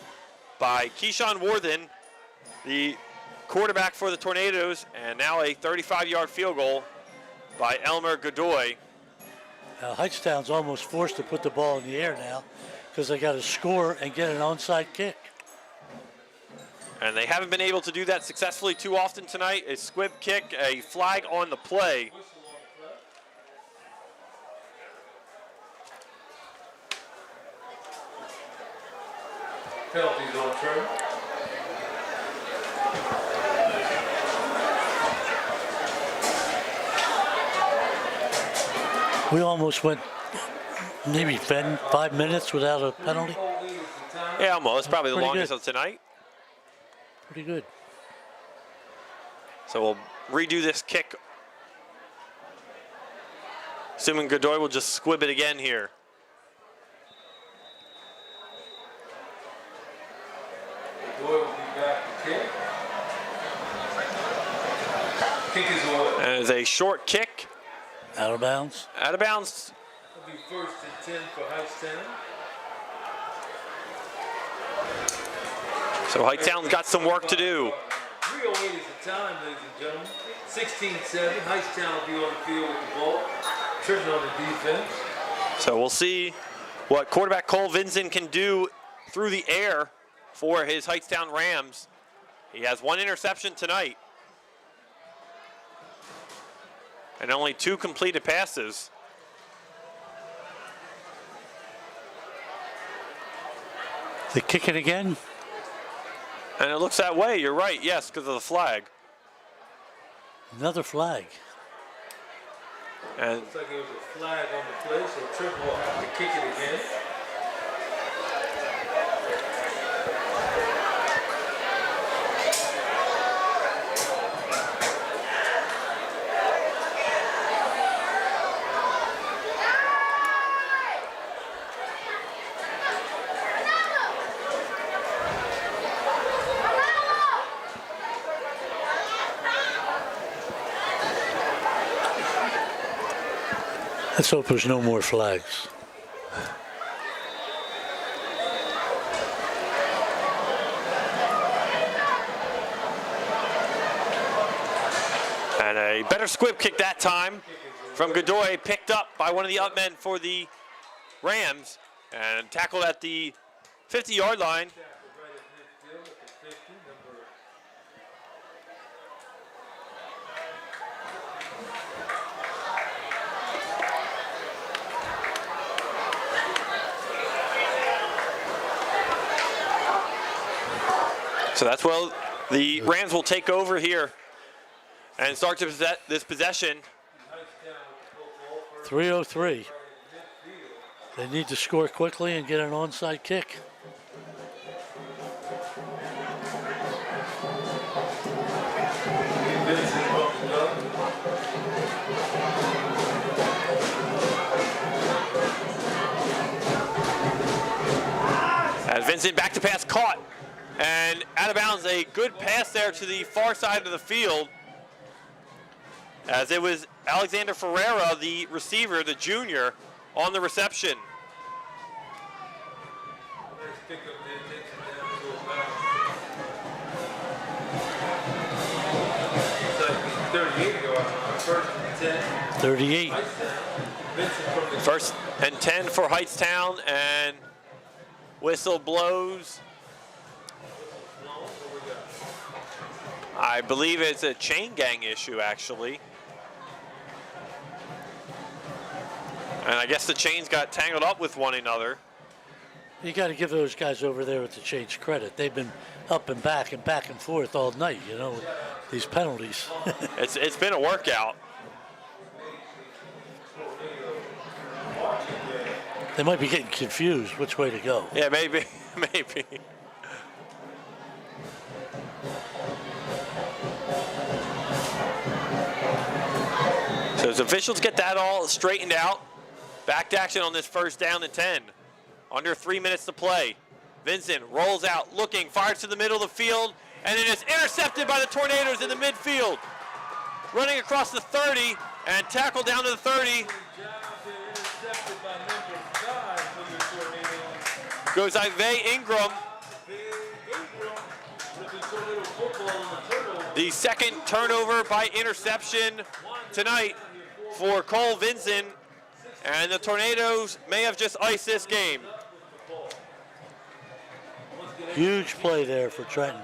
by Keyshawn Worthen, the quarterback for the Tornadoes, and now a 35-yard field goal by Elmer Godoy. Hightstown's almost forced to put the ball in the air now because they got to score and get an onside kick. And they haven't been able to do that successfully too often tonight. A squib kick, a flag on the play. Penalties on turn. We almost went maybe 5 minutes without a penalty. 3:08 is the time. Yeah, almost. Probably the Pretty longest good. of tonight. Pretty good. So we'll redo this kick. Assuming Godoy will just squib it again here. Godoy will be back to kick. Kick is away. And it's a short kick. Out of bounds. Out of bounds. It'll be 1st and 10 for Hightstown. So Hightstown's got some work to do. 3:08 is the time, ladies and gentlemen. 16-7. Hightstown will be on the field with the ball. Trenton on the defense. So we'll see what quarterback Cole Vinson can do through the air for his Hightstown Rams. He has 1 interception tonight. And only 2 completed passes. They kick it again. And it looks that way, you're right, yes, because of the flag. Another flag. And Looks like there was a flag on the play, so Trenton will have to kick it again. Let's hope there's no more flags. And a better squib kick that time from Godoy, picked up by one of the up men for the Rams and tackled at the 50-yard line. Tackle right at midfield at the 50, number So that's well, the Rams will take over here and start to this possession. Hightstown with the football. 3:03. They need to score quickly and get an onside kick. Vincent from the gun. As Vincent back to pass caught and out of bounds. A good pass there to the far side of the field, as it was Alexander Ferreira, the receiver, the junior, on the reception. Nice pickup there, takes it down to about 38 yard line, first and 10. 38. Hightstown. Vincent from the First and 10 for Hightstown, and whistle blows. I believe it's a chain gang issue, actually. And I guess the chains got tangled up with one another. You got to give those guys over there with the Chains credit. They've been up and back and forth all night, you know, with these penalties. It's been a workout. They might be getting confused which way to go. Yeah, maybe, maybe. So as officials get that all straightened out, back to action on this first down and 10. Under 3 minutes to play. Vincent rolls out, looking, fires to the middle of the field, and it is intercepted by the Tornadoes in the midfield. Running across the 30 and tackled down to the 30. job there, intercepted by number 5 for the Tornadoes. Goes Ivey Ingram, Big Ingram looking tornado football on the turnover. the second turnover by interception tonight for Cole Vincent. And the Tornadoes may have just iced this game. Huge play there for Trenton.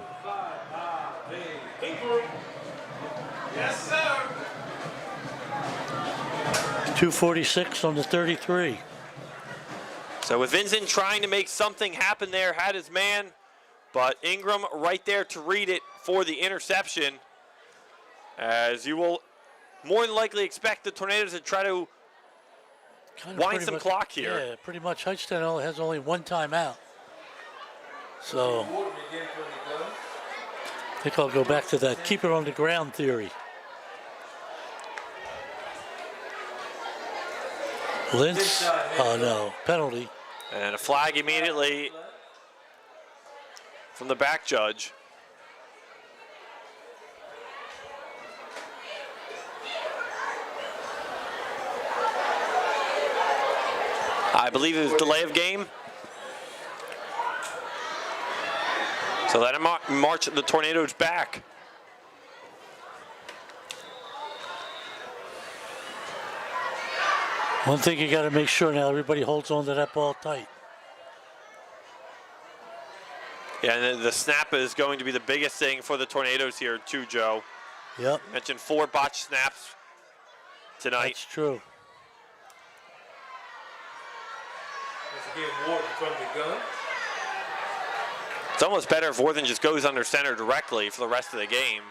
Yes, sir. 2:46 on the 33. So with Vincent trying to make something happen there, had his man, but Ingram right there to read it for the interception. As you will more than likely expect the Tornadoes to try to Kinda wind pretty some much- clock here. Yeah, pretty much. Hightstown has only one timeout. So Gordon again from the gun. I think I'll go back to that keep it on the ground theory. Lintz, oh no, penalty. And a flag immediately from the back judge. I believe it was delay of game. So that march the Tornadoes back. One thing you got to make sure now, everybody holds on to that ball tight. Yeah, and then the snap is going to be the biggest thing for the Tornadoes here too, Joe. Yep, Mentioned 4 botched snaps tonight. that's true. Once again, Wharton from the gun. It's almost better if Worthen just goes under center directly for the rest of the game.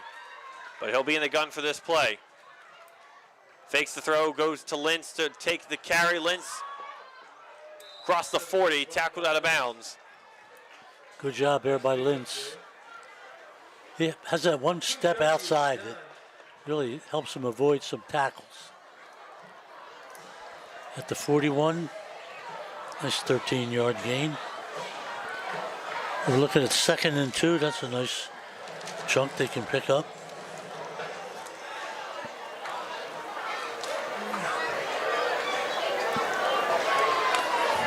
But he'll be in the gun for this play. Fakes the throw, goes to Lintz to take the carry. Lintz across the 40, tackled out of bounds. Good job there by Lintz. He has that one step outside that really helps him avoid some tackles. At the 41, nice 13-yard gain. We're looking at 2nd and 2. That's a nice chunk they can pick up.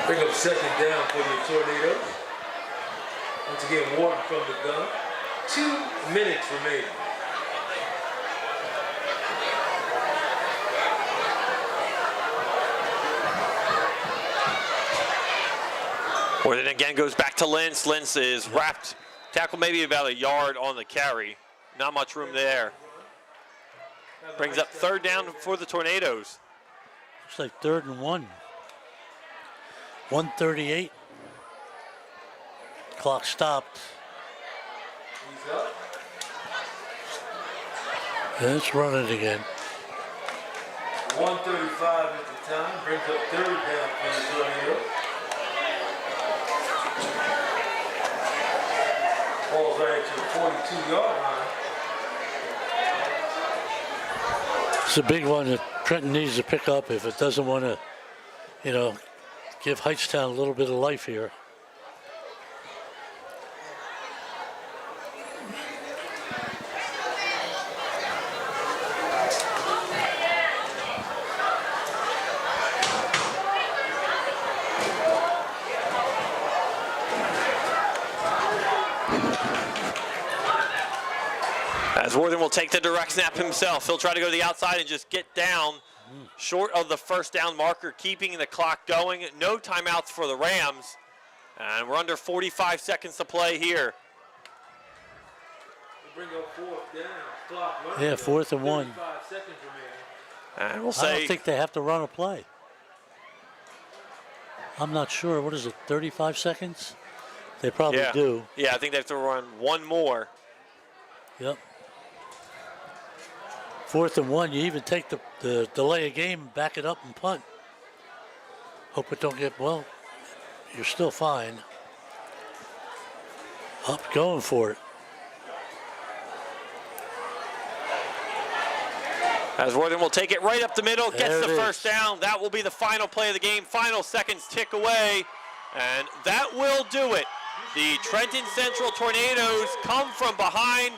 Bring up 2nd down for your Tornadoes. Once again, Wharton from the gun. 2 minutes remaining. Worthing again goes back to Lentz. Lentz is wrapped, tackle maybe about a yard on the carry. Not much room there. Brings up third down for the Tornadoes. Looks like 3rd and 1. 1:38. Clock stopped. He's up. And it's running again. 1:35 at the time. Brings up 3rd down for the Tornadoes. Ball's right to the 42-yard line. It's a big one that Trenton needs to pick up if it doesn't want to, give Hightstown a little bit of life here. As Worthing will take the direct snap himself. He'll try to go to the outside and just get down short of the first down marker, keeping the clock going. No timeouts for the Rams. And we're under 45 seconds to play here. Bring up 4th down. Clock running. Yeah, 4th and 1. 35 seconds remaining. And we'll I don't say think they have to run a play. I'm not sure. What is it, 35 seconds? They probably do. Yeah, I think they have to run one more. Yep. 4th and 1, you even take the delay of game, back it up and punt. Hope it don't get, well, you're still fine. Up, going for it. As Worthing will take it right up the middle, gets There the it first is. down. That will be the final play of the game. Final seconds tick away, and that will do it. The Trenton Central Tornadoes come from behind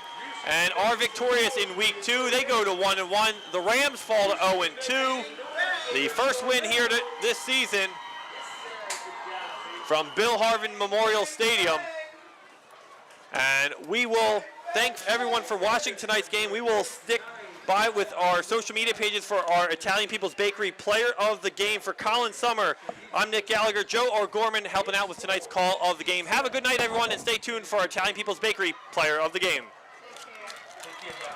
and are victorious in week 2. They go to 1-1. The Rams fall to 0-2. The first win here this season from Bill Harvin Memorial Stadium. And we will thank everyone for watching tonight's game. We will stick by with our social media pages for our Italian People's Bakery Player of the Game. For Colin Summer, I'm Nick Gallagher. Joe O'Gorman helping out with tonight's call of the game. Have a good night, everyone, and stay tuned for our Italian People's Bakery Player of the Game. Take care,